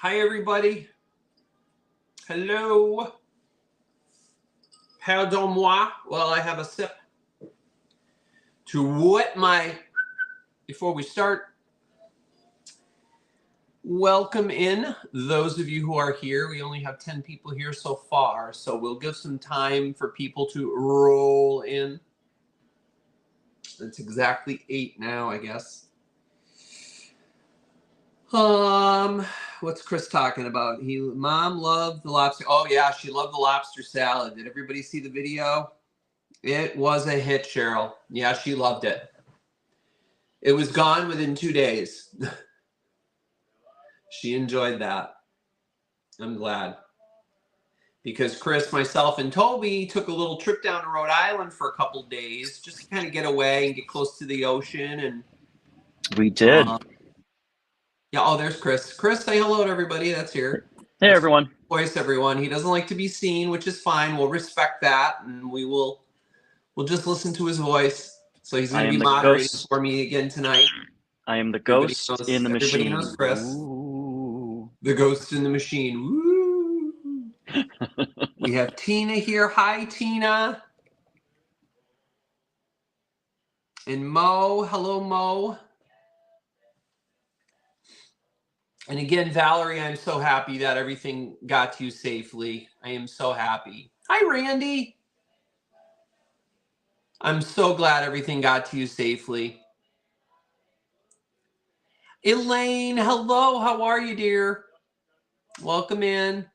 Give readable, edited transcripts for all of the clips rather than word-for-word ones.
Hi, everybody. Hello. Pardon-moi while I have a sip to wet my, before we start. Welcome in those of you who are here. We only have 10 people here so far, so we'll give some time for people to roll in. It's exactly 8 now, I guess. What's Chris talking about? Mom loved the lobster. Oh yeah, she loved the lobster salad. Did everybody see the video? It was a hit, Cheryl. Yeah, she loved it. It was gone within 2 days. She enjoyed that. I'm glad. Because Chris, myself, and Toby took a little trip down to Rhode Island for a couple days just to kind of get away and get close to the ocean. And we did. Yeah, oh, there's Chris. Chris, say hello to everybody that's here. Hey, everyone. Voice, everyone. He doesn't like to be seen, which is fine. We'll respect that, and we'll just listen to his voice. So he's going to be moderating for me again tonight. I am the ghost in the machine. Everybody knows Chris. Ooh. The ghost in the machine. Woo. We have Tina here. Hi, Tina. And Mo. Hello, Mo. And again, Valerie, I'm so happy that everything got to you safely. I am so happy. Hi, Randy. I'm so glad everything got to you safely. Elaine, hello. How are you, dear? Welcome in.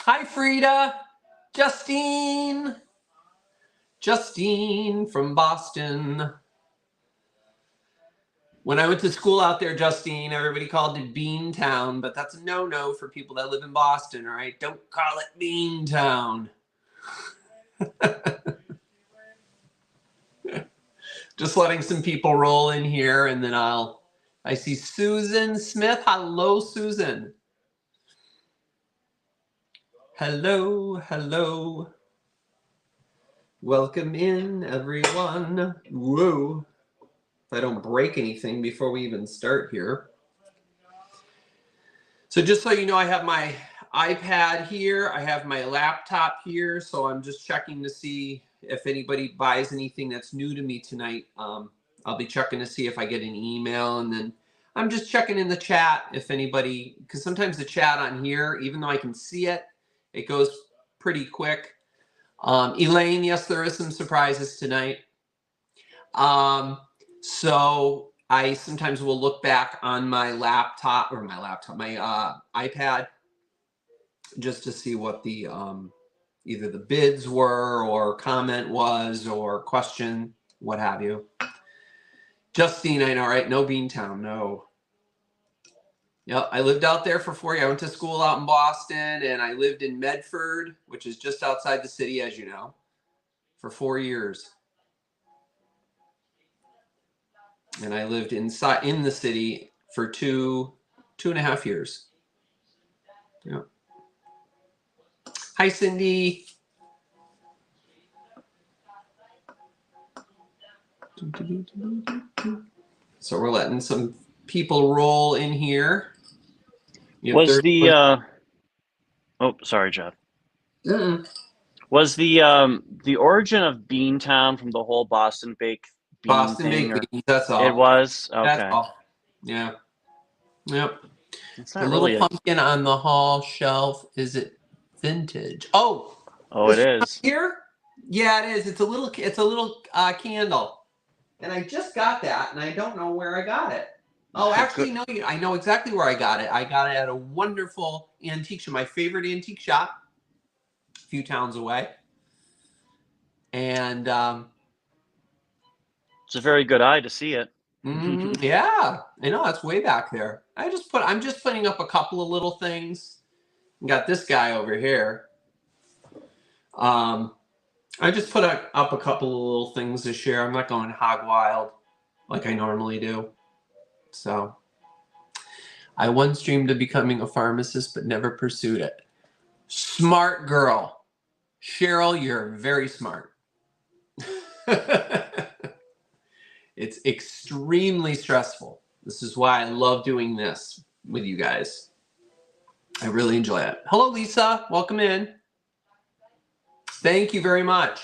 Hi, Frida. Justine. Justine from Boston. When I went to school out there, Justine, everybody called it Beantown, but that's a no-no for people that live in Boston, all right? Don't call it Beantown. Just letting some people roll in here, and then I see Susan Smith. Hello, Susan. Hello, hello. Welcome in, everyone. Whoa. If I don't break anything before we even start here. So just so you know, I have my iPad here. I have my laptop here. So I'm just checking to see if anybody buys anything that's new to me tonight. I'll be checking to see if I get an email. And then I'm just checking in the chat if anybody, because sometimes the chat on here, even though I can see it, it goes pretty quick. Elaine, yes, there is some surprises tonight. So I sometimes will look back on my laptop, my iPad, just to see what the either the bids were or comment was or question, what have you. Justine, I know, right? No Beantown, no. Yep, I lived out there for 4 years. I went to school out in Boston, and I lived in Medford, which is just outside the city, as you know, for 4 years. And I lived in the city for two and a half years. Yeah. Hi, Cindy. So we're letting some people roll in here. Was the oh, sorry, Jeff. Was the origin of Beantown from the whole Boston baked bean Boston thing? baked beans, that's all. It was? Okay. That's all. Yeah. Yep. It's The not little really pumpkin on the hall shelf, is it vintage? Oh, it is. Here? Yeah, it is. It's a little candle. And I just got that, and I don't know where I got it. Oh, actually, no, I know exactly where I got it. I got it at a wonderful antique shop, my favorite antique shop, a few towns away. And it's a very good eye to see it. Yeah, I know, that's way back there. I'm just putting up a couple of little things. Got this guy over here. I just put up a couple of little things to share. I'm not going hog wild like I normally do. So I once dreamed of becoming a pharmacist, but never pursued it. Smart girl. Cheryl, you're very smart. It's extremely stressful. This is why I love doing this with you guys. I really enjoy it. Hello, Lisa. Welcome in. Thank you very much.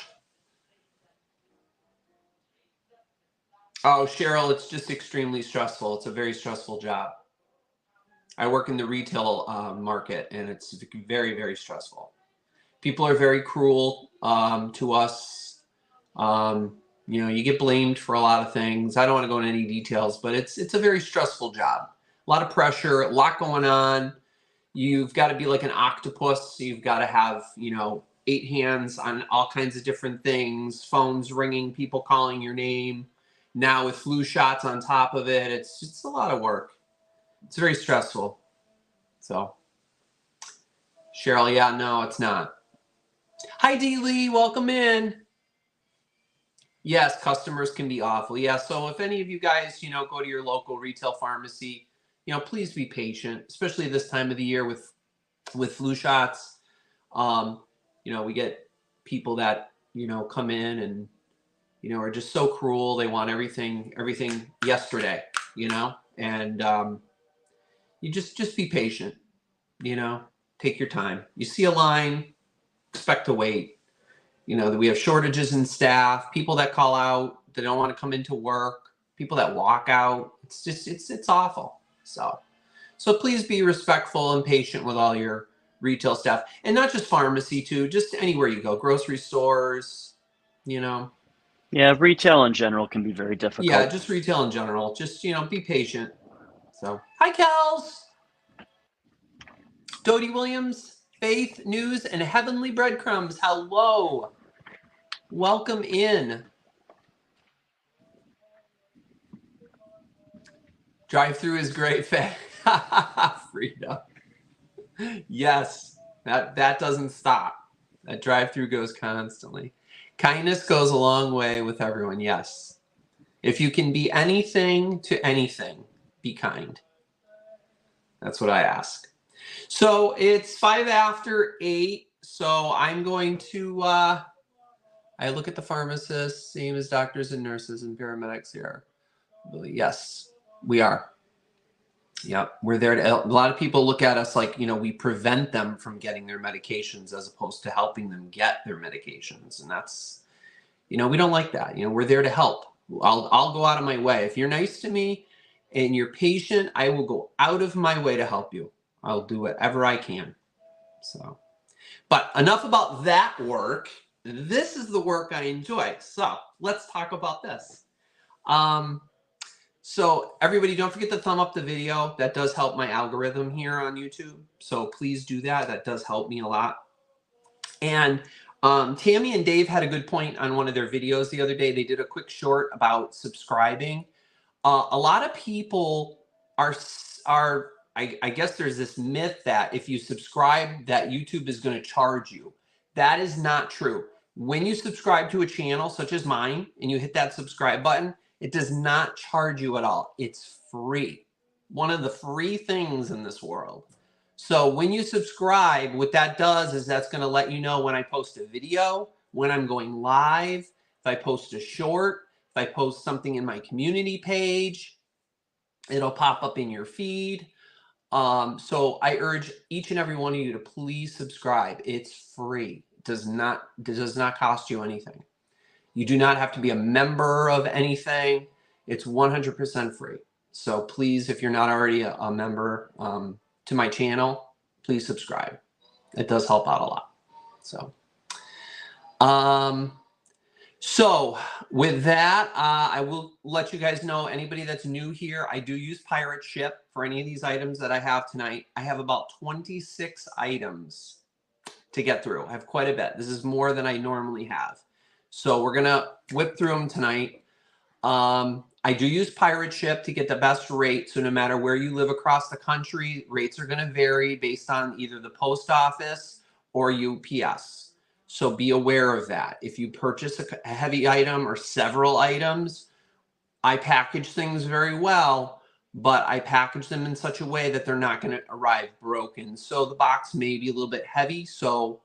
Oh, Cheryl, it's just extremely stressful. It's a very stressful job. I work in the retail market, and it's very, very stressful. People are very cruel to us. You know, you get blamed for a lot of things. I don't want to go into any details, but it's a very stressful job. A lot of pressure, a lot going on. You've got to be like an octopus. You've got to have, you know, 8 hands on all kinds of different things, phones ringing, people calling your name. Now with flu shots on top of it, it's a lot of work. It's very stressful. So, Cheryl, yeah, no, it's not. Hi, D. Lee, welcome in. Yes, customers can be awful. Yeah, so if any of you guys, you know, go to your local retail pharmacy, you know, please be patient, especially this time of the year with flu shots. You know, we get people that, you know, come in and, you know, are just so cruel. They want everything yesterday, you know, and you just be patient, you know, take your time. You see a line, expect to wait. You know, we have shortages in staff, people that call out, they don't want to come into work, people that walk out. It's just, it's awful. So please be respectful and patient with all your retail staff, and not just pharmacy too, just anywhere you go, grocery stores, you know. Yeah, retail in general can be very difficult. Yeah, just retail in general. Just, you know, be patient. So, hi, Kels. Dodie Williams, Faith, News, and Heavenly Breadcrumbs. Hello. Welcome in. Drive-through is great. Freedom. Yes, that doesn't stop. That drive-through goes constantly. Kindness goes a long way with everyone. Yes. If you can be anything to anything, be kind. That's what I ask. So it's 5 after 8. So I'm going to, I look at the pharmacists, same as doctors and nurses and paramedics here. Yes, we are. Yep, we're there to, a lot of people look at us like, you know, we prevent them from getting their medications as opposed to helping them get their medications. And that's, you know, we don't like that. You know, we're there to help. I'll go out of my way. If you're nice to me and you're patient, I will go out of my way to help you. I'll do whatever I can. So, but enough about that work. This is the work I enjoy. So let's talk about this. So everybody, don't forget to thumb up the video. That does help my algorithm here on YouTube. So please do that. That does help me a lot. And Tammy and Dave had a good point on one of their videos the other day. They did a quick short about subscribing. A lot of people are I guess there's this myth that if you subscribe that YouTube is going to charge you. That is not true. When you subscribe to a channel such as mine and you hit that subscribe button, it does not charge you at all. It's free. One of the free things in this world. So when you subscribe, what that does is that's going to let you know when I post a video, when I'm going live, if I post a short, if I post something in my community page, it'll pop up in your feed. So I urge each and every one of you to please subscribe. It's free. It does not cost you anything. You do not have to be a member of anything. It's 100% free. So please, if you're not already a member to my channel, please subscribe. It does help out a lot. So with that, I will let you guys know, anybody that's new here, I do use Pirate Ship for any of these items that I have tonight. I have about 26 items to get through. I have quite a bit. This is more than I normally have. So we're going to whip through them tonight. I do use Pirate Ship to get the best rate. So no matter where you live across the country, rates are going to vary based on either the post office or UPS. So be aware of that. If you purchase a heavy item or several items, I package things very well, but I package them in such a way that they're not going to arrive broken. So the box may be a little bit heavy. So,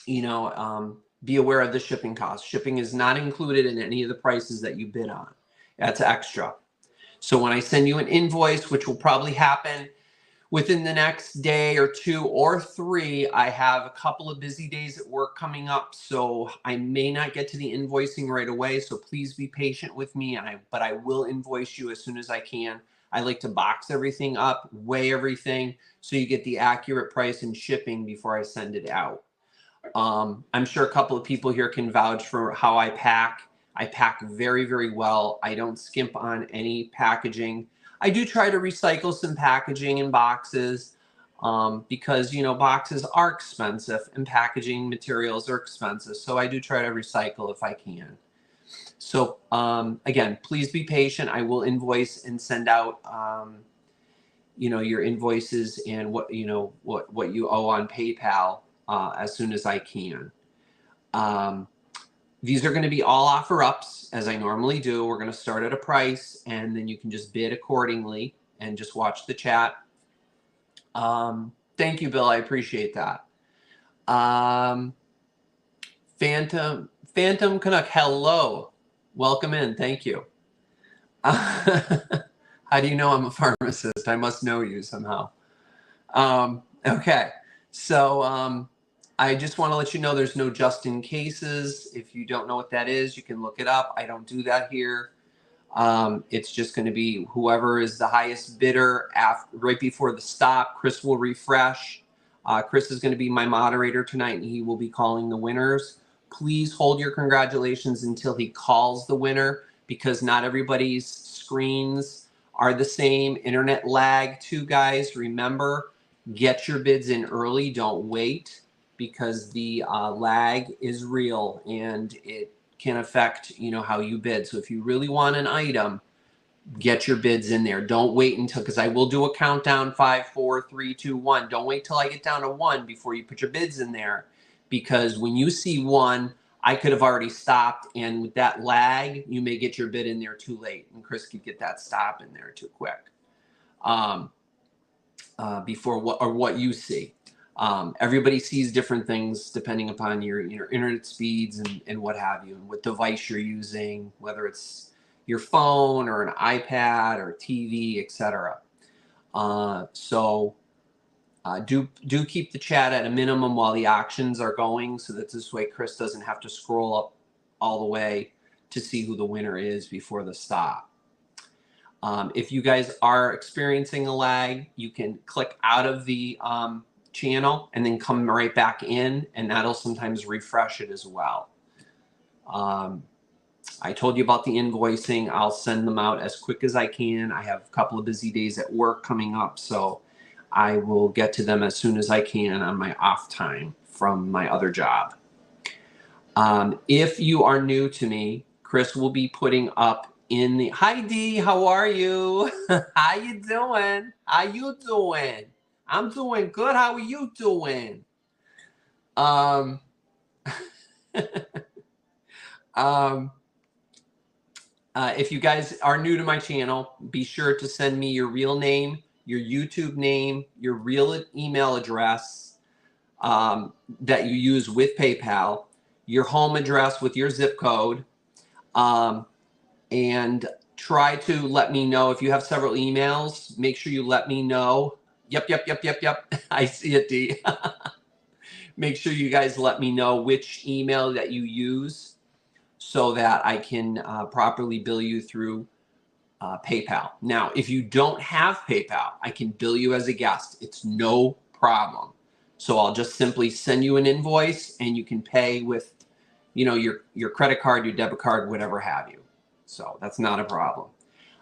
you know, be aware of the shipping costs. Shipping is not included in any of the prices that you bid on. That's extra. So when I send you an invoice, which will probably happen within the next day or 2 or 3, I have a couple of busy days at work coming up, so I may not get to the invoicing right away. So please be patient with me, but I will invoice you as soon as I can. I like to box everything up, weigh everything, so you get the accurate price and shipping before I send it out. I'm sure a couple of people here can vouch for how I pack. I pack very, very well. I don't skimp on any packaging. I do try to recycle some packaging in boxes because, you know, boxes are expensive and packaging materials are expensive. So I do try to recycle if I can. So again, please be patient. I will invoice and send out, you know, your invoices and what you owe on PayPal as soon as I can. These are going to be all offer ups, as I normally do. We're going to start at a price, and then you can just bid accordingly and just watch the chat. Thank you, Bill. I appreciate that. Phantom Canuck, hello. Welcome in. Thank you. How do you know I'm a pharmacist? I must know you somehow. Okay. So I just want to let you know there's no just in cases. If you don't know what that is, you can look it up. I don't do that here. It's just going to be whoever is the highest bidder right before the stop. Chris will refresh. Chris is going to be my moderator tonight, and he will be calling the winners. Please hold your congratulations until he calls the winner, because not everybody's screens are the same. Internet lag too, guys. Remember, get your bids in early. Don't wait, because the lag is real and it can affect, you know, how you bid. So if you really want an item, get your bids in there. Don't wait until, because I will do a countdown, 5, 4, 3, 2, 1. Don't wait till I get down to 1 before you put your bids in there, because when you see 1, I could have already stopped, and with that lag, you may get your bid in there too late, and Chris could get that stop in there too quick before what you see. Everybody sees different things depending upon your internet speeds and what have you, and what device you're using, whether it's your phone or an iPad or TV, etc. Do keep the chat at a minimum while the auctions are going, so that this way Chris doesn't have to scroll up all the way to see who the winner is before the stop. If you guys are experiencing a lag, you can click out of the channel and then come right back in, and that'll sometimes refresh it as well. I told you about the invoicing. I'll send them out as quick as I can. I have a couple of busy days at work coming up, so I will get to them as soon as I can on my off time from my other job. If you are new to me, Chris will be putting up in the... Hi, Dee. How are you? How you doing? How you doing? I'm doing good. How are you doing? If you guys are new to my channel, be sure to send me your real name, your YouTube name, your real email address that you use with PayPal, your home address with your zip code, and try to let me know if you have several emails. Make sure you let me know. Yep. I see it, D. Make sure you guys let me know which email that you use, so that I can properly bill you through PayPal. Now, if you don't have PayPal, I can bill you as a guest. It's no problem. So I'll just simply send you an invoice, and you can pay with, you know, your credit card, your debit card, whatever have you. So that's not a problem.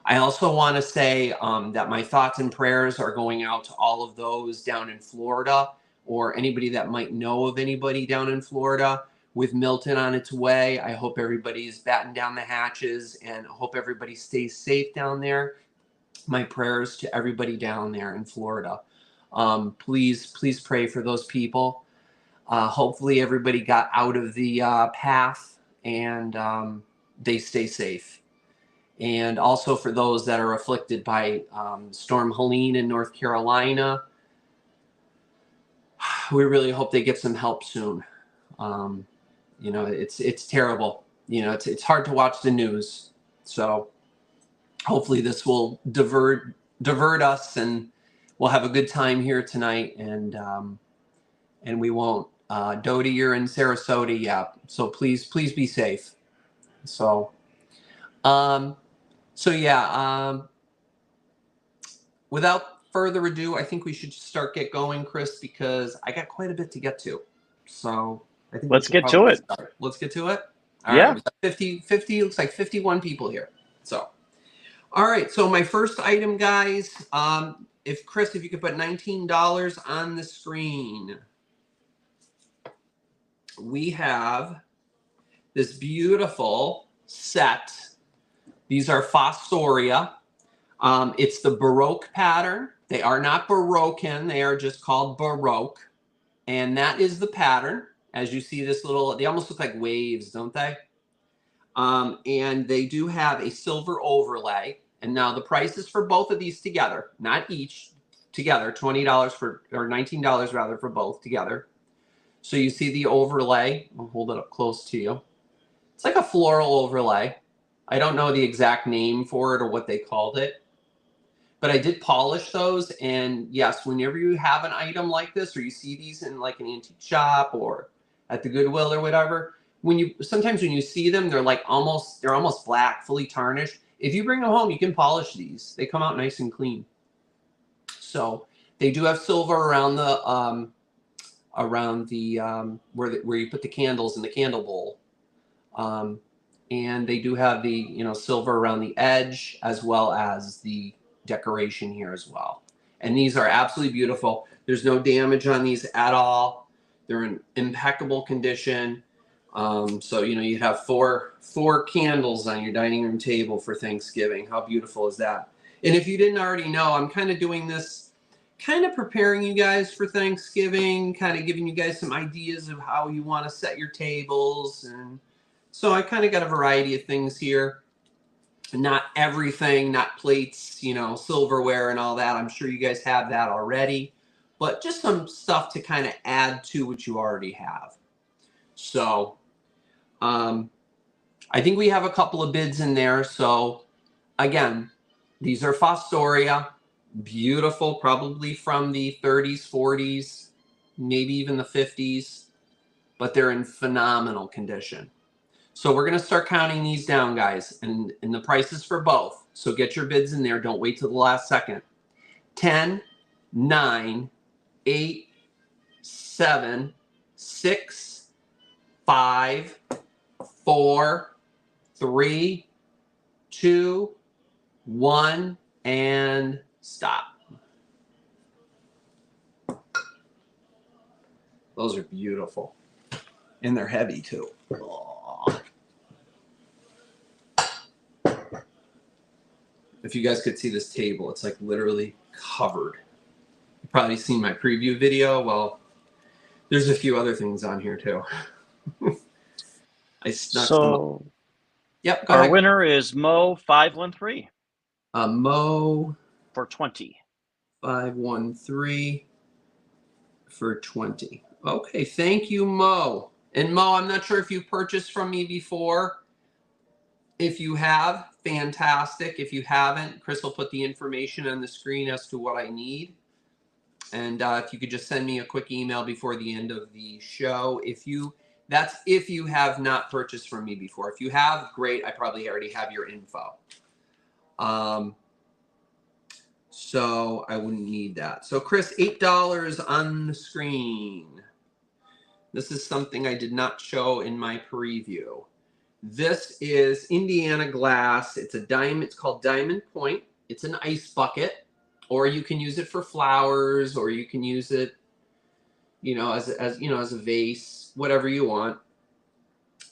I also want to say that my thoughts and prayers are going out to all of those down in Florida, or anybody that might know of anybody down in Florida with Milton on its way. I hope everybody's batting down the hatches, and hope everybody stays safe down there. My prayers to everybody down there in Florida. Please pray for those people. Hopefully everybody got out of the path, and they stay safe. And also for those that are afflicted by Storm Helene in North Carolina, we really hope they get some help soon. You know, it's terrible. You know, it's hard to watch the news. So hopefully this will divert us, and we'll have a good time here tonight. And we won't. Dodie, you're in Sarasota, yeah. So please be safe. So, yeah. Without further ado, I think we should get going, Chris, because I got quite a bit to get to. So I think we Let's should get to probably it. start. Let's get to it. All Yeah. right. 50, looks like 51 people here. So, all right. So my first item, guys, if Chris, if you could put $19 on the screen, we have this beautiful set. These are Fostoria. It's the Baroque pattern. They are not Baroquean. They are just called Baroque. And that is the pattern. As you see this little, they almost look like waves, don't they? And they do have a silver overlay. And now the prices for both of these together, not each, together, $20 for, or $19 rather, for both together. So you see the overlay. I'll hold it up close to you. It's like a floral overlay. I don't know the exact name for it or what they called it, but I did polish those. And yes, whenever you have an item like this, or you see these in like an antique shop or at the Goodwill or whatever, sometimes when you see them, they're almost black, fully tarnished. If you bring them home, you can polish these. They come out nice and clean. So they do have silver around the where you put the candles in the candle bowl. And they do have the silver around the edge, as well as the decoration here as well. And these are absolutely beautiful. There's no damage on these at all. They're in impeccable condition. So you have four candles on your dining room table for Thanksgiving. How beautiful is that? And if you didn't already know, I'm kind of doing this, kind of preparing you guys for Thanksgiving, kind of giving you guys some ideas of how you want to set your tables. And so I kind of got a variety of things here. Not everything, not plates, silverware and all that. I'm sure you guys have that already, but just some stuff to kind of add to what you already have. So I think we have a couple of bids in there. So again, these are Fostoria, beautiful, probably from the 30s, 40s, maybe even the 50s, but they're in phenomenal condition. So we're going to start counting these down, guys, and the prices for both. So get your bids in there. Don't wait till the last second. 10, 9, 8, 7, 6, 5, 4, 3, 2, 1, and stop. Those are beautiful. And they're heavy, too. Aww. If you guys could see this table, it's like literally covered. You've probably seen my preview video. Well, there's a few other things on here too. I snuck some up. Yep, go our ahead. winner is Mo 513. Mo for 20. 513 for 20. Okay, thank you, Mo. And Mo, I'm not sure if you purchased from me before. If you have, fantastic. If you haven't, Chris will put the information on the screen as to what I need. And if you could just send me a quick email before the end of the show. That's if you have not purchased from me before. If you have, great. I probably already have your info. So I wouldn't need that. So Chris, $8 on the screen. This is something I did not show in my preview. This is Indiana Glass. It's a diamond. It's called Diamond Point. It's an ice bucket, or you can use it for flowers, or you can use it, as a vase, whatever you want.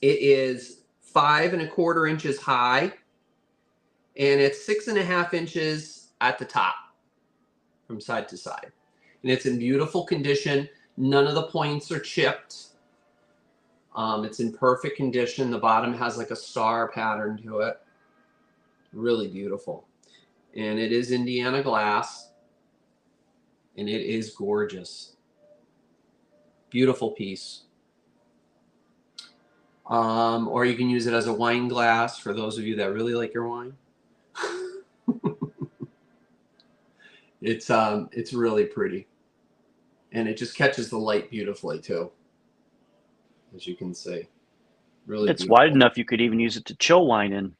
It is 5 1/4 inches high, and it's 6 1/2 inches at the top, from side to side, and it's in beautiful condition. None of the points are chipped. It's in perfect condition. The bottom has like a star pattern to it. Really beautiful. And it is Indiana glass. And it is gorgeous. Beautiful piece. Or you can use it as a wine glass for those of you that really like your wine. It's really pretty. And it just catches the light beautifully too. As you can see. Really It's beautiful. wide enough you could even use it to chill wine in.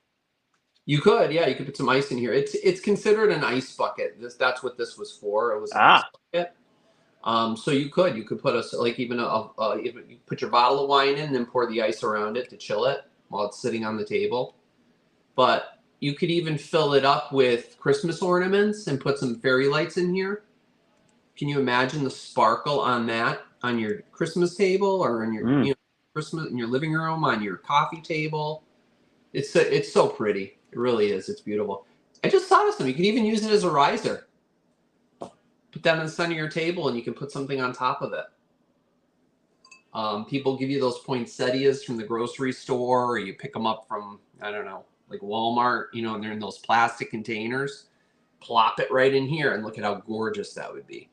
You could, yeah, you could put some ice in here. It's considered an ice bucket. That's what this was for. It was an ice bucket. So you could put even you put your bottle of wine in, and then pour the ice around it to chill it while it's sitting on the table. But you could even fill it up with Christmas ornaments and put some fairy lights in here. Can you imagine the sparkle on that on your Christmas table or in your Christmas in your living room, on your coffee table? It's so pretty. It really is. It's beautiful. I just thought of something. You can even use it as a riser. Put that on the center of your table, and you can put something on top of it. People give you those poinsettias from the grocery store, or you pick them up from, I don't know, like Walmart, and they're in those plastic containers. Plop it right in here, and look at how gorgeous that would be.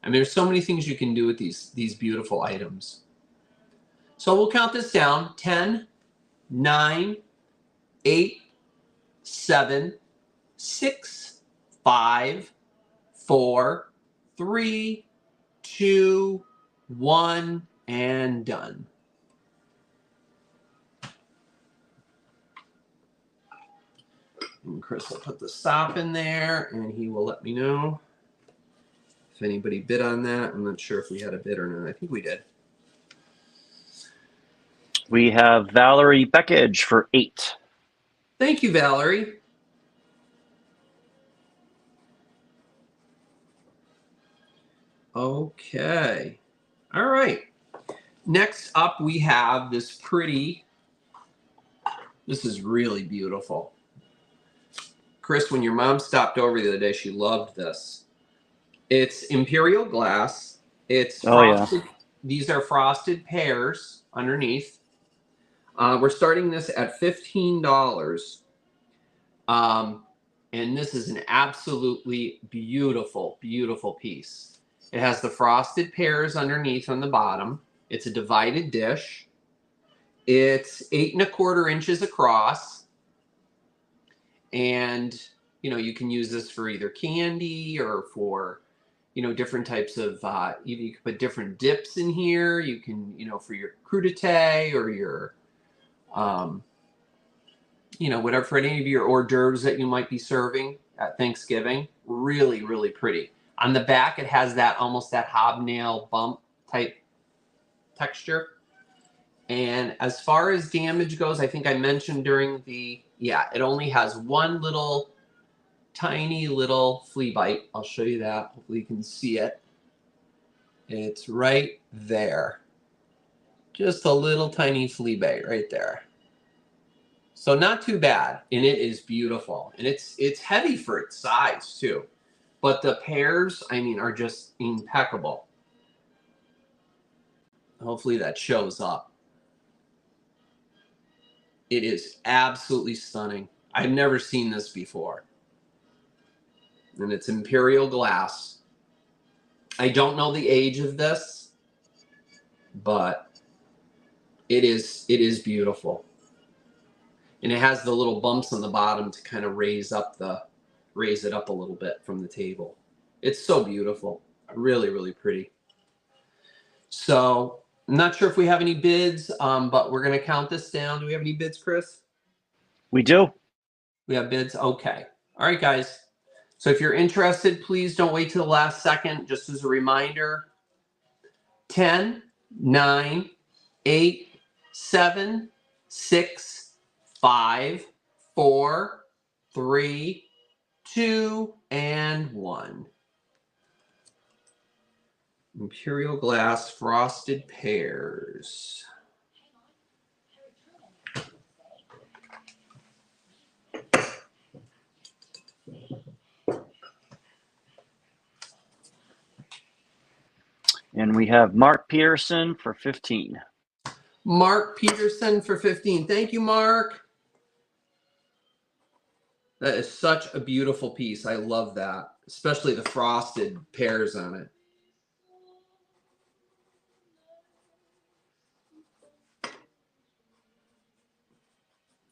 I mean, there's so many things you can do with these beautiful items. So we'll count this down. 10, 9, 8, 7, 6, 5, 4, 3, 2, 1, and done. And Chris will put the stop in there, and he will let me know if anybody bid on that. I'm not sure if we had a bid or not. I think we did. We have Valerie Beckage for 8. Thank you, Valerie. Okay. All right. Next up, we have this pretty. This is really beautiful. Chris, when your mom stopped over the other day, she loved this. It's Imperial Glass. It's frosted. Yeah. These are frosted pears underneath. We're starting this at $15. And this is an absolutely beautiful, beautiful piece. It has the frosted pears underneath on the bottom. It's a divided dish. It's 8 1/4 inches across. And, you can use this for either candy or for, different types of, even you can put different dips in here. You can, for your crudité or your, whatever, for any of your hors d'oeuvres that you might be serving at Thanksgiving. Really, really pretty. On the back, it has almost that hobnail bump type texture. And as far as damage goes, I think I mentioned during it only has one little tiny little flea bite. I'll show you that. Hopefully you can see it. It's right there. Just a little tiny flea bite right there. So not too bad, and it is beautiful, and it's heavy for its size too. But the pears, I mean, are just impeccable. Hopefully that shows up. It is absolutely stunning. I've never seen this before. And it's Imperial Glass. I don't know the age of this, but it is beautiful. And it has the little bumps on the bottom to kind of raise it up a little bit from the table. It's so beautiful. Really, really pretty. So I'm not sure if we have any bids, but we're going to count this down. Do we have any bids, Chris? We do. We have bids? Okay. All right, guys. So if you're interested, please don't wait till the last second. Just as a reminder, 10, 9, 8, 7, 6, 5, 4, 3, 2, and 1. Imperial Glass Frosted Pears. And we have Mark Peterson for 15. Mark Peterson for 15. Thank you, Mark. That is such a beautiful piece. I love that, especially the frosted pears on it.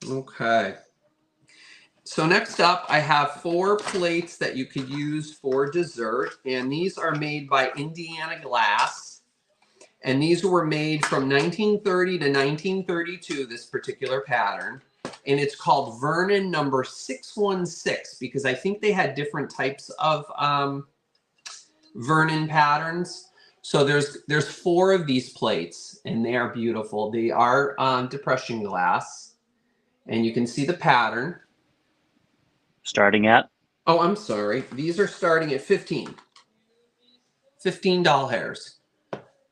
Okay. So next up, I have 4 plates that you could use for dessert, and these are made by Indiana Glass. And these were made from 1930 to 1932, this particular pattern. And it's called Vernon number 616 because I think they had different types of Vernon patterns. So there's 4 of these plates, and they are beautiful. They are depression glass, and you can see the pattern. Starting at? Oh, I'm sorry. These are starting at 15 doll hairs.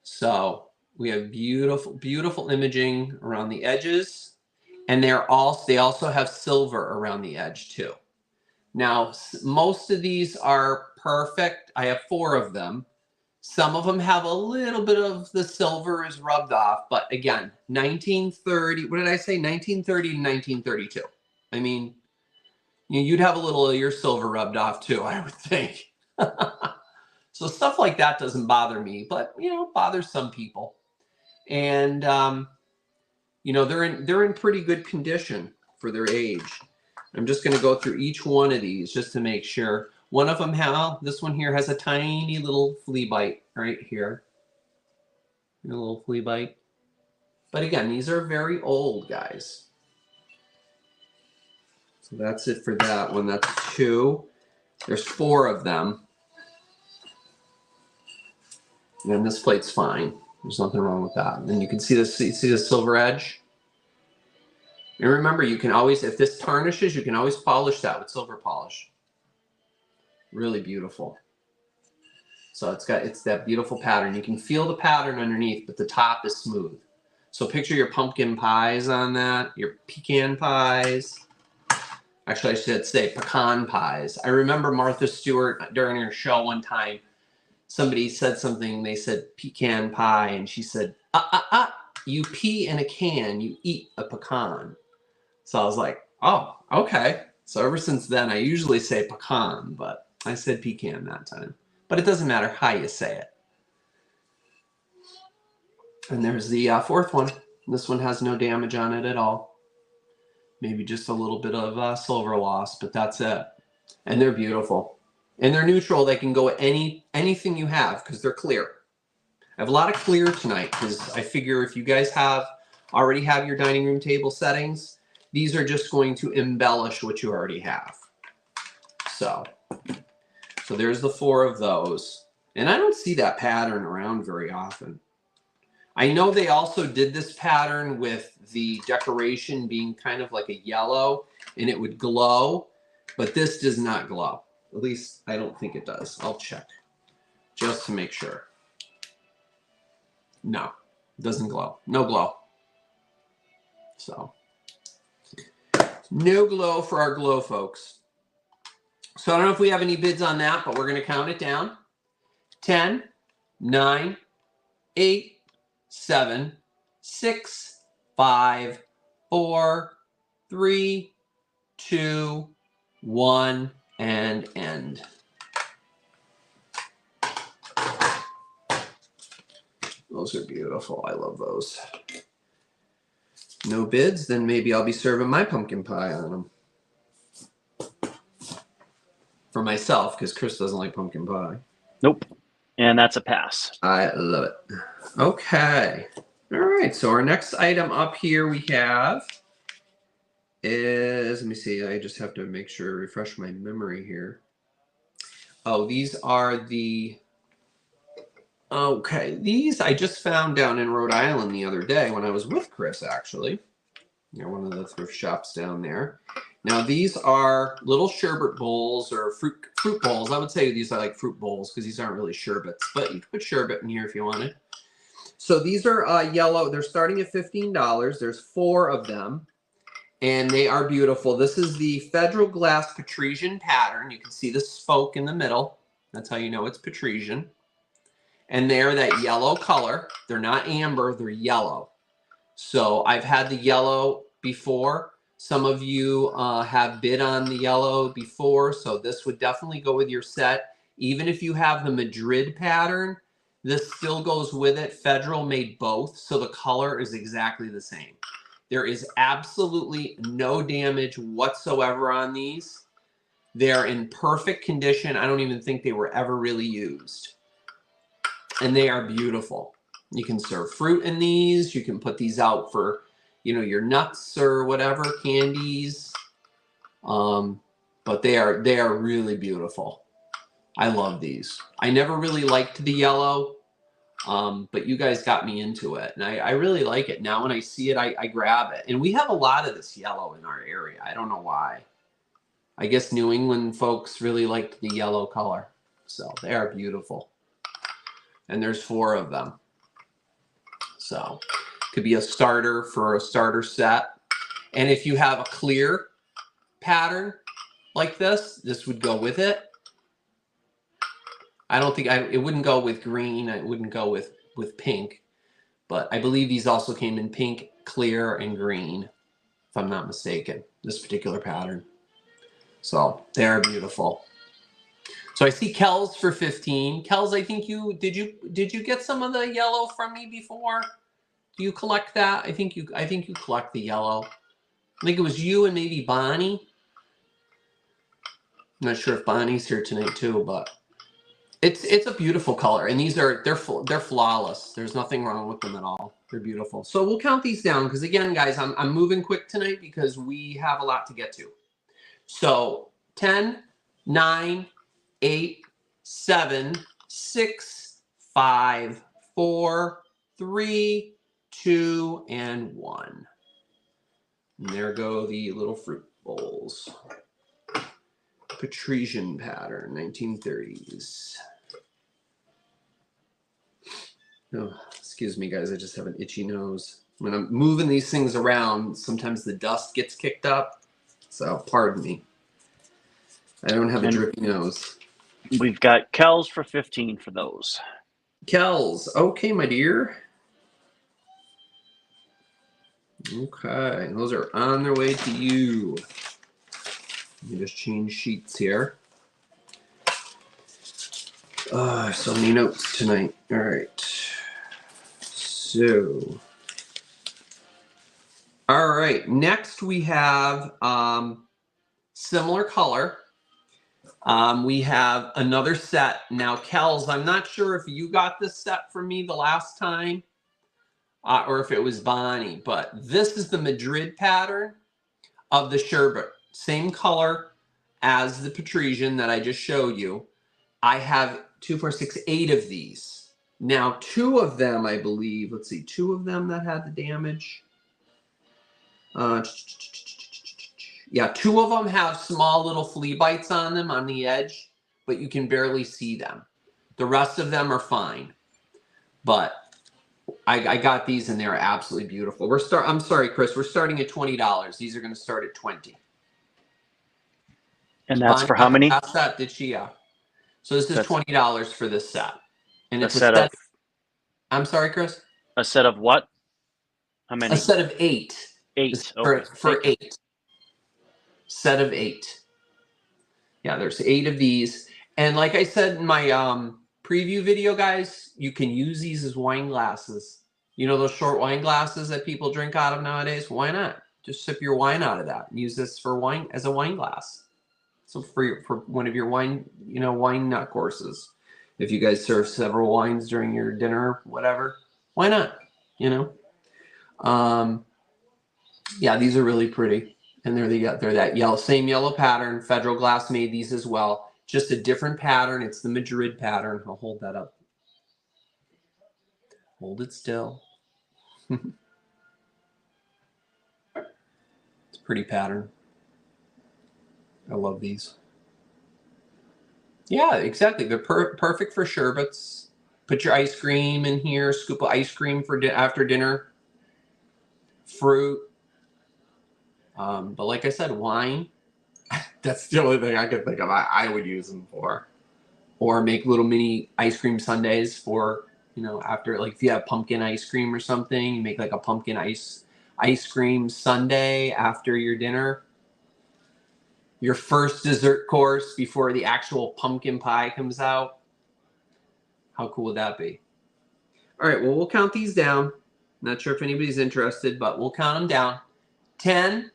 So we have beautiful, beautiful imaging around the edges, and they also have silver around the edge too. Now, most of these are perfect. I have 4 of them. Some of them have a little bit of the silver is rubbed off, but again, 1930, what did I say? 1930 to 1932. I mean, you'd have a little of your silver rubbed off too, I would think. So stuff like that doesn't bother me, but bothers some people. And they're in pretty good condition for their age. I'm just going to go through each one of these just to make sure. One of them this one here has a tiny little flea bite right here. A little flea bite. But again, these are very old, guys. So that's it for that one. That's 2. There's 4 of them. And this plate's fine. There's nothing wrong with that. And you can see the silver edge. And remember, you can always, if this tarnishes, you can always polish that with silver polish. Really beautiful. So it's that beautiful pattern. You can feel the pattern underneath, but the top is smooth. So picture your pumpkin pies on that, your pecan pies. Actually, I should say pecan pies. I remember Martha Stewart during her show one time, somebody said something, they said pecan pie, and she said, you pee in a can, you eat a pecan. So I was like, oh, okay. So ever since then, I usually say pecan, but I said pecan that time. But it doesn't matter how you say it. And there's the 4th one. This one has no damage on it at all. Maybe just a little bit of silver loss, but that's it. And they're beautiful. And they're neutral. They can go at anything you have because they're clear. I have a lot of clear tonight because I figure if you guys already have your dining room table settings, these are just going to embellish what you already have. So there's the 4 of those. And I don't see that pattern around very often. I know they also did this pattern with the decoration being kind of like a yellow and it would glow, but this does not glow. At least I don't think it does. I'll check just to make sure. No, it doesn't glow. No glow. So no glow for our glow folks. So I don't know if we have any bids on that, but we're going to count it down. 10, 9, 8, 7, 6, 5, 4, 3, 2, 1, and end. Those are beautiful. I love those. No bids, then maybe I'll be serving my pumpkin pie on them. For myself, because Chris doesn't like pumpkin pie. Nope. And that's a pass. I love it. Okay. All right. So our next item up here we have is, let me see. I just have to make sure, refresh my memory here. Oh, these are the, okay. These I just found down in Rhode Island the other day when I was with Chris, actually. One of the thrift shops down there. Now these are little sherbet bowls or fruit bowls. I would say these are like fruit bowls because these aren't really sherbets, but you can put sherbet in here if you wanted. So these are yellow. They're starting at $15. There's 4 of them, and they are beautiful. This is the Federal Glass Patrician pattern. You can see the spoke in the middle. That's how you know it's Patrician. And they're that yellow color. They're not amber. They're yellow. So I've had the yellow before. Some of you have bid on the yellow before, so this would definitely go with your set. Even if you have the Madrid pattern, this still goes with it. Federal made both, so the color is exactly the same. There is absolutely no damage whatsoever on these. They're in perfect condition. I don't even think they were ever really used. And they are beautiful. You can serve fruit in these. You can put these out for, you know, your nuts or whatever, candies. But they are really beautiful. I love these. I never really liked the yellow, but you guys got me into it. And I really like it. Now when I see it, I grab it. And we have a lot of this yellow in our area. I don't know why. I guess New England folks really liked the yellow color. So they are beautiful. And there's 4 of them. So could be a starter for a starter set. And if you have a clear pattern like this would go with it. I don't think it wouldn't go with green. It wouldn't go with pink. But I believe these also came in pink, clear, and green, if I'm not mistaken, this particular pattern. So they're beautiful. So I see Kells for 15. Kells, I think did you get some of the yellow from me before? Do you collect that? I think you collect the yellow. I think it was you and maybe Bonnie. I'm not sure if Bonnie's here tonight too, but it's a beautiful color, and they're flawless. There's nothing wrong with them at all. They're beautiful. So we'll count these down because again, guys, I'm moving quick tonight because we have a lot to get to. So 10, 9, 8, 7, 6, 5, 4, 3, 2, and 1. And there go the little fruit bowls. Patrician pattern, 1930s. Oh, excuse me, guys. I just have an itchy nose. When I'm moving these things around, sometimes the dust gets kicked up. So, pardon me. I don't have a drippy nose. We've got Kells for 15 for those. Kells. Okay, my dear. Okay. Those are on their way to you. Let me just change sheets here. So many notes tonight. All right. So, all right. Next we have similar color. We have another set. Now, Kells, I'm not sure if you got this set from me the last time or if it was Bonnie, but this is the Madrid pattern of the Sherbet. Same color as the Patrician that I just showed you. I have 2, 4, 6, 8 of these. Now, 2 of them, I believe, let's see, 2 of them that had the damage. Yeah, 2 of them have small little flea bites on them on the edge, but you can barely see them. The rest of them are fine. But I got these and they're absolutely beautiful. I'm sorry, Chris, we're starting at $20. These are going to start at $20. And that's for how many? Last set, did she? Yeah. So this is $20 for this set. And it's a set of, I'm sorry, Chris? A set of what? How many? A set of 8. 8. For 8. Set of 8. Yeah, there's 8 of these. And like I said in my preview video, guys, you can use these as wine glasses. You know those short wine glasses that people drink out of nowadays? Why not? Just sip your wine out of that and use this for wine as a wine glass. So for one of your wine nut courses. If you guys serve several wines during your dinner, whatever, why not? Yeah, these are really pretty. And they're that same yellow pattern. Federal Glass made these as well. Just a different pattern. It's the Madrid pattern. I'll hold that up. Hold it still. It's a pretty pattern. I love these. Yeah, exactly. They're perfect for sherbets. Put your ice cream in here. Scoop of ice cream for after dinner. Fruit. But like I said, wine. That's the only thing I could think of I would use them for. Or make little mini ice cream sundaes for, after, like if you have pumpkin ice cream or something, you make like a pumpkin ice cream sundae after your dinner. Your first dessert course before the actual pumpkin pie comes out. How cool would that be? All right, well, we'll count these down. Not sure if anybody's interested, but we'll count them down. 10,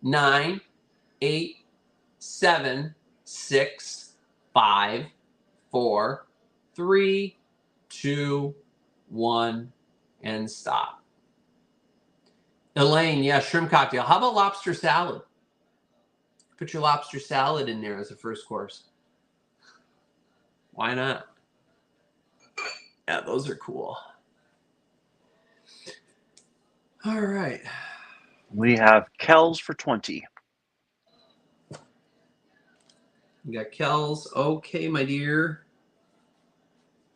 9, 8, 7, 6, 5, 4, 3, 2, 1, and stop. Elaine, yeah, shrimp cocktail. How about lobster salad? Put your lobster salad in there as a first course. Why not? Yeah, those are cool. All right. We have Kells for 20. You got Kells. Okay, my dear.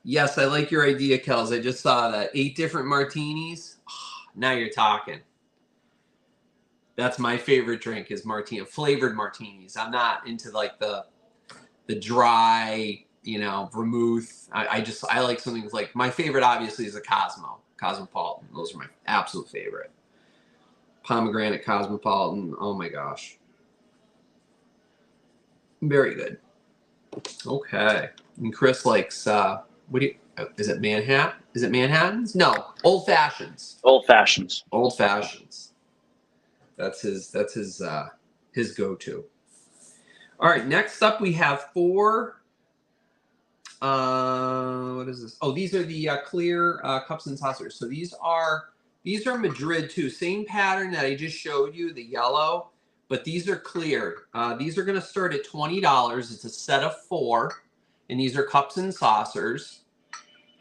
Yes, I like your idea, Kells. I just saw that. 8 different martinis. Oh, now you're talking. That's my favorite drink is martini, flavored martinis. I'm not into like the dry, you know, vermouth. I like something like, my favorite obviously is a Cosmopolitan. Those are my absolute favorite. Pomegranate Cosmopolitan. Oh my gosh. Very good. Okay. And Chris likes is it Manhattan? Is it Manhattans? No, old fashions. Old fashions. Old fashions. That's his go-to. All right, next up we have 4 what is this? Oh, these are the clear cups and saucers. So these are Madrid too. Same pattern that I just showed you, the yellow, but these are clear. These are going to start at $20. It's a set of 4, and these are cups and saucers.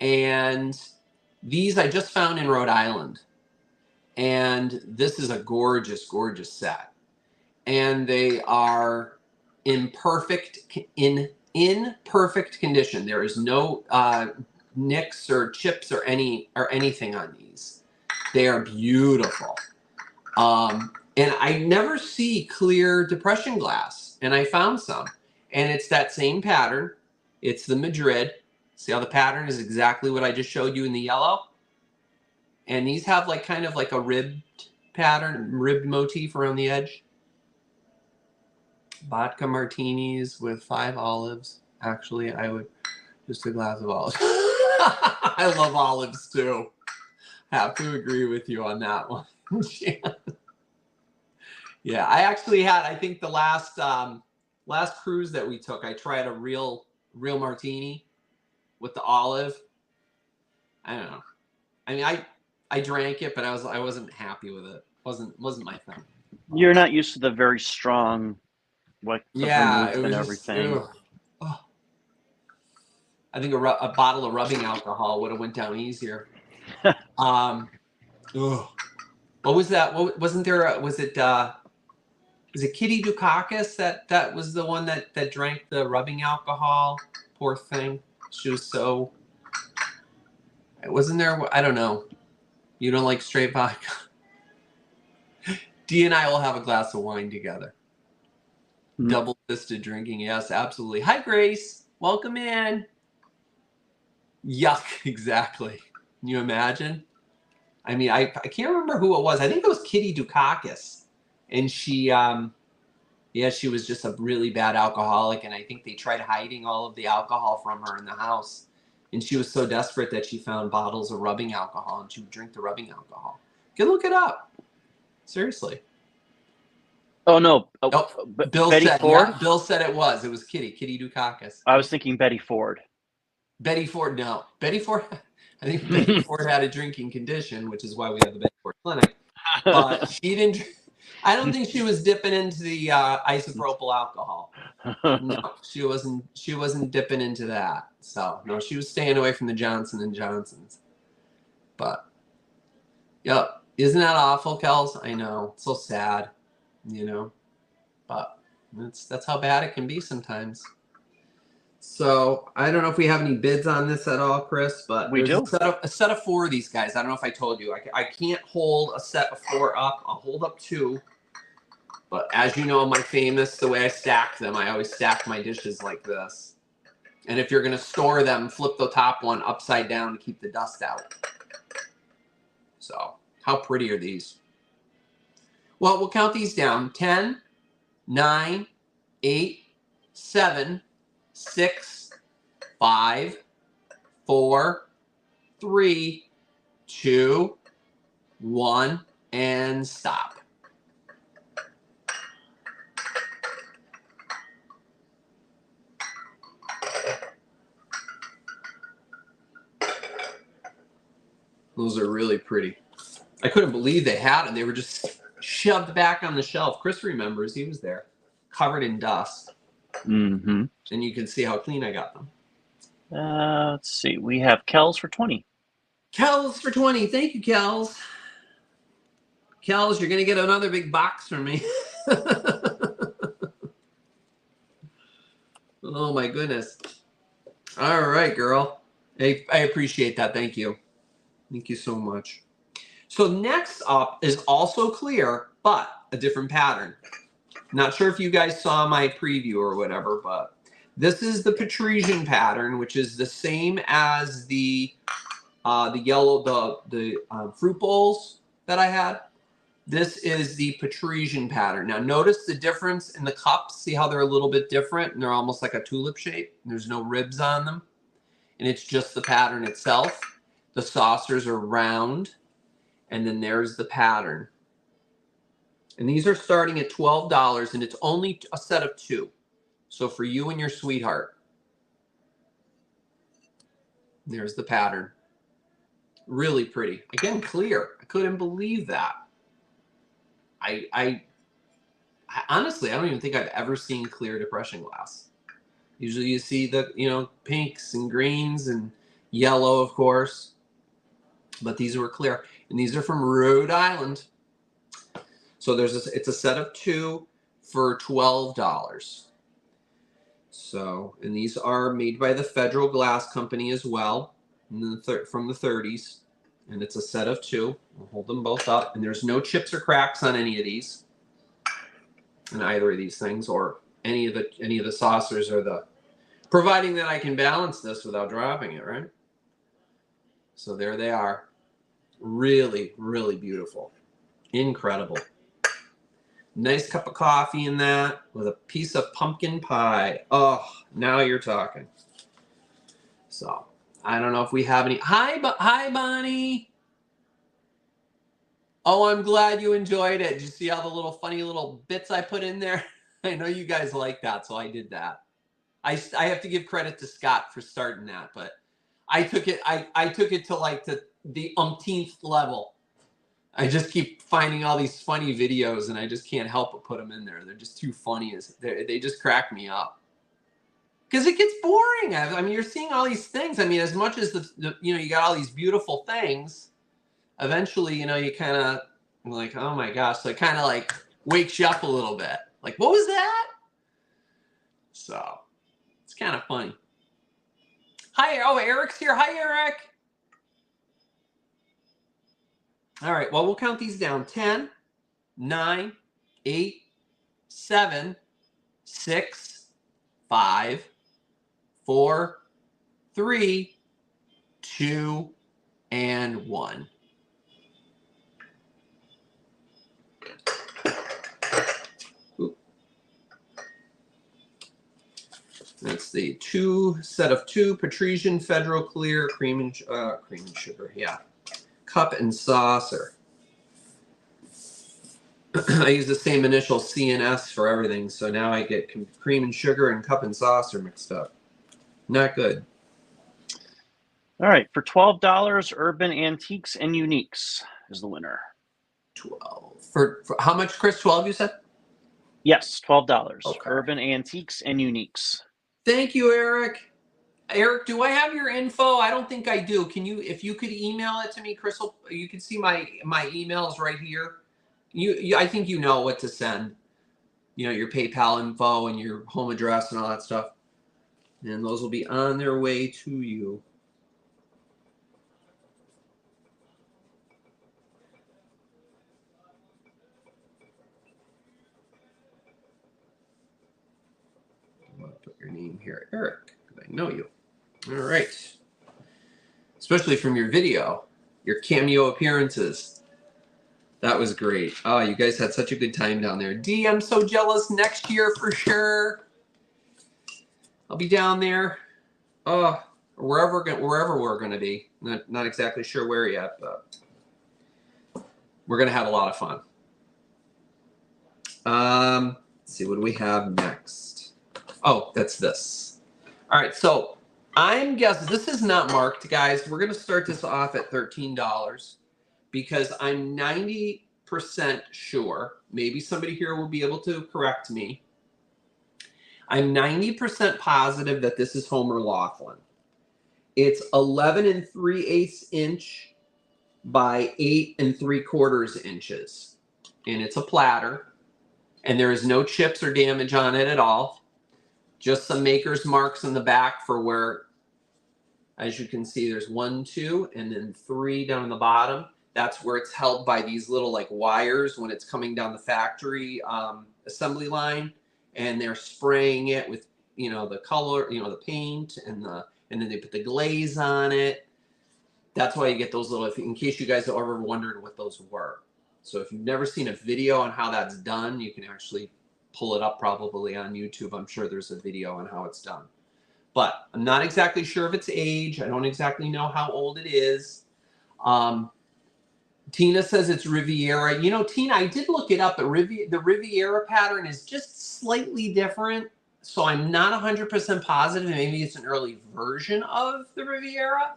And these I just found in Rhode Island. And this is a gorgeous, gorgeous set. And they are in perfect condition. There is no nicks or chips or anything on these. They are beautiful. And I never see clear depression glass, and I found some. And it's that same pattern. It's the Madrid. See how the pattern is exactly what I just showed you in the yellow? And these have like kind of like a ribbed pattern, ribbed motif around the edge. Vodka martinis with 5 olives. Actually, I would just a glass of olives. I love olives too. Have to agree with you on that one. Yeah, I actually had, I think the last cruise that we took, I tried a real martini with the olive. I don't know. I mean, I drank it, but I wasn't happy with it. Wasn't my thing. You're not used to the very strong, like the Yeah, vermouth it was and just, everything. oh. I think a bottle of rubbing alcohol would have went down easier. What was that? Wasn't there? Was it Kitty Dukakis that was the one that drank the rubbing alcohol? Poor thing. She was so. Wasn't there? I don't know. You don't like straight vodka. Dee and I will have a glass of wine together. Double-fisted drinking. Yes, absolutely. Hi, Grace. Welcome in. Yuck. Exactly. Can you imagine? I mean, I can't remember who it was. I think it was Kitty Dukakis. And she, yeah, she was just a really bad alcoholic. And I think they tried hiding all of the alcohol from her in the house. And she was so desperate that she found bottles of rubbing alcohol, and she would drink the rubbing alcohol. You can look it up. Seriously. Oh, no. Bill Betty said, Ford? yeah, Bill said it was. It was Kitty Dukakis. I was thinking Betty Ford. Betty Ford, no. Betty Ford, I think Betty Ford had a drinking condition, which is why we have the Betty Ford Clinic. But she didn't, I don't think she was dipping into the isopropyl alcohol. No, she wasn't dipping into that. So, no, she was staying away from the Johnson & Johnsons. But, yep. Isn't that awful, Kels? I know. It's so sad, you know. But that's how bad it can be sometimes. So I don't know if we have any bids on this at all, Chris, but We do. A set of 4 of these guys. I don't know if I told you. I can't hold a set of 4 up. I'll hold up 2. But as you know, the way I stack them, I always stack my dishes like this. And if you're going to store them, flip the top one upside down to keep the dust out. So how pretty are these? Well, we'll count these down. 10, 9, 8, 7, 6, 5, 4, 3, 2, 1, and stop. Those are really pretty. I couldn't believe they had them. They were just shoved back on the shelf. Chris remembers, he was there, covered in dust. Mm-hmm. And you can see how clean I got them. Let's see. We have Kells for 20. Kells for 20. Thank you, Kells. Kells, you're going to get another big box from me. Oh, my goodness. All right, girl. I appreciate that. Thank you. Thank you so much. So next up is also clear, but a different pattern. Not sure if you guys saw my preview or whatever, but this is the Patrician pattern, which is the same as the yellow, the fruit bowls that I had. This is the Patrician pattern. Now notice the difference in the cups. See how they're a little bit different and they're almost like a tulip shape. There's no ribs on them. And it's just the pattern itself. The saucers are round. And then there's the pattern. And these are starting at $12 and it's only a set of 2. So for you and your sweetheart. There's the pattern. Really pretty. Again, clear. I couldn't believe that. I honestly, I don't even think I've ever seen clear depression glass. Usually you see the, you know, pinks and greens and yellow, of course. But these were clear. And these are from Rhode Island. So it's a set of 2 for $12. So, and these are made by the Federal Glass Company as well, from the 30s. And it's a set of 2. We'll hold them both up. And there's no chips or cracks on any of these. And either of these things, or any of the saucers, or the, providing that I can balance this without dropping it, right? So there they are. Really, really beautiful. Incredible. Nice cup of coffee in that with a piece of pumpkin pie. Oh, now you're talking. So, I don't know if we have any. Hi, Bonnie. Oh, I'm glad you enjoyed it. Did you see all the little funny little bits I put in there? I know you guys like that, so I did that. I have to give credit to Scott for starting that, but I took it to like the umpteenth level. I just keep finding all these funny videos, and I just can't help but put them in there. They're just too funny. They just crack me up. Because it gets boring. I mean, you're seeing all these things. I mean, as much as you got all these beautiful things, eventually, you kind of like, oh my gosh. So it kind of like wakes you up a little bit. Like, what was that? So it's kind of funny. Hi, oh, Eric's here. Hi, Eric. All right, well, we'll count these down. 10, 9, 8, 7, 6, 5, 4, 3, 2, and 1. Oop. That's the set of 2 Patrician Federal Clear cream and sugar. Yeah. Cup and saucer. I use the same initial C and S for everything, so now I get cream and sugar and cup and saucer mixed up. Not good. All right, for $12, Urban Antiques and Uniques is the winner. 12 for how much, Chris? 12, you said? Yes, $12. Okay. Urban Antiques and Uniques. Thank you, Eric. Eric, do I have your info? I don't think I do. Can you, if you could email it to me, Crystal? You can see my emails right here. I think you know what to send. Your PayPal info and your home address and all that stuff. And those will be on their way to you. I'm going to put your name here, Eric, because I know you. All right. Especially from your video, your cameo appearances. That was great. Oh, you guys had such a good time down there. D, I'm so jealous. Next year for sure. I'll be down there. Oh, wherever we're going to be. Not exactly sure where yet, but we're going to have a lot of fun. Let's see, what do we have next? Oh, that's this. All right, so I'm guessing this is not marked, guys. We're going to start this off at $13 because I'm 90% sure. Maybe somebody here will be able to correct me. I'm 90% positive that this is Homer Laughlin. It's 11 3/8 inch by 8 3/4 inches. And it's a platter. And there is no chips or damage on it at all. Just some maker's marks in the back for where, as you can see, there's 1, 2, and then 3 down the bottom. That's where it's held by these little like wires when it's coming down the factory assembly line. And they're spraying it with, you know, the color, you know, the paint, and then they put the glaze on it. That's why you get those little, in case you guys have ever wondered what those were. So if you've never seen a video on how that's done, you can actually pull it up probably on YouTube. I'm sure there's a video on how it's done. But I'm not exactly sure of its age. I don't exactly know how old it is. Tina says it's Riviera. You know, Tina, I did look it up. The Riviera pattern is just slightly different. So I'm not 100% positive. Maybe it's an early version of the Riviera.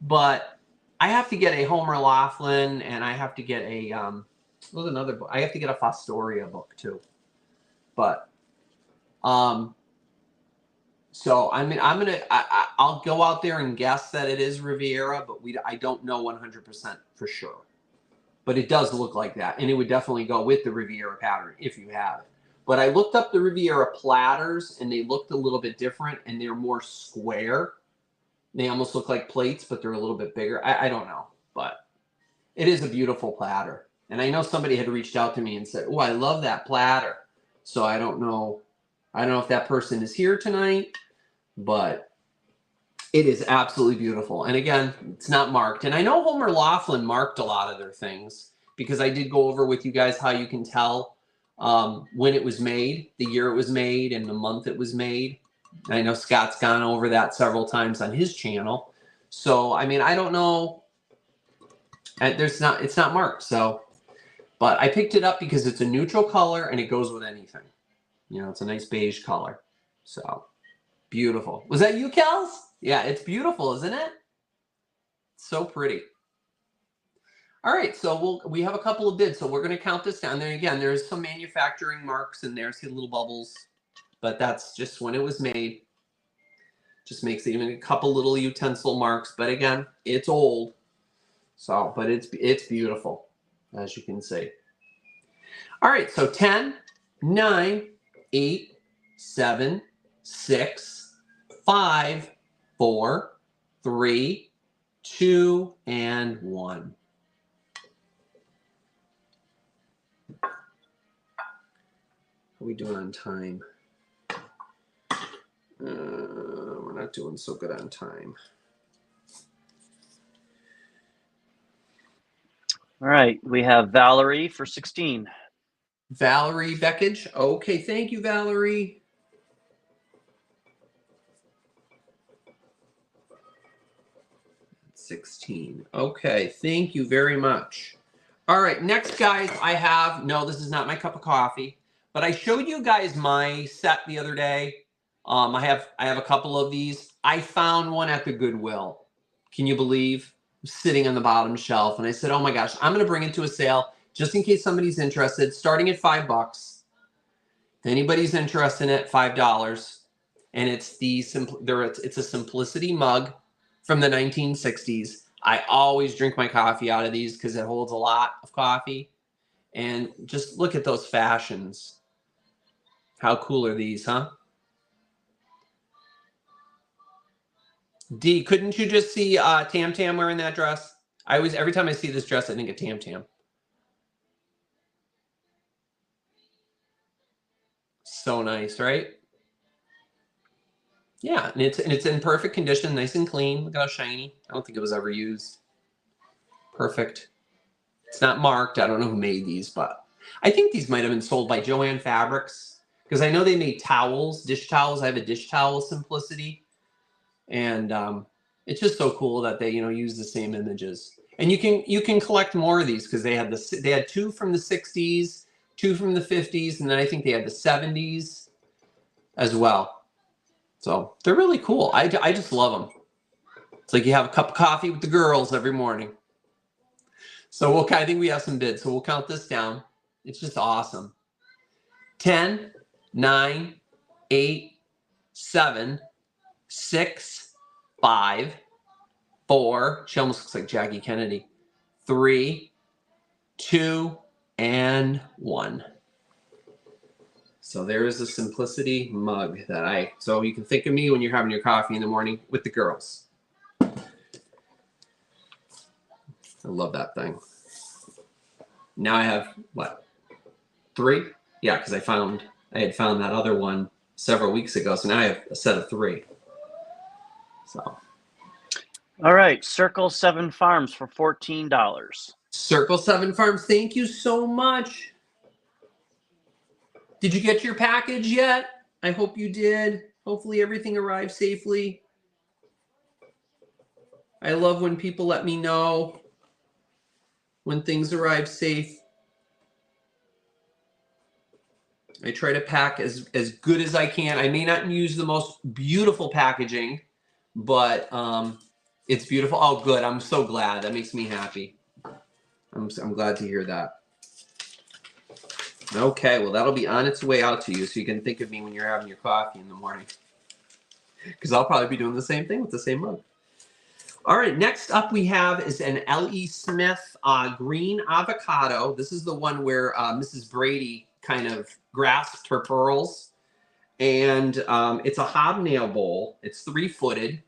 But I have to get a Homer Laughlin, and I have to get a, what's another book? I have to get a Fostoria book too. But, so I mean, I'll go out there and guess that it is Riviera, but I don't know 100% for sure. But it does look like that, and it would definitely go with the Riviera pattern if you have it. But I looked up the Riviera platters, and they looked a little bit different, and they're more square. They almost look like plates, but they're a little bit bigger. I don't know, but it is a beautiful platter. And I know somebody had reached out to me and said, "Oh, I love that platter." So I don't know if that person is here tonight, but it is absolutely beautiful. And again, it's not marked. And I know Homer Laughlin marked a lot of their things because I did go over with you guys how you can tell when it was made, the year it was made, and the month it was made. And I know Scott's gone over that several times on his channel. So, I mean, I don't know. It's not marked. So, but I picked it up because it's a neutral color and it goes with anything. You know, it's a nice beige color. So, beautiful. Was that you, Kels? Yeah, it's beautiful, isn't it? So pretty. All right, so we have a couple of bids. So we're going to count this down. There again, there's some manufacturing marks in there. See the little bubbles. But that's just when it was made. Just makes it even a couple little utensil marks. But again, it's old. So, but it's beautiful, as you can see. All right, so 10, 9, 8, 7, 6, 5, 4, 3, 2, and 1. How are we doing on time? We're not doing so good on time. All right, we have Valerie for 16. Valerie Beckage. Okay, thank you, Valerie. $16. Okay, thank you very much. All right, next, guys, I have, no, this is not my cup of coffee, but I showed you guys my set the other day. I have a couple of these. I found one at the Goodwill. Can you believe? Sitting on the bottom shelf, and I said, "Oh my gosh, I'm going to bring it to a sale just in case somebody's interested." Starting at $5. If anybody's interested in it, $5, and it's it's a Simplicity mug from the 1960s. I always drink my coffee out of these because it holds a lot of coffee. And just look at those fashions. How cool are these, huh? D, couldn't you just see Tam Tam wearing that dress? Every time I see this dress, I think of Tam Tam. So nice, right? Yeah, and it's in perfect condition, nice and clean. Look how shiny. I don't think it was ever used. Perfect. It's not marked. I don't know who made these, but I think these might have been sold by Joann Fabrics because I know they made towels, dish towels. I have a dish towel Simplicity. And it's just so cool that they, use the same images. And you can collect more of these because they had 2 from the 60s, 2 from the 50s, and then I think they had the 70s as well. So they're really cool. I just love them. It's like you have a cup of coffee with the girls every morning. So I think we have some bids. So we'll count this down. It's just awesome. 10, 9, 8, 7, 6, 5, 4. She almost looks like Jackie Kennedy. 3, 2, and 1. So there is a Simplicity mug so you can think of me when you're having your coffee in the morning with the girls. I love that thing. Now I have, what, 3? Yeah, because I had found that other one several weeks ago. So now I have a set of 3. So. All right, Circle 7 Farms for $14. Circle 7 Farms, thank you so much. Did you get your package yet? I hope you did. Hopefully everything arrived safely. I love when people let me know when things arrive safe. I try to pack as good as I can. I may not use the most beautiful packaging, but it's beautiful. Oh, good. I'm so glad. That makes me happy. I'm glad to hear that. Okay, well, that'll be on its way out to you so you can think of me when you're having your coffee in the morning. Because I'll probably be doing the same thing with the same mug. All right, next up we have is an L.E. Smith green avocado. This is the one where Mrs. Brady kind of grasped her pearls. And it's a hobnail bowl. It's 3-footed.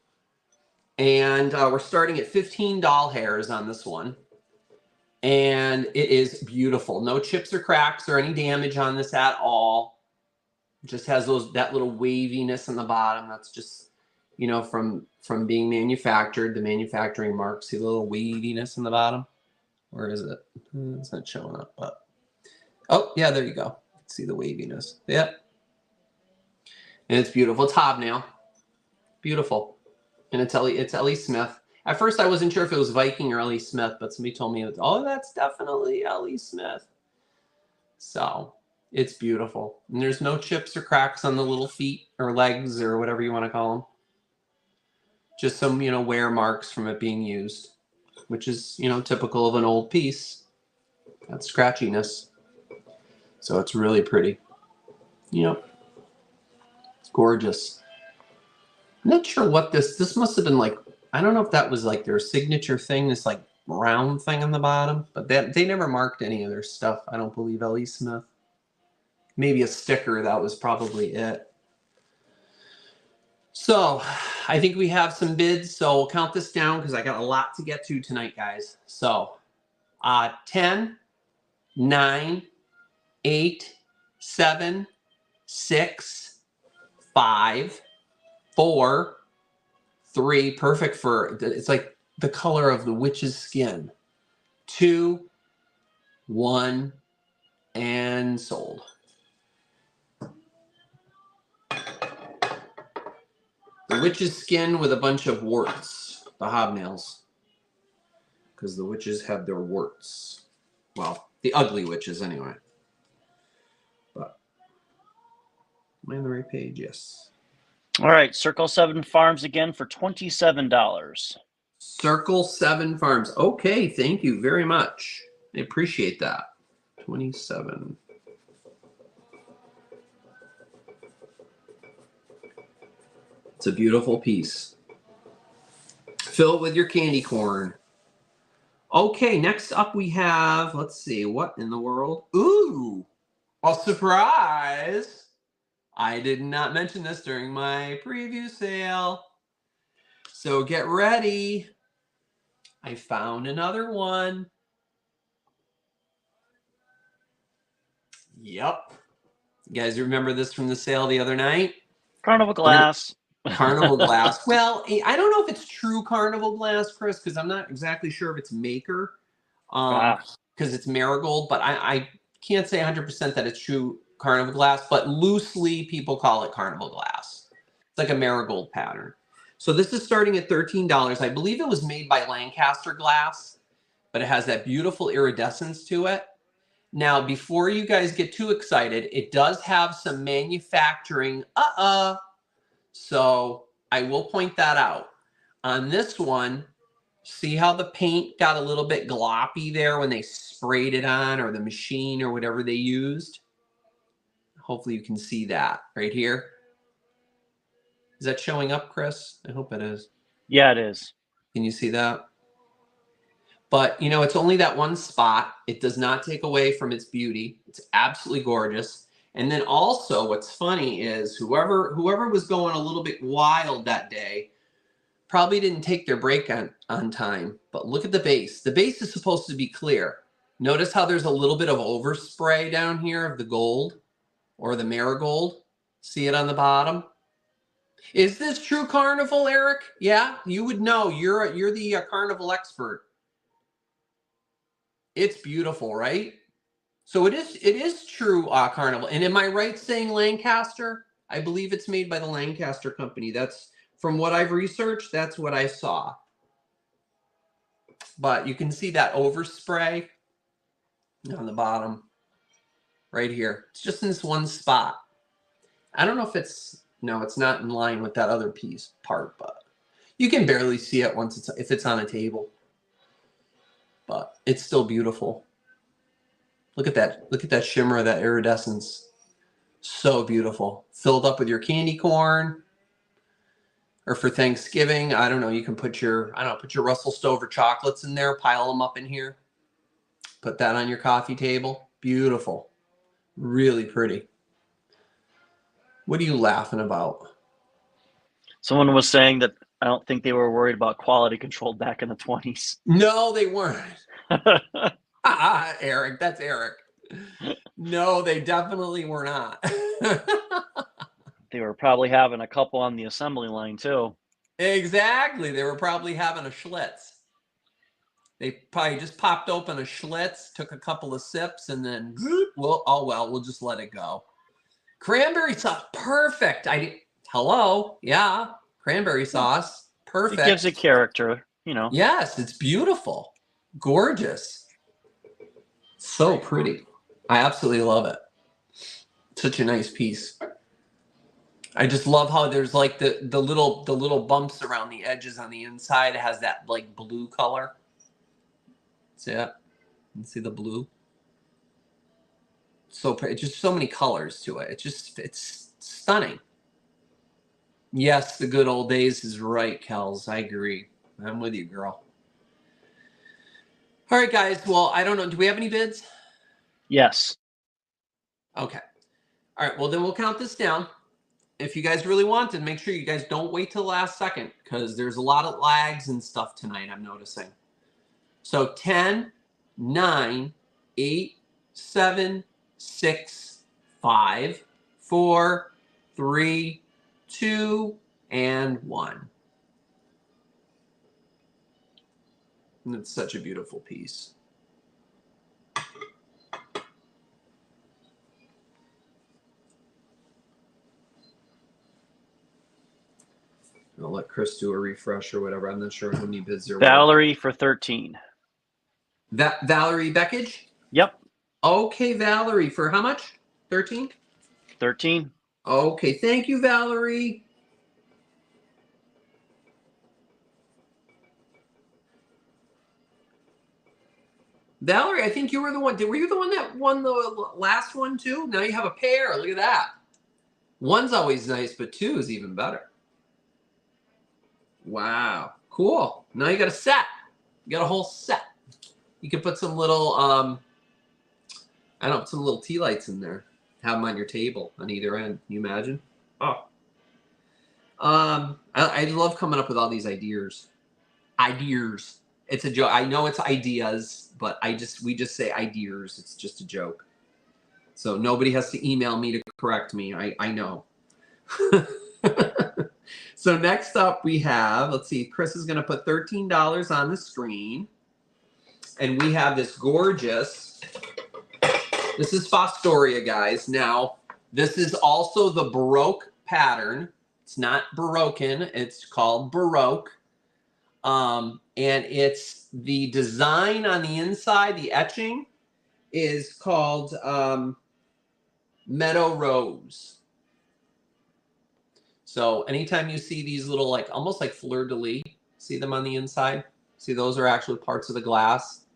And we're starting at 15 doll hairs on this one. And it is beautiful. No chips or cracks or any damage on this at all. It just has that little waviness on the bottom. That's just, you know, from being manufactured, the manufacturing mark. See the little waviness on the bottom? Where is it? It's not showing up. But oh, yeah, there you go. See the waviness. Yep. And it's beautiful. It's hobnail. Beautiful. And it's L.E. Smith. At first, I wasn't sure if it was Viking or L.E. Smith, but somebody told me, oh, that's definitely L.E. Smith. So it's beautiful. And there's no chips or cracks on the little feet or legs or whatever you want to call them. Just some, you know, wear marks from it being used, which is, you know, typical of an old piece. That scratchiness. So it's really pretty. You know, it's gorgeous. I'm not sure what this must have been like. I don't know if that was like their signature thing, this like round thing on the bottom, but they never marked any of their stuff. I don't believe L.E. Smith. Maybe a sticker, that was probably it. So I think we have some bids, so we'll count this down because I got a lot to get to tonight, guys. So 10, 9, 8, 7, 6, 5, 4, 3, perfect for, it's like the color of the witch's skin. 2, 1, and sold. The witch's skin with a bunch of warts, the hobnails. Because the witches have their warts. Well, the ugly witches anyway. But, am I on the right page? Yes. All right, Circle 7 Farms again for $27. Circle 7 Farms. Okay, thank you very much. I appreciate that. 27. It's a beautiful piece. Fill it with your candy corn. Okay, next up we have, let's see, what in the world? Ooh, a surprise. I did not mention this during my preview sale. So get ready. I found another one. Yep. You guys remember this from the sale the other night? Carnival Glass. Carnival Glass. Well, I don't know if it's true Carnival Glass, Chris, because I'm not exactly sure if it's maker. Because it's marigold, but I can't say 100% that it's true Carnival Glass, but loosely people call it Carnival Glass. It's like a marigold pattern. So this is starting at $13. I believe it was made by Lancaster Glass. but it has that beautiful iridescence to it. Now, before you guys get too excited, it does have some manufacturing, so I will point that out. On this one, see how the paint got a little bit gloppy there when they sprayed it on, or the machine or whatever they used? Hopefully you can see that right here. Is that showing up, Chris? I hope it is. Yeah, it is. Can you see that? But, you know, it's only that one spot. It does not take away from its beauty. It's absolutely gorgeous. And then also what's funny is whoever was going a little bit wild that day probably didn't take their break on time. But look at the base. The base is supposed to be clear. Notice how there's a little bit of overspray down here of the gold or the marigold. See it on the bottom? Is this true Carnival, Eric? Yeah, you would know. You're the Carnival expert. It's beautiful, right? So it is true Carnival. And am I right saying Lancaster? I believe it's made by the Lancaster company. That's from what I've researched. That's what I saw. But you can see that overspray on the bottom right here. It's just in this one spot. I don't know if it's, no, it's not in line with that other part, but you can barely see it once if it's on a table. But it's still beautiful. Look at that. Look at that shimmer, that iridescence. So beautiful. Filled up with your candy corn. Or for Thanksgiving, I don't know, you can put your, put your Russell Stover chocolates in there, pile them up in here. Put that on your coffee table. Beautiful. Really pretty. What are you laughing about? Someone was saying that I don't think they were worried about quality control back in the 20s. No, they weren't. Eric, that's Eric. No, they definitely were not. They were probably having a couple on the assembly line too. Exactly. They were probably having a Schlitz. They probably just popped open a Schlitz, took a couple of sips, and then, well, oh well, we'll just let it go. Cranberry sauce, perfect. Hello, yeah, cranberry sauce, perfect. It gives it character, you know. Yes, it's beautiful, gorgeous, so pretty. I absolutely love it. Such a nice piece. I just love how there's like the little bumps around the edges on the inside. It has that like blue color. See it? You see the blue? So pretty. It's just so many colors to it. It's stunning. Yes, the good old days is right, Kels. I agree. I'm with you, girl. All right, guys. Well, I don't know. Do we have any bids? Yes. Okay. All right. Well, then we'll count this down. If you guys really want it, make sure you guys don't wait till the last second because there's a lot of lags and stuff tonight, I'm noticing. So 10, 9, 8, 7, 6, 5, 4, 3, 2, and 1. And it's such a beautiful piece. I'll let Chris do a refresh or whatever. I'm not sure how many bids there were. Valerie for 13. Valerie Beckage? Yep. Okay, Valerie, for how much? 13? 13. Okay, thank you, Valerie. Valerie, I think you were the one. Were you the one that won the last one too? Now you have a pair. Look at that. One's always nice, but two is even better. Wow, cool. Now you got a set. You got a whole set. You can put some little, I don't know, some little tea lights in there. Have them on your table on either end. Can you imagine? Oh. I love coming up with all these ideas. Ideas. It's a joke. I know it's ideas, but we just say ideas. It's just a joke. So nobody has to email me to correct me. I know. So next up we have, let's see, Chris is going to put $13 on the screen. And we have this gorgeous, this is Fostoria, guys. Now, this is also the Baroque pattern. It's not Baroquin. It's called Baroque. and it's the design on the inside, the etching is called Meadow Rose. So anytime you see these little, like almost like fleur-de-lis, see them on the inside? See, those are actually parts of the glass.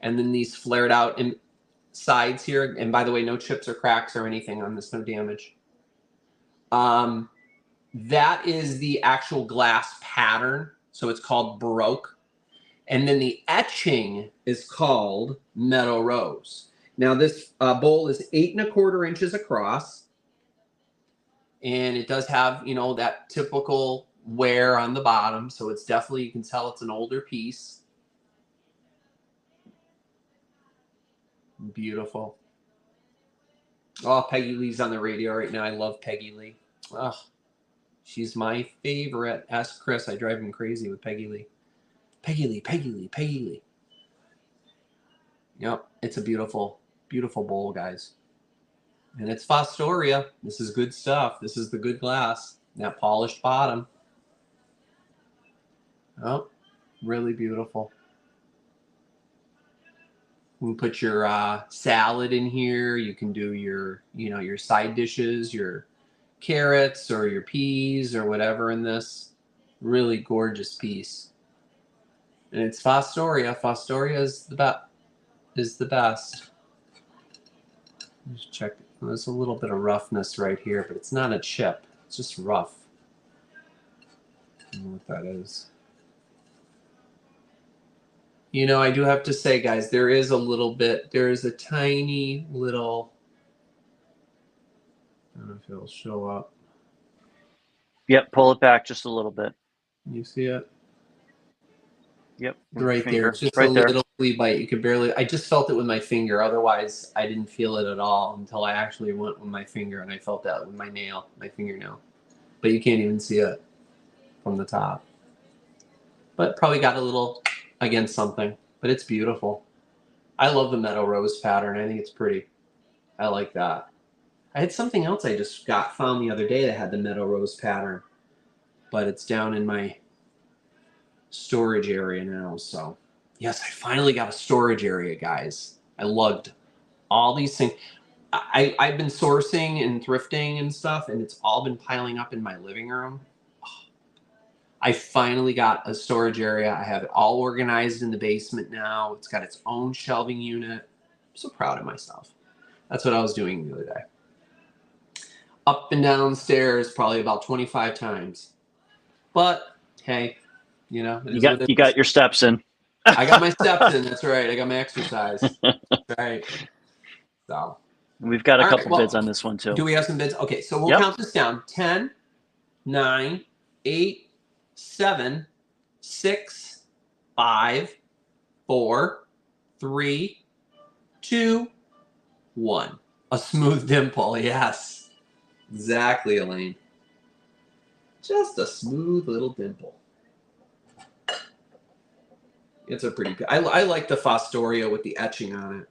And then these flared out in sides here. And by the way, no chips or cracks or anything on this, no damage. That is the actual glass pattern. So it's called Baroque. And then the etching is called Meadow Rose. Now this bowl is 8 1/4 inches across. And it does have, you know, that typical wear on the bottom. So it's definitely, you can tell it's an older piece. Beautiful. Oh, Peggy Lee's on the radio right now. I love Peggy Lee. Oh, she's my favorite. Ask Chris. I drive him crazy with Peggy Lee. Peggy Lee, Peggy Lee, Peggy Lee. Yep, it's a beautiful, beautiful bowl, guys. And it's Fostoria. This is good stuff. This is the good glass. That polished bottom. Oh, really beautiful. You can put your salad in here. You can do your, you know, your side dishes, your carrots or your peas or whatever in this. Really gorgeous piece. And it's Fostoria. Fostoria is the best. Let's check. There's a little bit of roughness right here, but it's not a chip. It's just rough. I don't know what that is. You know, I do have to say, guys, there is a little bit, there is a tiny little, I don't know if it'll show up. Yep, pull it back just a little bit. You see it? Yep. Right there. It's just right a there. little flea bite. You could barely, I just felt it with my finger. Otherwise, I didn't feel it at all until I actually went with my finger and I felt that with my nail, my fingernail. But you can't even see it from the top. But probably got a little against something. But it's beautiful. I love the Meadow Rose pattern. I think it's pretty. I like that. I had something else I just found the other day that had the Meadow Rose pattern. But it's down in my storage area now. So, yes, I finally got a storage area, guys. I lugged all these things. I've been sourcing and thrifting and stuff, and it's all been piling up in my living room. I finally got a storage area. I have it all organized in the basement now. It's got its own shelving unit. I'm so proud of myself. That's what I was doing the other day. Up and down stairs probably about 25 times. But, hey, you know. You got your steps in. I got my steps in. That's right. I got my exercise. That's right. So. We've got a couple bids on this one, too. Do we have some bids? Okay, so we'll count this down. 10, 9, 8, 7, 6, 5, 4, 3, 2, 1. A smooth dimple, yes. Exactly, Elaine. Just a smooth little dimple. It's a pretty good. I like the Fostoria with the etching on it.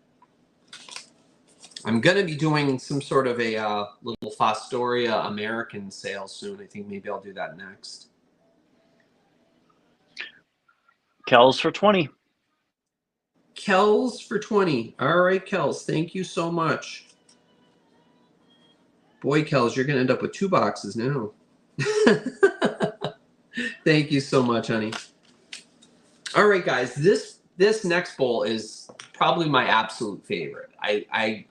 I'm going to be doing some sort of a little Fostoria American sale soon. I think maybe I'll do that next. Kells for 20. Kells for 20. All right, Kells. Thank you so much. Boy, Kells, you're going to end up with 2 boxes now. Thank you so much, honey. All right, guys. This next bowl is probably my absolute favorite. I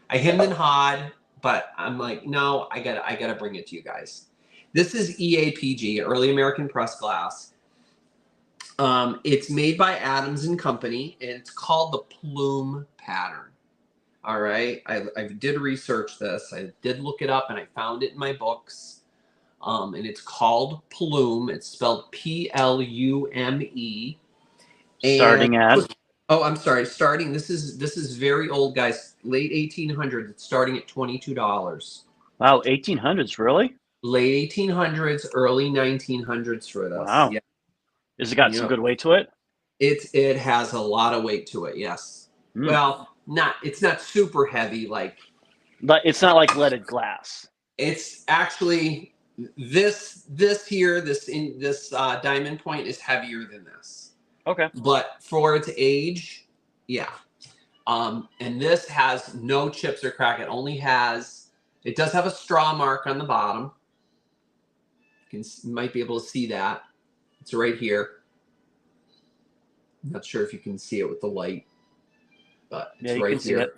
hemmed and hawed, but I'm like, no, I gotta bring it to you guys. This is EAPG, Early American Pressed Glass. It's made by Adams and Company, and it's called the Plume Pattern. All right, I did research this. I did look it up, and I found it in my books. And it's called Plume. It's spelled P-L-U-M-E. Starting at? Oh, I'm sorry. Starting. This is very old, guys. Late 1800s. It's starting at $22. Wow, 1800s, really? Late 1800s, early 1900s for this. Wow. Yeah. Has it got some good weight to it? It has a lot of weight to it. Yes. Well, it's not super heavy like. But it's not like leaded glass. It's actually This here, this diamond point is heavier than this. Okay. But for its age, yeah. And this has no chips or crack. It does have a straw mark on the bottom. You might be able to see that. It's right here. I'm not sure if you can see it with the light, but it's right here.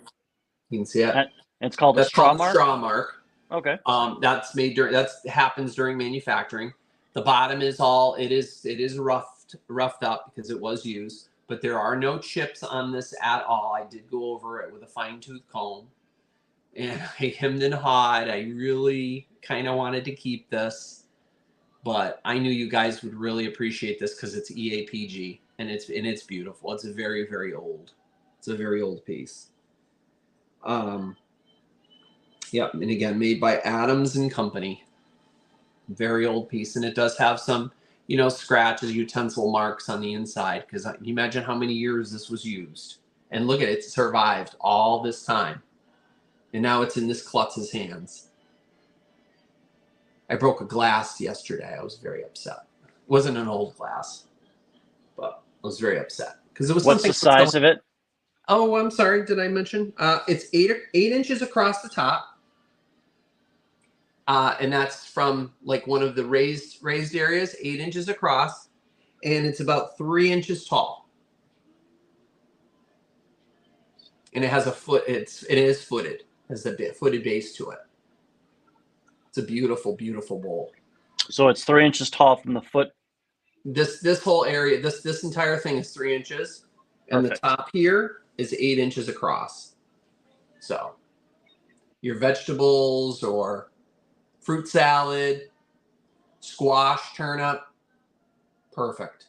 You can see it. It's called a straw mark? Straw mark. Okay. That's made during, that happens during manufacturing. The bottom is it is roughed up because it was used, but there are no chips on this at all. I did go over it with a fine tooth comb, and I hemmed and hawed. I really kind of wanted to keep this, but I knew you guys would really appreciate this because it's EAPG and it's beautiful. It's a very, very old. It's a very old piece. Yep, and again, made by Adams and Company. Very old piece, and it does have some, you know, scratches, utensil marks on the inside, because you imagine how many years this was used. And look at it, it survived all this time. And now it's in this klutz's hands. I broke a glass yesterday. I was very upset. It wasn't an old glass, but I was very upset. Because it was What's the size of it? Oh, I'm sorry. Did I mention? It's 8 inches across the top. And that's from like one of the raised areas, 8 inches across, and it's about 3 inches tall. And it has a foot. It is footed. Has a footed base to it. It's a beautiful, beautiful bowl. So it's 3 inches tall from the foot. This whole area, this entire thing is 3 inches, and Perfect. The top here is 8 inches across. So your vegetables or fruit salad, squash, turnip, perfect.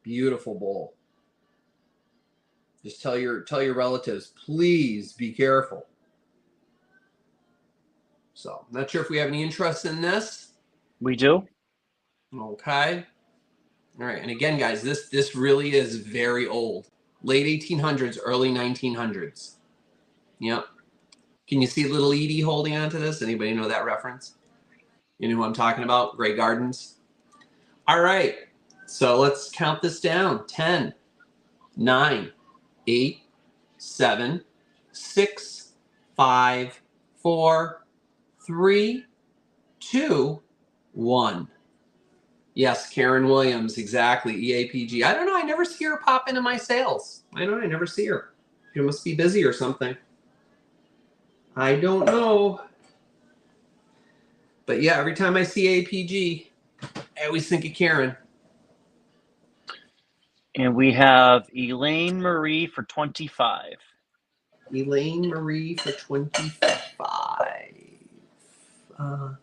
Beautiful bowl. Just tell your relatives, please be careful. So, not sure if we have any interest in this. We do. Okay. All right. And again, guys, this really is very old. Late 1800s, early 1900s. Yep. Can you see little Edie holding on to this? Anybody know that reference? You know who I'm talking about? Grey Gardens. All right. So let's count this down. 10, 9, 8, 7, 6, 5, 4, 3, 2, 1. Yes, Karen Williams, exactly. EAPG. I don't know. I never see her pop into my sales. I never see her. She must be busy or something. I don't know. But yeah, every time I see APG, I always think of Karen. And we have Elaine Marie for 25. Elaine Marie for 25. How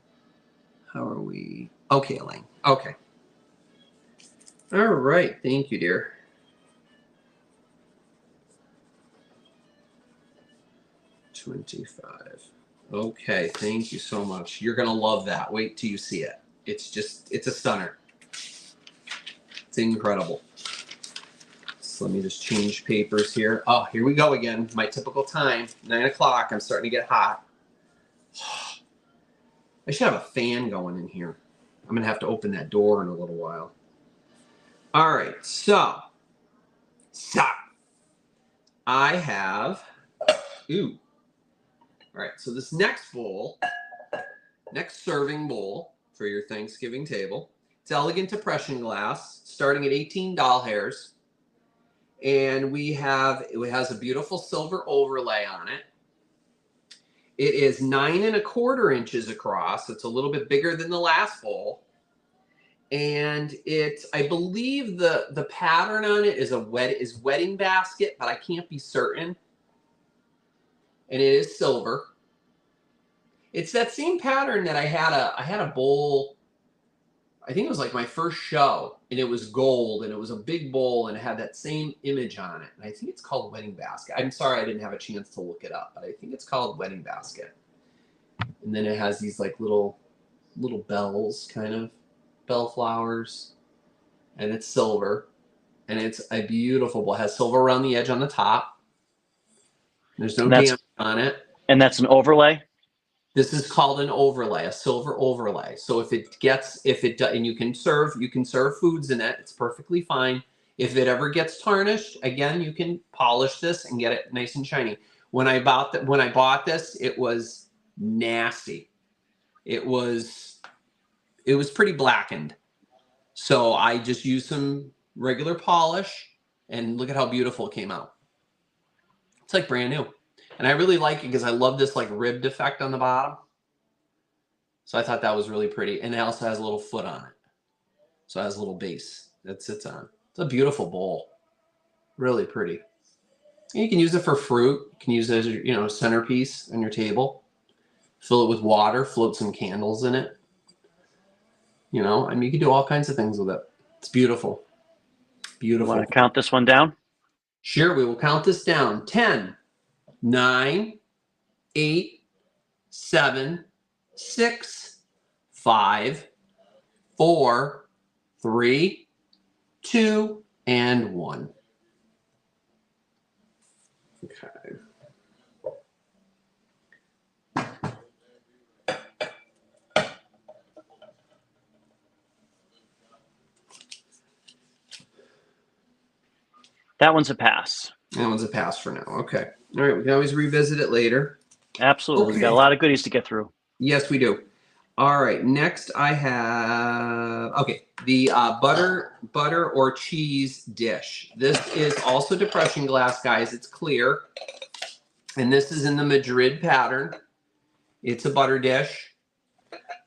are we? Okay, Elaine. Okay. All right. Thank you, dear. $25. Okay, thank you so much. You're gonna love that. Wait till you see it. It's a stunner. It's incredible. So let me just change papers here. Oh, here we go again. My typical time, 9 o'clock. I'm starting to get hot. I should have a fan going in here. I'm gonna have to open that door in a little while. All right, so I have, ooh. All right, so this next bowl, next serving bowl for your Thanksgiving table, it's elegant depression glass, starting at 18 doll hairs. And it has a beautiful silver overlay on it. It is 9 1/4 inches across. It's a little bit bigger than the last bowl. And I believe the pattern on it is wedding basket, but I can't be certain. And it is silver. It's that same pattern that I had a bowl. I think it was like my first show, and it was gold, and it was a big bowl, and it had that same image on it. And I think it's called Wedding Basket. I'm sorry I didn't have a chance to look it up, but I think it's called Wedding Basket. And then it has these like little bells, kind of bell flowers, and it's silver, and it's a beautiful bowl. It has silver around the edge on the top. There's no damage on it. And that's an overlay? This is called an overlay, a silver overlay. So and you can serve foods in it. It's perfectly fine. If it ever gets tarnished, again, you can polish this and get it nice and shiny. When I bought this, it was nasty. It was pretty blackened. So I just used some regular polish, and look at how beautiful it came out. It's like brand new. And I really like it because I love this like ribbed effect on the bottom. So I thought that was really pretty. And it also has a little foot on it. So it has a little base that sits on. It's a beautiful bowl. Really pretty. And you can use it for fruit. You can use it as your, centerpiece on your table. Fill it with water, float some candles in it. You can do all kinds of things with it. It's beautiful. Beautiful. Want to count this one down? Sure, we will count this down. 10, 9, 8, 7, 6, 5, 4, 3, 2, and 1. Okay. That one's a pass. That one's a pass for now. Okay. All right. We can always revisit it later. Absolutely. Okay. We've got a lot of goodies to get through. Yes, we do. All right. Next, I have, the butter or cheese dish. This is also depression glass, guys. It's clear. And this is in the Madrid pattern. It's a butter dish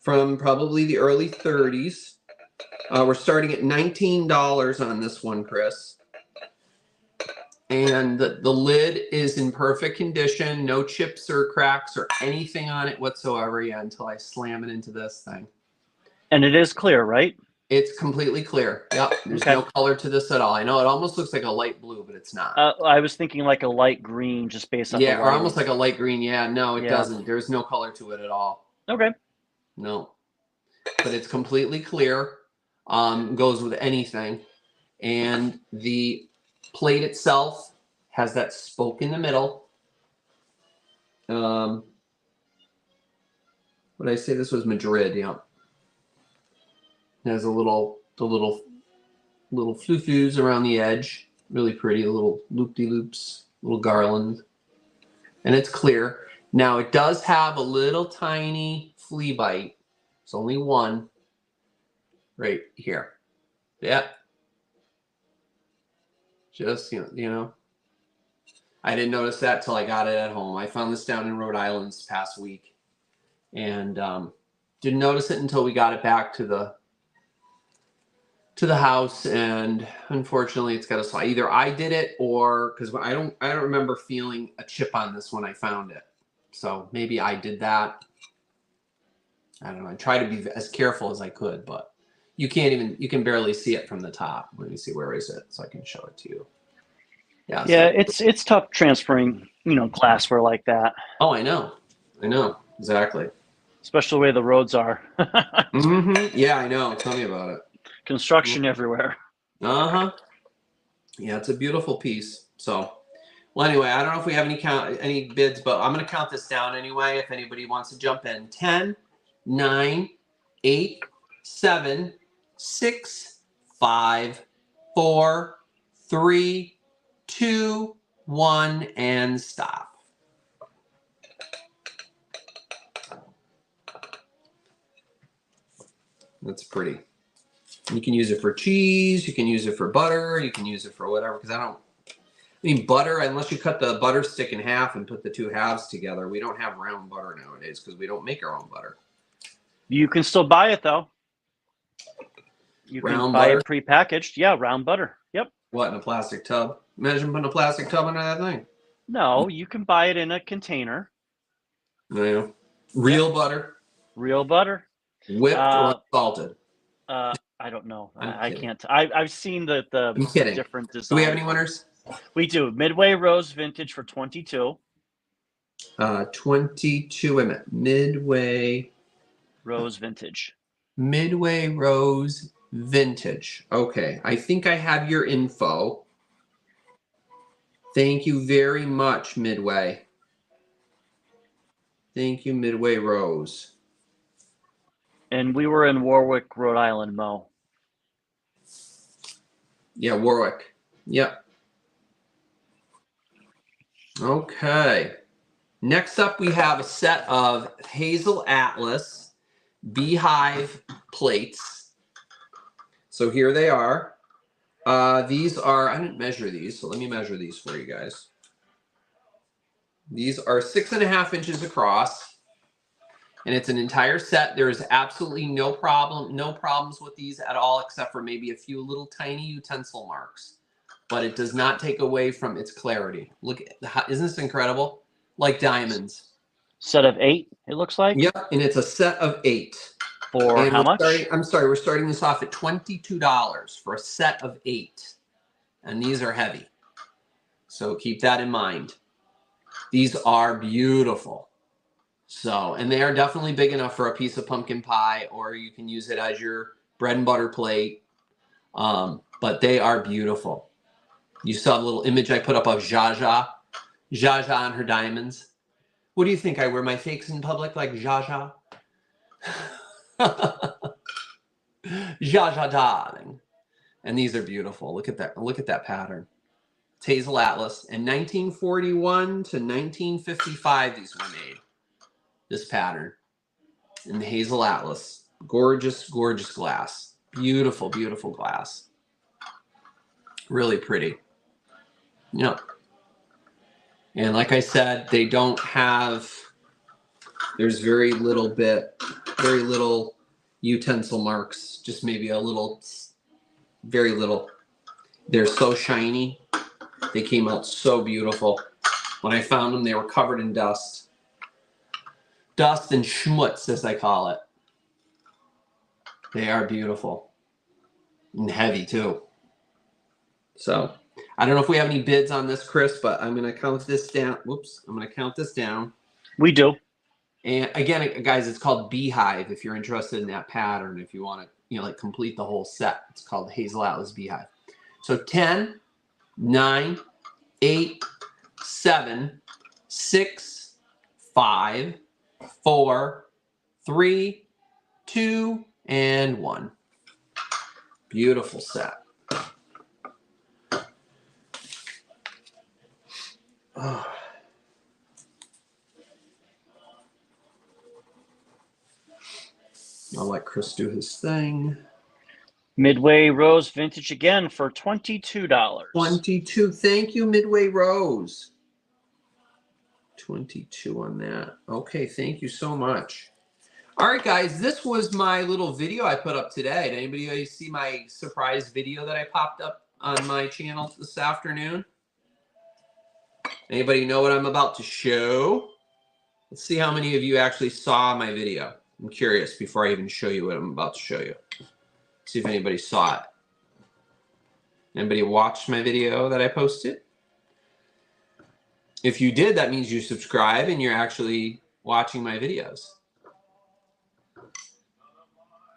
from probably the early 30s. We're starting at $19 on this one, Chris. And the lid is in perfect condition, no chips or cracks or anything on it whatsoever yet until I slam it into this thing. And it is clear, right? It's completely clear. Yep, there's no color to this at all. I know it almost looks like a light blue, but it's not. I was thinking like a light green just based on or almost like a light green. Yeah, no, it doesn't. There's no color to it at all. Okay. No, but it's completely clear. Goes with anything. And the plate itself has that spoke in the middle. What did I say? This was Madrid. Yeah. It has the little flu-flus around the edge. Really pretty. Little loop-de-loops. Little garland. And it's clear. Now it does have a little tiny flea bite. It's only one right here. Yep. Just, I didn't notice that till I got it at home. I found this down in Rhode Island this past week. And didn't notice it until we got it back to the house. And unfortunately, it's got a spot. Either I did it or because I don't remember feeling a chip on this when I found it. So maybe I did that. I don't know. I tried to be as careful as I could, but you can barely see it from the top. Let me see, where is it? So I can show it to you. Yeah. Yeah, it's tough transferring, glassware like that. Oh, I know. Exactly. Especially the way the roads are. Yeah, I know. Tell me about it. Construction everywhere. Yeah, it's a beautiful piece. So, well, anyway, I don't know if we have any bids, but I'm going to count this down anyway if anybody wants to jump in. 10, 9, 8, 7, 6, 5, 4, 3, 2, 1, and stop. That's pretty. You can use it for cheese. You can use it for butter. You can use it for whatever. Because butter, unless you cut the butter stick in half and put the two halves together, we don't have round butter nowadays because we don't make our own butter. You can still buy it, though. You can buy it prepackaged. Yeah, round butter. Yep. What, in a plastic tub? Imagine putting a plastic tub under that thing. No, you can buy it in a container. Yeah. Real butter? Real butter. Whipped or salted? I don't know. I can't. I've seen the different designs. Do we have any winners? We do. Midway Rose Vintage for 22. 22. Wait a minute. Midway Rose Vintage. Midway Rose Vintage. Okay. I think I have your info. Thank you very much, Midway. Thank you, Midway Rose. And we were in Warwick, Rhode Island, Mo. Yeah, Warwick. Yep. Okay. Next up, we have a set of Hazel Atlas beehive plates. So here they are. These are, I didn't measure these, so let me measure these for you guys. These are 6.5 inches across, and it's an entire set. There is absolutely no problems with these at all, except for maybe a few little tiny utensil marks. But it does not take away from its clarity. Look, isn't this incredible? Like diamonds. Set of 8, it looks like. Yep, and it's a set of 8. For and how much? We're starting this off at $22 for a set of 8. And these are heavy. So keep that in mind. These are beautiful. So, and they are definitely big enough for a piece of pumpkin pie, or you can use it as your bread and butter plate. But they are beautiful. You saw the little image I put up of Jaja on her diamonds. What do you think? I wear my fakes in public like Jaja? Jaja, darling. And these are beautiful. Look at that. Look at that pattern. It's Hazel Atlas. In 1941 to 1955, these were made. This pattern in the Hazel Atlas. Gorgeous, gorgeous glass. Beautiful, beautiful glass. Really pretty. Yep. And like I said, they don't have, there's very little utensil marks, just maybe a little, very little. They're so shiny. They came out so beautiful. When I found them, they were covered in dust. Dust and schmutz, as I call it. They are beautiful. And heavy, too. So, I don't know if we have any bids on this, Chris, but I'm going to count this down. Whoops. I'm going to count this down. We do. And again, guys, it's called Beehive if you're interested in that pattern. If you want to, like complete the whole set. It's called Hazel Atlas Beehive. So 10, 9, 8, 7, 6, 5, 4, 3, 2, and 1. Beautiful set. Oh. I'll let Chris do his thing. Midway Rose Vintage again for $22. 22. Thank you, Midway Rose. 22 on that. Okay, thank you so much. All right, guys, this was my little video I put up today. Did anybody see my surprise video that I popped up on my channel this afternoon? Anybody know what I'm about to show? Let's see how many of you actually saw my video. I'm curious before I even show you what I'm about to show you. See if anybody saw it. Anybody watched my video that I posted? If you did, that means you subscribe and you're actually watching my videos.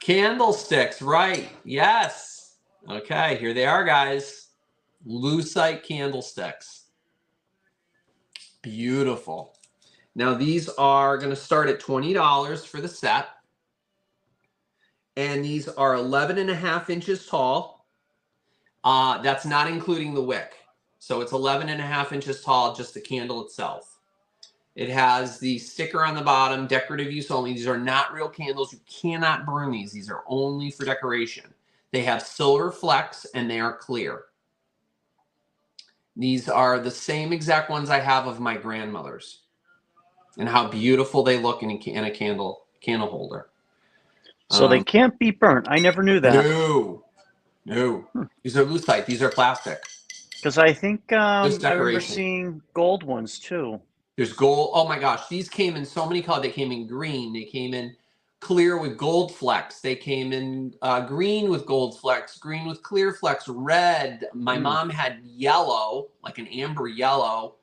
Candlesticks, right. Yes. Okay, here they are, guys. Lucite candlesticks. Beautiful. Now, these are going to start at $20 for the set. And these are 11.5 inches tall. That's not including the wick. So it's 11.5 inches tall, just the candle itself. It has the sticker on the bottom, decorative use only. These are not real candles. You cannot burn these. These are only for decoration. They have silver flecks and they are clear. These are the same exact ones I have of my grandmother's. And how beautiful they look in a candle holder. So they can't be burnt. I never knew that. No. These are lucite. These are plastic. Because I think I remember seeing gold ones too. There's gold. Oh my gosh. These came in so many colors. They came in green. They came in clear with gold flecks. They came in green with gold flecks, green with clear flecks, red. My mom had yellow, like an amber yellow,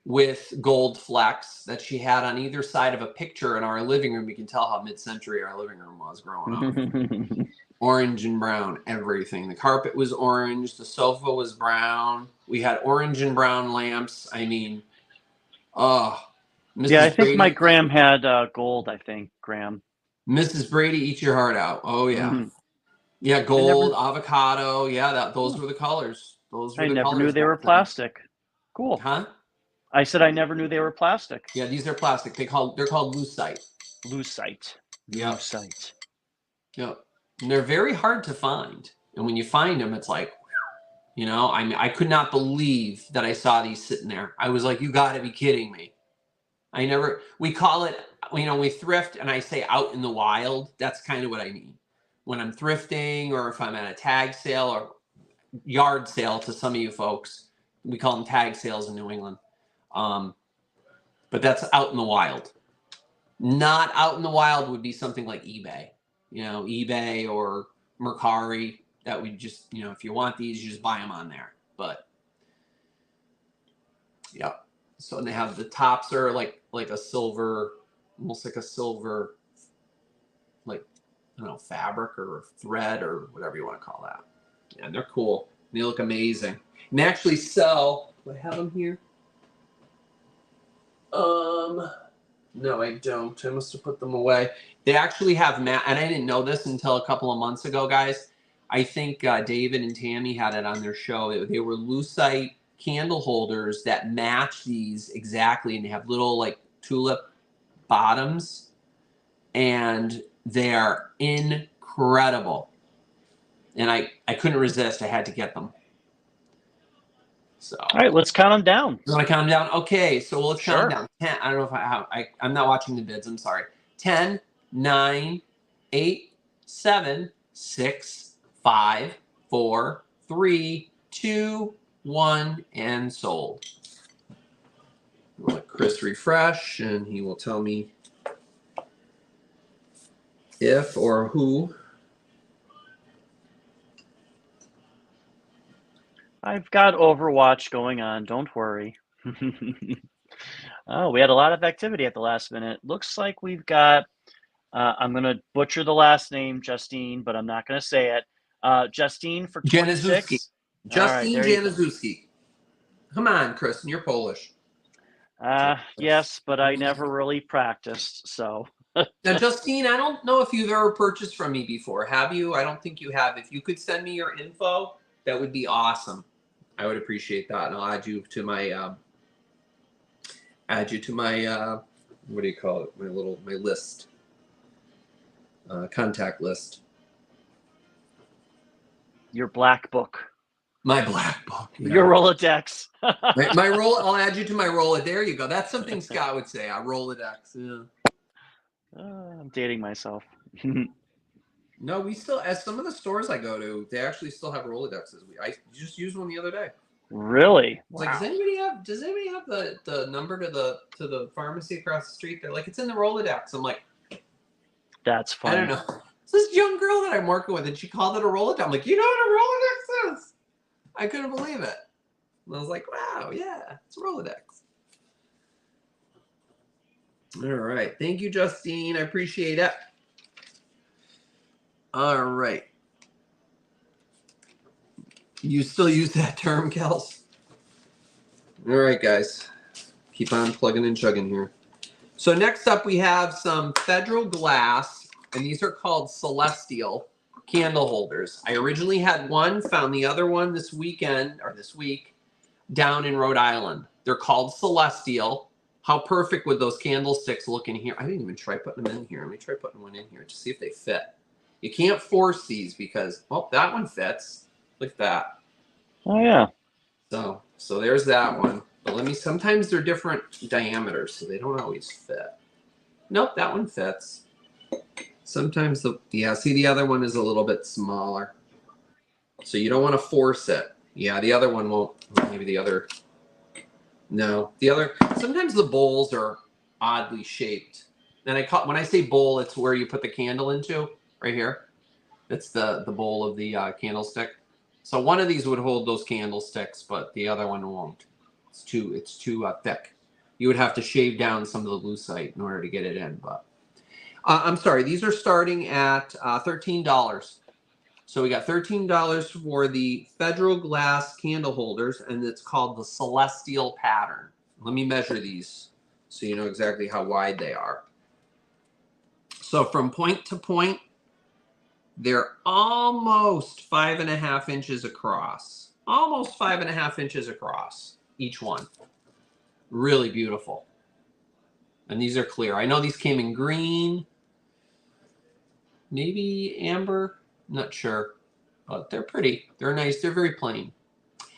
with gold flecks that she had on either side of a picture in our living room. You can tell how mid-century our living room was growing up. Orange and brown, everything. The carpet was orange. The sofa was brown. We had orange and brown lamps. I mean, oh, Mrs. Yeah, I think Brady, my Graham had gold, I think, Graham. Mrs. Brady, eat your heart out. Oh, yeah. Mm-hmm. Yeah, gold, avocado. Yeah, those were the colors. Those were I the never knew colors they back were then. plastic. Cool. Huh? I said I never knew they were plastic. Yeah, these are plastic. They're called lucite. Lucite. Yep. Lucite. Yep. And they're very hard to find. And when you find them, it's like, you know, I mean, I could not believe that I saw these sitting there. I was like, you got to be kidding me. We call it, you know, we thrift, and I say out in the wild. That's kind of what I mean. When I'm thrifting, or if I'm at a tag sale or yard sale to some of you folks, we call them tag sales in New England. But that's out in the wild. Not out in the wild would be something like eBay, you know, eBay or Mercari. That we just, you know, if you want these, you just buy them on there. But yeah, so they have the tops are like a silver, almost like a silver, like, I don't know, fabric or thread or whatever you want to call that. Yeah, they're cool. They look amazing. And they actually sell. Do I have them here? No, I don't. I must have put them away. They actually have and I didn't know this until a couple of months ago, guys. I think David and Tammy had it on their show. They were lucite candle holders that match these exactly, and they have little like tulip bottoms, and they are incredible. And I couldn't resist. I had to get them. So. All right, let's count them down. You want to count them down? Okay, so let's count them down. 10. I don't know if I'm not watching the bids. I'm sorry. 10, 9, 8, 7, 6, 5, 4, 3, 2, 1, and sold. We'll let Chris refresh, and he will tell me if or who. I've got Overwatch going on. Don't worry. Oh, we had a lot of activity at the last minute. Looks like we've got, I'm going to butcher the last name, Justine, but I'm not going to say it. Justine for 26. Justine Januszewski. Come on, Kristen, you're Polish. Yes, but I never really practiced, so. Now, Justine, I don't know if you've ever purchased from me before. Have you? I don't think you have. If you could send me your info, that would be awesome. I would appreciate that, and I'll add you to my what do you call it? My list, contact list. Your black book. My black book. Yeah. Your Rolodex. my roll. I'll add you to my Rolodex. There you go. That's something Scott would say. A Rolodex. Yeah. I'm dating myself. No, we still, as some of the stores I go to, they actually still have Rolodexes. I just used one the other day. Really? Wow. Like, does anybody have the number to the pharmacy across the street? They're like, it's in the Rolodex. I'm like, that's funny. I don't know. It's this young girl that I'm working with, and she called it a Rolodex. I'm like, you know what a Rolodex is? I couldn't believe it. And I was like, wow, yeah, it's a Rolodex. All right. Thank you, Justine. I appreciate it. All right. You still use that term, Kels? All right, guys. Keep on plugging and chugging here. So next up, we have some Federal Glass, and these are called Celestial candle holders. I originally had one, found the other one this week down in Rhode Island. They're called Celestial. How perfect would those candlesticks look in here? I didn't even try putting them in here. Let me try putting one in here to see if they fit. You can't force these because, oh, that one fits. Look at that. Oh, yeah. So there's that one. But sometimes they're different diameters, so they don't always fit. Nope, that one fits. Sometimes see, the other one is a little bit smaller. So you don't want to force it. Yeah, the other one won't. Maybe the other. No, sometimes the bowls are oddly shaped. And when I say bowl, it's where you put the candle into. Right here, it's the bowl of the candlestick. So one of these would hold those candlesticks, but the other one won't. It's too thick. You would have to shave down some of the lucite in order to get it in. But I'm sorry, these are starting at $13. So we got $13 for the Federal Glass candle holders, and it's called the Celestial Pattern. Let me measure these. so you know exactly how wide they are. So from point to point, they're almost 5.5 inches across. Almost 5.5 inches across, each one. Really beautiful. And these are clear. I know these came in green, maybe amber, not sure. But they're pretty. They're nice. They're very plain.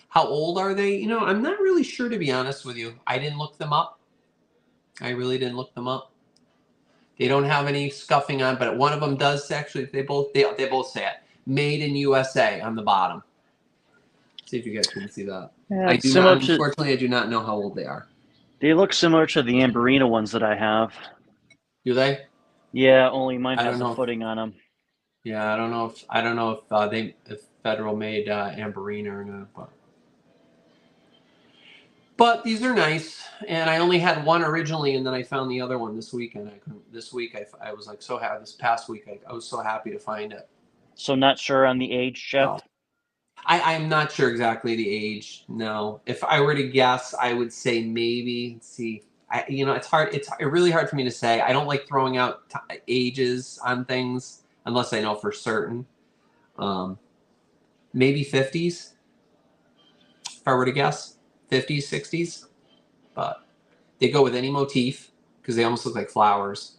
How old are they? You know, I'm not really sure, to be honest with you. I didn't look them up. I really didn't look them up. They don't have any scuffing on, but one of them does actually. They both say it. Made in USA on the bottom. See if you guys can see that. Yeah, I do not. Unfortunately, I do not know how old they are. They look similar to the Amberina ones that I have. Do they? Yeah, only mine has a footing on them. Yeah, I don't know if Federal made Amberina or not, but these are nice. And I only had one originally, and then I found the other one this weekend. This week I was like so happy. This past week I was so happy to find it. So not sure on the age, Jeff? No. I'm not sure exactly the age. No, if I were to guess, I would say maybe. Let's see, it's hard. It's really hard for me to say. I don't like throwing out ages on things unless I know for certain. Maybe 50s. If I were to guess, 50s, 60s. But they go with any motif because they almost look like flowers.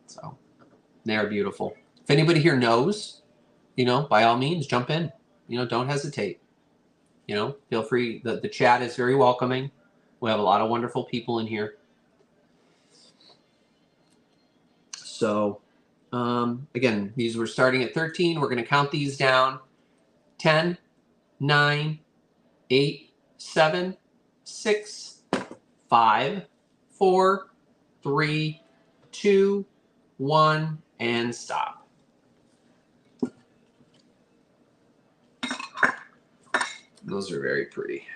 So they are beautiful. If anybody here knows, by all means, jump in. Don't hesitate. Feel free. The chat is very welcoming. We have a lot of wonderful people in here. So, again, these were starting at 13. We're going to count these down. 10, 9, 8, 7, 6, 5, 4, 3, 2, 1, and stop. Those are very pretty.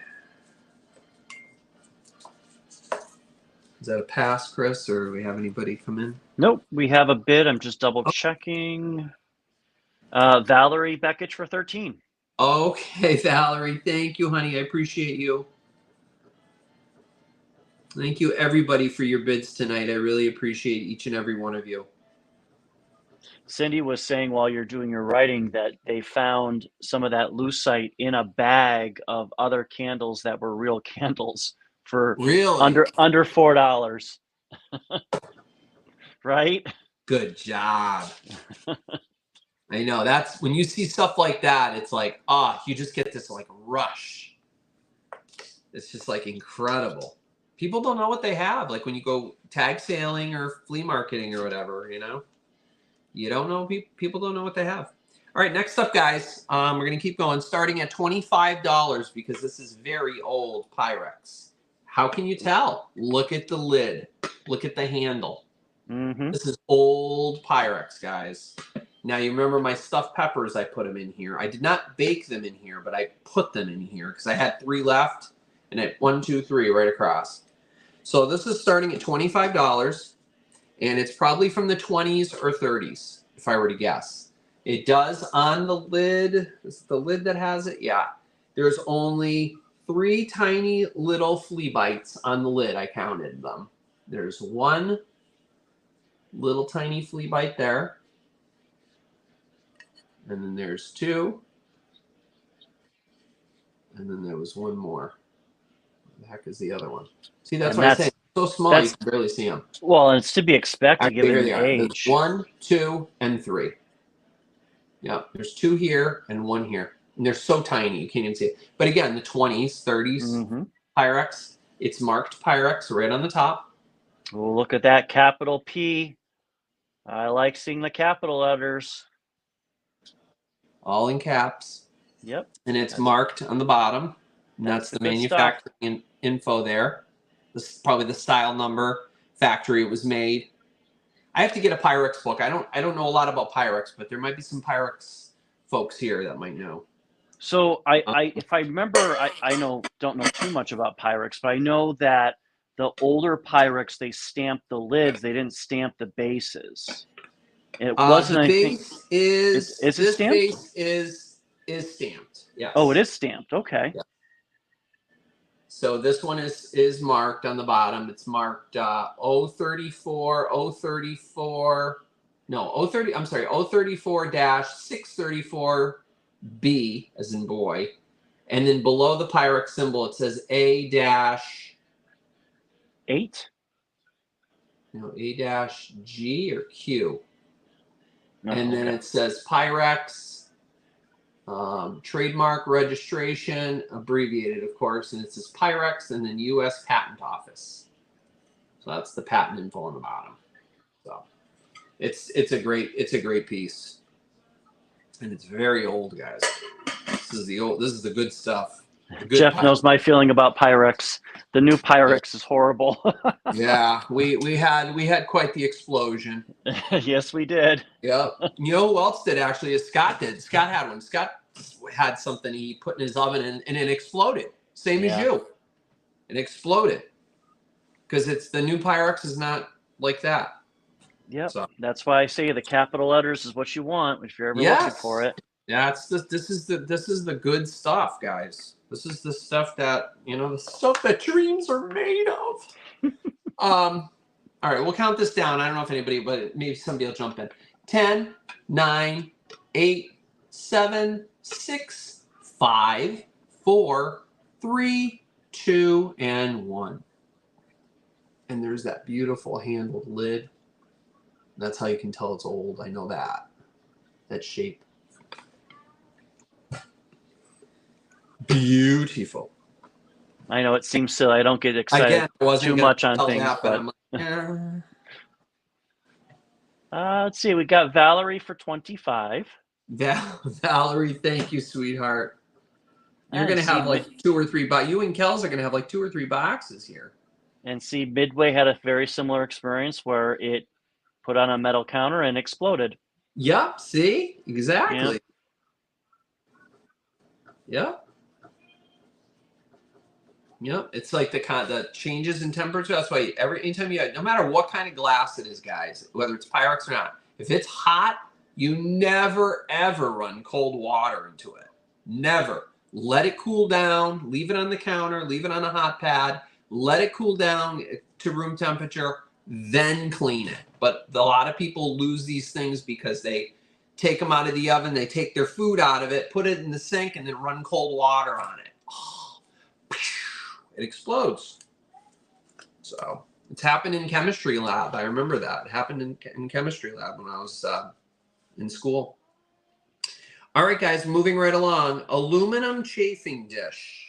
Is that a pass, Chris, or do we have anybody come in? Nope, we have a bid. I'm just double checking. Valerie Beckich for 13. Okay, Valerie. Thank you, honey. I appreciate you. Thank you, everybody, for your bids tonight. I really appreciate each and every one of you. Cindy was saying while you're doing your writing that they found some of that lucite in a bag of other candles that were real candles for under $4. Right? Good job. I know, that's when you see stuff like that, it's like, you just get this like rush. It's just like incredible. People don't know what they have. Like when you go tag sailing or flea marketing or whatever, you don't know. People don't know what they have. All right, next up, guys, we're going to keep going, starting at $25 because this is very old Pyrex. How can you tell? Look at the lid. Look at the handle. Mm-hmm. This is old Pyrex, guys. Now, you remember my stuffed peppers, I put them in here. I did not bake them in here, but I put them in here because I had 3 left, and I 1, 2, 3 right across. So this is starting at $25. And it's probably from the 20s or 30s, if I were to guess. It does on the lid. Is it the lid that has it? Yeah. There's only 3 tiny little flea bites on the lid. I counted them. There's 1 little tiny flea bite there. And then there's 2. And then there was 1 more. What the heck is the other one? See, that's what I say. So small you can barely see them. Well, and it's to be expected given the age. 1, 2, and 3. Yeah, there's 2 here and 1 here. And they're so tiny you can't even see it. But again, the 20s, 30s Pyrex, it's marked Pyrex right on the top. Well, look at that capital P. I like seeing the capital letters. All in caps. Yep. And it's marked on the bottom. And that's the manufacturing info there. This is probably the style number, factory it was made. I have to get a Pyrex book. I don't know a lot about Pyrex, but there might be some Pyrex folks here that might know. So if I remember, I don't know too much about Pyrex, but I know that the older Pyrex, they stamped the lids, they didn't stamp the bases. It wasn't. The base is it stamped? Base is stamped. Yes. Oh, it is stamped. Okay. Yeah. So this one is marked on the bottom. It's marked 034, 034, no, 030, I'm sorry, 034-634B as in boy. And then below the Pyrex symbol, it says A-8. No, A-G or Q. No, and then it says Pyrex, trademark registration, abbreviated, of course, and it says Pyrex, and then U.S. Patent Office. So that's the patent info on the bottom. So it's a great piece, and it's very old, guys. This is the good stuff. Jeff knows my feeling about Pyrex. The new Pyrex is horrible. Yeah, we had quite the explosion. Yes, we did. Yep. You know who else did actually? Is Scott did. Scott had one. Scott had something he put in his oven and it exploded. Same as you. It exploded. Because it's the new Pyrex is not like that. Yep. So that's why I say the capital letters is what you want if you're ever looking for it. Yeah, this is the good stuff, guys. This is the stuff that, the stuff that dreams are made of. All right, we'll count this down. I don't know if anybody, but maybe somebody will jump in. 10, 9, 8, 7, 6, 5, 4, 3, 2, and 1. And there's that beautiful handled lid. That's how you can tell it's old. I know that. That shape. Beautiful. I know it seems silly. I don't get excited too much on things. But like, yeah. Let's see. We got Valerie for 25. Valerie, thank you, sweetheart. You're going to have like 2 or 3 boxes. You and Kels are going to have like 2 or 3 boxes here. And see, Midway had a very similar experience where it put on a metal counter and exploded. Yep. See? Exactly. Yep. Yep. It's like the changes in temperature. That's why anytime no matter what kind of glass it is, guys, whether it's Pyrex or not, if it's hot, you never, ever run cold water into it. Never. Let it cool down. Leave it on the counter. Leave it on a hot pad. Let it cool down to room temperature. Then clean it. But a lot of people lose these things because they take them out of the oven. They take their food out of it, put it in the sink, and then run cold water on it. Oh, it explodes. So it's happened in chemistry lab. I remember that. It happened in chemistry lab when I was in school. All right, guys, moving right along. Aluminum chafing dish.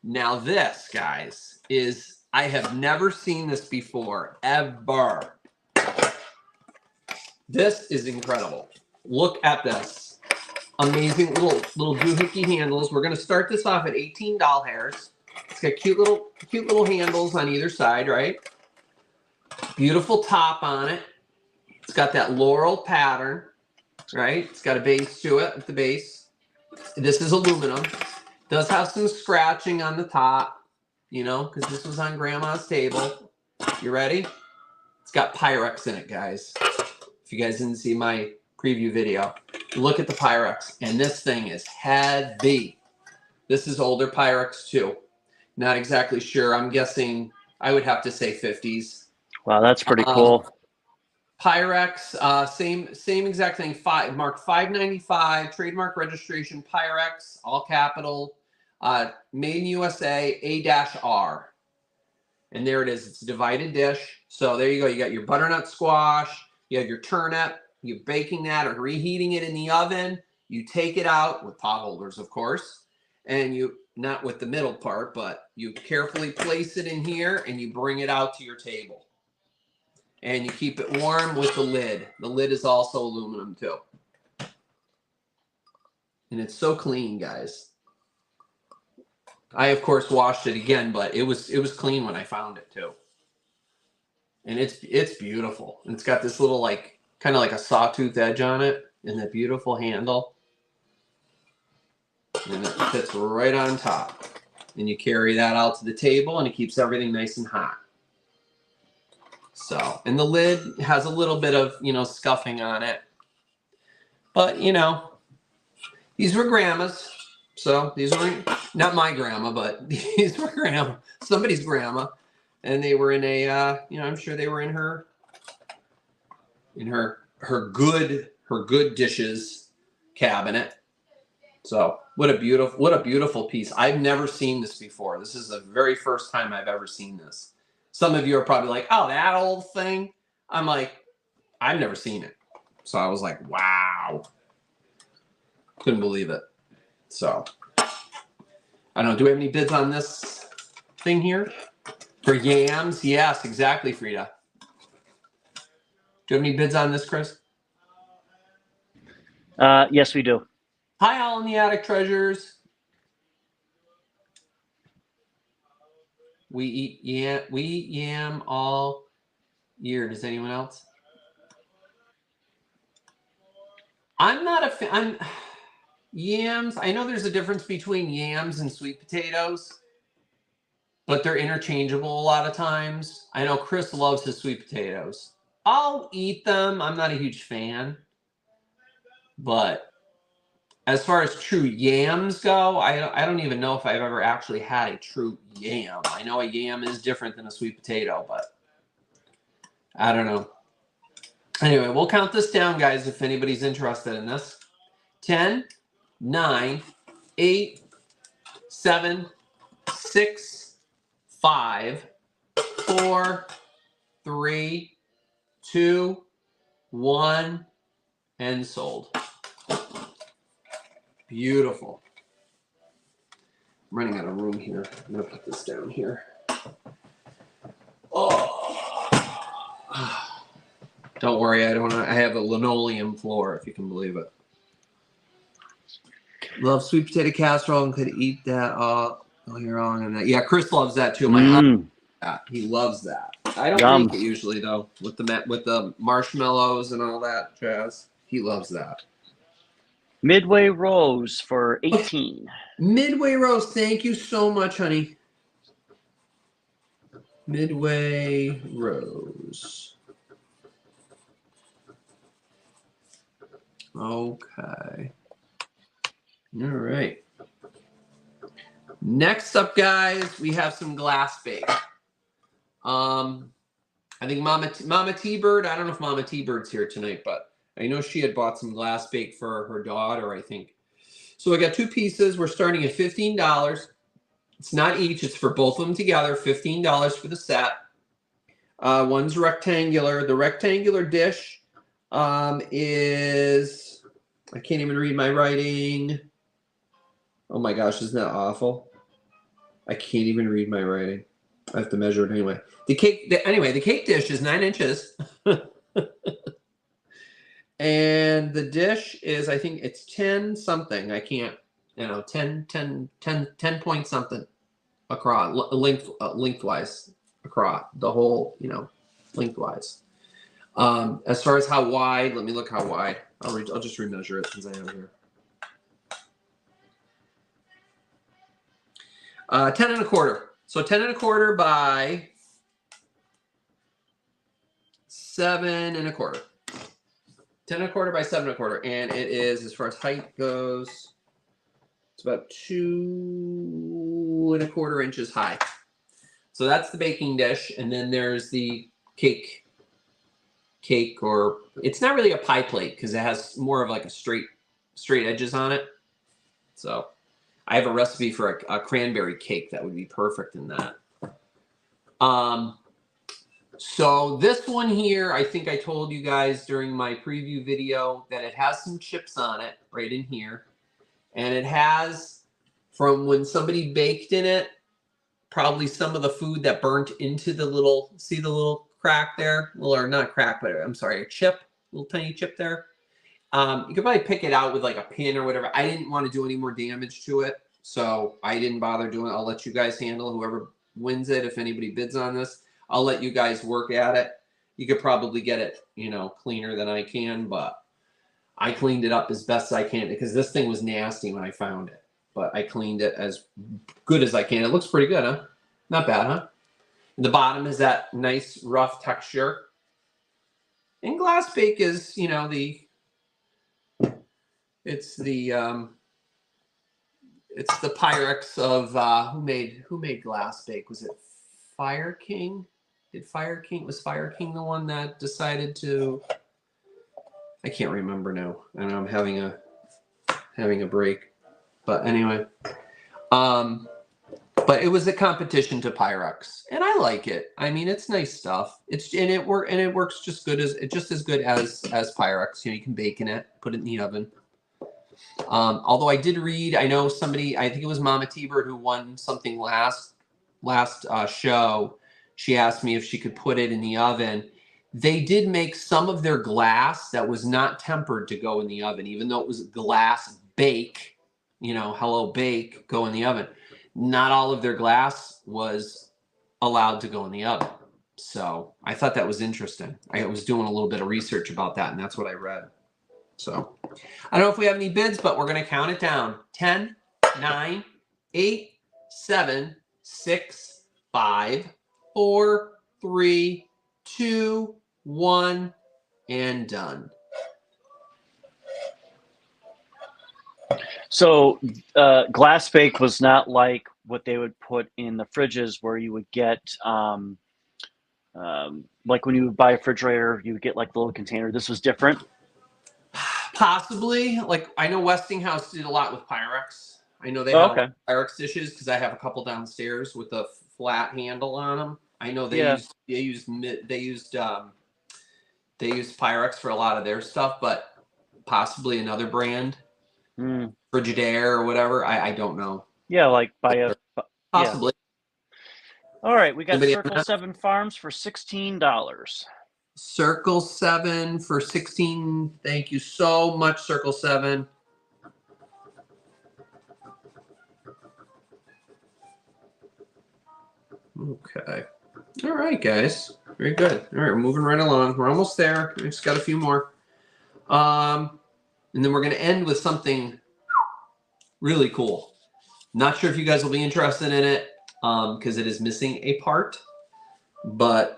Now this, guys, I have never seen this before, ever. This is incredible. Look at this. Amazing little doohickey handles. We're going to start this off at 18 doll hairs. It's got cute little handles on either side, right? Beautiful top on it. It's got that laurel pattern, right? It's got a base to it at the base. This is aluminum. Does have some scratching on the top, because this was on Grandma's table. You ready? It's got Pyrex in it, guys. If you guys didn't see my preview video, look at the Pyrex, and this thing is heavy. This is older Pyrex too. Not exactly sure. I'm guessing I would have to say 50s. Wow, that's pretty cool. Pyrex, same exact thing. Marked 595, trademark registration, Pyrex, all capital, made in USA, A-R. And there it is. It's a divided dish. So there you go. You got your butternut squash. You have your turnip. You're baking that or reheating it in the oven. You take it out with pot holders, of course. And not with the middle part, but you carefully place it in here and you bring it out to your table. And you keep it warm with the lid. The lid is also aluminum too. And it's so clean, guys. I, of course, washed it again, but it was clean when I found it too. And it's beautiful. And it's got this little kind of like a sawtooth edge on it and that beautiful handle. And it fits right on top. And you carry that out to the table and it keeps everything nice and hot. So, and the lid has a little bit of, scuffing on it. But, these were Grandma's. So these were not my grandma, but these were somebody's grandma, and they were in a you know, I'm sure they were in her good dishes cabinet. So what a beautiful piece. I've never seen this before. This is the very first time I've ever seen this. Some of you are probably like, oh, that old thing. I'm like, I've never seen it. So I was like, wow. Couldn't believe it. So I don't know. Do we have any bids on this thing here? For yams? Yes, exactly, Frida. Do you have any bids on this, Chris? Yes, we do. Hi, all in the attic treasures. We eat yam all year. Does anyone else? I'm not a fan. Yams. I know there's a difference between yams and sweet potatoes, but they're interchangeable a lot of times. I know Chris loves his sweet potatoes. I'll eat them. I'm not a huge fan, but as far as true yams go, I don't even know if I've ever actually had a true yam. I know a yam is different than a sweet potato, but I don't know. Anyway, we'll count this down, guys, if anybody's interested in this. 10, 9, 8, 7, 6, 5, 4, 3, 2, 1, and sold. Beautiful. I'm running out of room here. I'm going to put this down here. Oh. Don't worry, I have a linoleum floor, if you can believe it. Love sweet potato casserole and could eat that all year long. And that. Yeah, Chris loves that too. My husband, he loves that. I don't make it usually though, with the marshmallows and all that jazz. He loves that. Midway Rose for 18. Midway Rose, thank you so much, honey. Midway Rose. Okay. All right. Next up, guys, we have some glass bake. I think Mama T-Bird, I don't know if Mama T-Bird's here tonight, but I know she had bought some glass bake for her daughter, I think. So I got two pieces. We're starting at $15. It's not each, it's for both of them together, $15 for the set. One's rectangular. The rectangular dish is, I can't even read my writing. Oh my gosh, isn't that awful? I can't even read my writing. I have to measure it anyway. The cake dish is 9 inches. And the dish is, I think it's 10 something. I can't, 10 point something across, lengthwise across the whole, lengthwise. As far as how wide, let me look how wide. I'll just remeasure it since I have it here. 10 1/4. So 10 1/4 by 7 1/4. 10 1/4 by 7 1/4. And it is, as far as height goes, it's about 2 1/4 inches high. So that's the baking dish. And then there's the cake, or it's not really a pie plate because it has more of like a straight edges on it. So I have a recipe for a cranberry cake that would be perfect in that. So this one here, I think I told you guys during my preview video that it has some chips on it right in here. And it has, from when somebody baked in it, probably some of the food that burnt into the little, see the little crack there? Well, or not crack, but I'm sorry, a chip, little tiny chip there. You could probably pick it out with like a pin or whatever. I didn't want to do any more damage to it, so I didn't bother doing it. I'll let you guys handle whoever wins it. If anybody bids on this, I'll let you guys work at it. You could probably get it, cleaner than I can, but I cleaned it up as best I can because this thing was nasty when I found it. But I cleaned it as good as I can. It looks pretty good, huh? Not bad, huh? And the bottom is that nice rough texture. And glass bake is, It's the Pyrex of who made Glass Bake? Was it Fire King? Was Fire King the one that decided to? I can't remember now. I know I'm having a break, but anyway, but it was a competition to Pyrex, and I like it. I mean, it's nice stuff. It works just as good as Pyrex. You know, you can bake in it, put it in the oven. Although I did read, I know somebody, I think it was Mama T-Bird who won something last show. She asked me if she could put it in the oven. They did make some of their glass that was not tempered to go in the oven, even though it was glass bake, you know, hello bake, go in the oven. Not all of their glass was allowed to go in the oven. So I thought that was interesting. I was doing a little bit of research about that, and that's what I read. So I don't know if we have any bids, but we're going to count it down. 10, 9, 8, 7, 6, 5, 4, 3, 2, 1, and done. So Glass Bake was not like what they would put in the fridges where you would get, like when you would buy a refrigerator, you would get like the little container. This was different? Possibly. Like, I know Westinghouse did a lot with Pyrex. I know they have Pyrex dishes because I have a couple downstairs with a flat handle on them. I know they used Pyrex for a lot of their stuff, but possibly another brand, Frigidaire or whatever. I don't know. Yeah, like possibly. Yeah. All right, we got Circle 7 Farms for $16. Circle 7 for 16. Thank you so much, Circle 7. Okay. All right, guys. Very good. All right, we're moving right along. We're almost there. We just got a few more. And then we're going to end with something really cool. Not sure if you guys will be interested in it because it is missing a part, but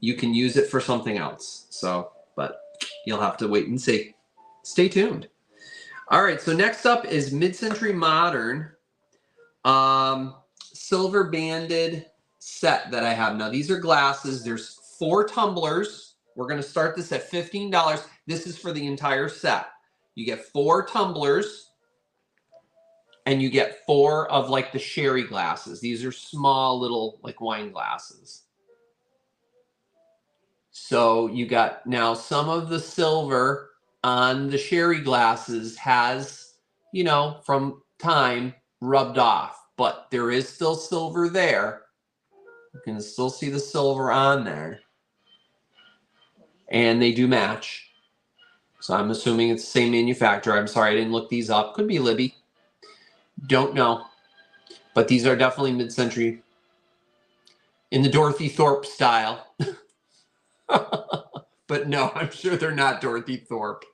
you can use it for something else. So, but you'll have to wait and see. Stay tuned. All right, so next up is Mid-Century Modern silver banded set that I have. Now, these are glasses. There's 4 tumblers. We're going to start this at $15. This is for the entire set. You get 4 tumblers, and you get 4 of like the sherry glasses. These are small little like wine glasses. So you got now some of the silver on the sherry glasses has, you know, from time rubbed off, but there is still silver there. You can still see the silver on there. And they do match. So I'm assuming it's the same manufacturer. I'm sorry, I didn't look these up. Could be Libby. Don't know. But these are definitely mid-century in the Dorothy Thorpe style. But no, I'm sure they're not Dorothy Thorpe.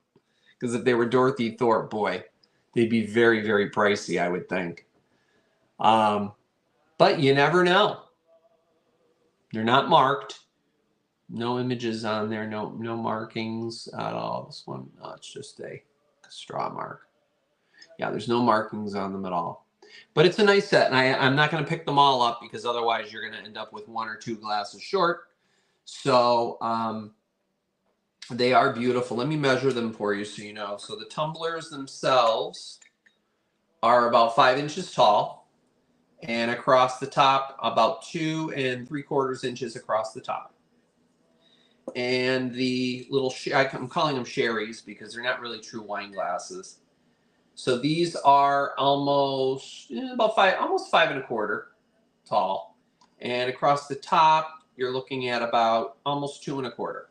Because if they were Dorothy Thorpe, boy, they'd be very, very pricey, I would think. But you never know. They're not marked. No images on there. No markings at all. This one, it's just a straw mark. Yeah, there's no markings on them at all. But it's a nice set, and I'm not going to pick them all up because otherwise you're going to end up with 1 or 2 glasses short. So they are beautiful. Let me measure them for you so you know. So the tumblers themselves are about 5 inches tall, and across the top about 2 3/4 inches across the top. And the little, I'm calling them sherries because they're not really true wine glasses. So these are almost almost 5 1/4 tall, and across the top you're looking at about almost 2 1/4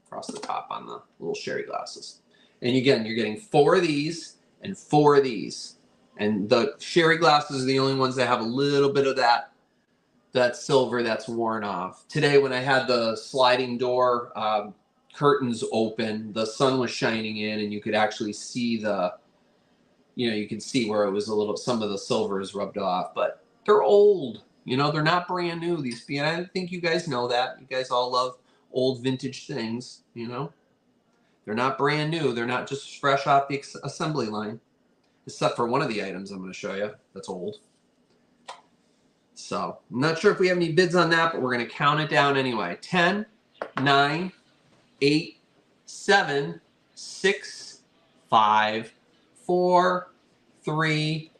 across the top on the little sherry glasses. And again, you're getting 4 of these and 4 of these, and the sherry glasses are the only ones that have a little bit of that silver that's worn off. Today, when I had the sliding door curtains open, the sun was shining in, and you could actually see you could see where it was some of the silver is rubbed off, but they're old. You know, they're not brand new. I think you guys know that. You guys all love old vintage things, you know. They're not brand new. They're not just fresh off the assembly line. except for one of the items I'm going to show you that's old. So I'm not sure if we have any bids on that, but we're going to count it down anyway. 10, 9, 8, 7, 6, 5, 4, 3,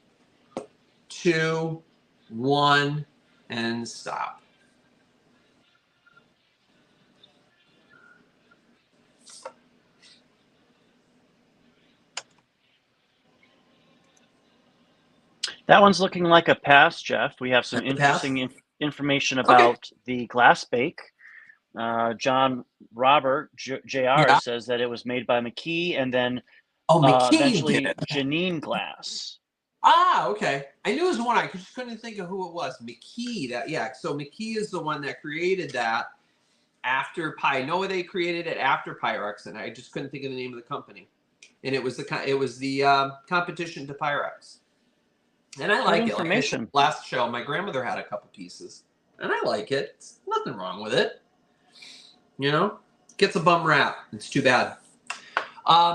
2, 1, and stop. That one's looking like a pass, Jeff. We have some interesting information about the glass bake. John Robert Jr. says that it was made by McKee, and then eventually Janine Glass. Ah, okay. I knew it was one. I just couldn't think of who it was. McKee. So McKee is the one that created that after Pi. No, they created it after Pyrex, and I just couldn't think of the name of the company. And it was the competition to Pyrex. And I like it. Like last show, my grandmother had a couple pieces, and I like it. It's nothing wrong with it. You know, gets a bum rap. It's too bad.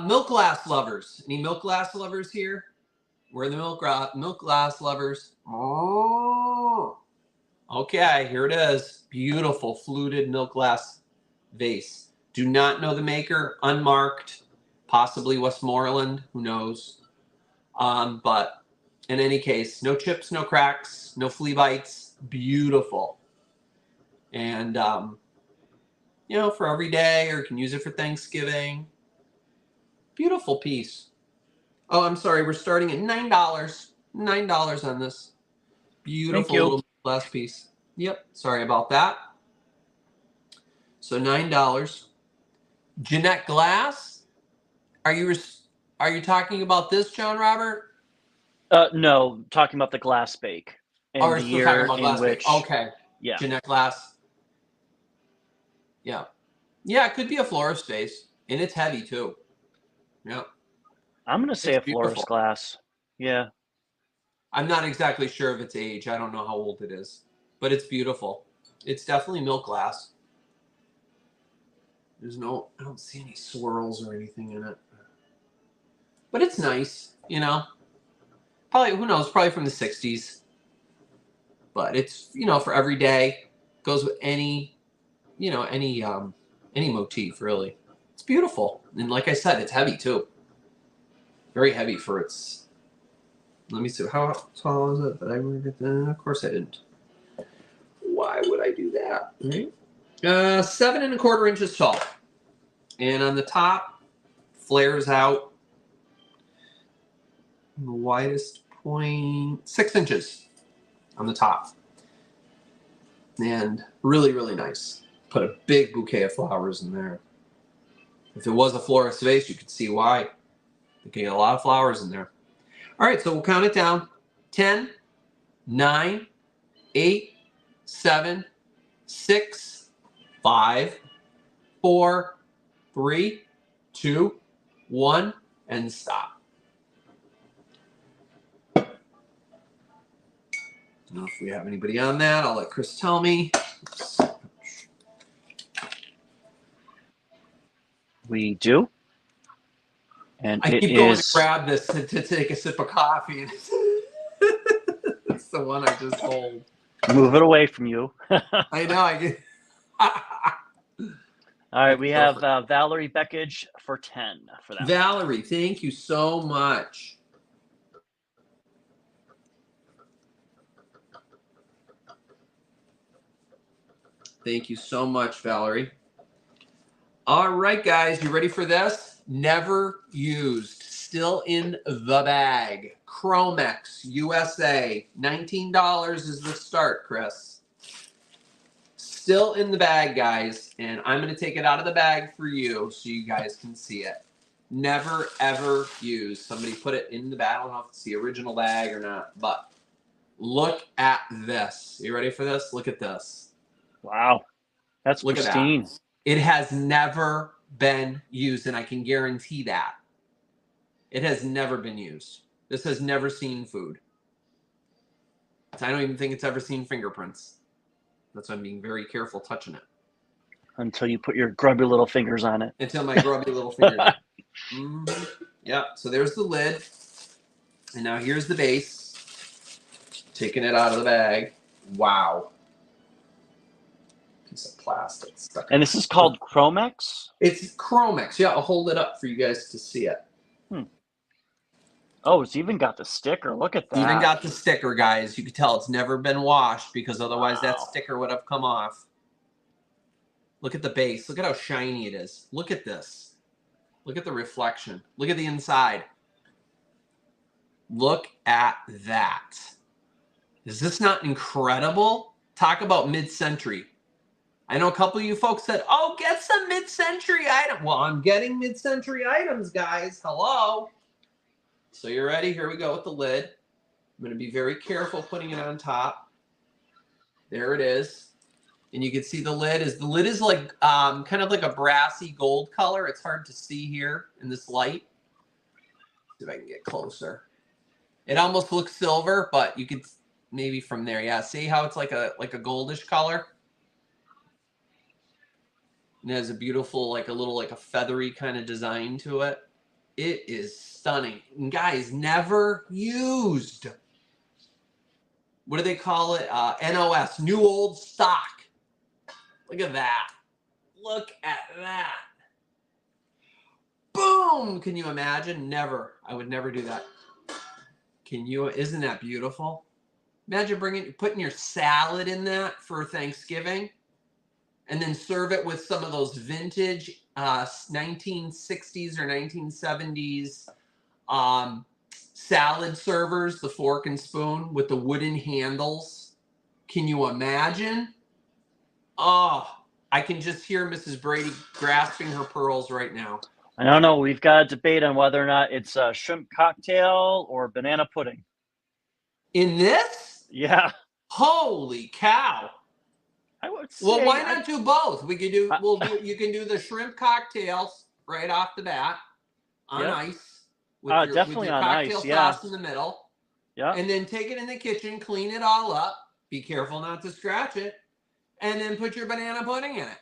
Milk glass lovers. Any milk glass lovers here? We're the milk glass lovers. Oh, okay. Here it is. Beautiful fluted milk glass vase. Do not know the maker. Unmarked. Possibly Westmoreland. Who knows? But in any case, no chips, no cracks, no flea bites. Beautiful. And, you know, for every day, or you can use it for Thanksgiving. Beautiful piece. Oh, I'm sorry. We're starting at $9. $9 on this. Beautiful little glass piece. Yep. Sorry about that. So $9. Jeanette Glass. Are you talking about this, John Robert? No, talking about the glass bake. And the year in which, okay. Yeah. Jeanette Glass. Yeah. Yeah, it could be a florist vase. And it's heavy too. Yep. I'm going to say a florist glass. Yeah. I'm not exactly sure of its age. I don't know how old it is. But it's beautiful. It's definitely milk glass. I don't see any swirls or anything in it. But it's nice, you know. Probably, who knows, probably from the 60s. But it's, you know, for every day. Goes with any, you know, any motif, really. It's beautiful. And like I said, it's heavy, too. Very heavy for its... Let me see. How tall is it? Did I move it? Of course I didn't. Why would I do that? Right? 7 1/4 inches tall. And on the top, flares out. The widest point, 6 inches on the top. And really, really nice. Put a big bouquet of flowers in there. If it was a florist vase, you could see why. You can get a lot of flowers in there. All right, so we'll count it down. 10, 9, 8, 7, 6, 5, 4, 3, 2, 1, and stop. I don't know if we have anybody on that. I'll let Chris tell me. Oops. We do. And I keep going to grab this to take a sip of coffee. And it's the one I just hold. Move it away from you. I know. I get. All right, we have Valerie Beckage for 10 for that. Valerie, thank you so much. Thank you so much, Valerie. All right, guys, you ready for this? Never used, still in the bag. Chromex USA, $19 is the start, Chris. Still in the bag, guys, and I'm going to take it out of the bag for you so you guys can see it. Never, ever used. Somebody put it in the bag. I don't know if it's the original bag or not, but look at this. You ready for this? Look at this. Wow. That's pristine. At that. It has never been used, and I can guarantee that. It has never been used. This has never seen food. I don't even think it's ever seen fingerprints. That's why I'm being very careful touching it. Until you put your grubby little fingers on it. Until my grubby little fingers. Mm-hmm. Yeah, so there's the lid. And now here's the base. Taking it out of the bag. Wow. Piece of plastic stuck. And this is called Chromex? It's Chromex. Yeah, I'll hold it up for you guys to see it. Oh, it's even got the sticker. Look at that. It's even got the sticker, guys. You can tell it's never been washed because otherwise that sticker would have come off. Look at the base. Look at how shiny it is. Look at this. Look at the reflection. Look at the inside. Look at that. Is this not incredible? Talk about mid-century. I know a couple of you folks said, oh, get some mid-century item. Well, I'm getting mid-century items, guys. Hello. So you're ready? Here we go with the lid. I'm going to be very careful putting it on top. There it is. And you can see the lid is like kind of like a brassy gold color. It's hard to see here in this light. See if I can get closer. It almost looks silver, but you could maybe from there. Yeah, see how it's like a goldish color? And it has a beautiful, like a feathery kind of design to it. It is stunning. And guys, never used. What do they call it? NOS, new old stock. Look at that. Look at that. Boom! Can you imagine? Never. I would never do that. Can you? Isn't that beautiful? Imagine putting your salad in that for Thanksgiving and then serve it with some of those vintage 1960s or 1970s salad servers, the fork and spoon with the wooden handles. Can you imagine? Oh, I can just hear Mrs. Brady grasping her pearls right now. I don't know. We've got a debate on whether or not it's a shrimp cocktail or banana pudding. In this? Yeah. Holy cow. I would say. Well, why not do both? We could do. You can do the shrimp cocktails right off the bat on ice. Definitely on ice. Cocktail sauce in the middle. Yeah. And then take it in the kitchen, clean it all up. Be careful not to scratch it. And then put your banana pudding in it.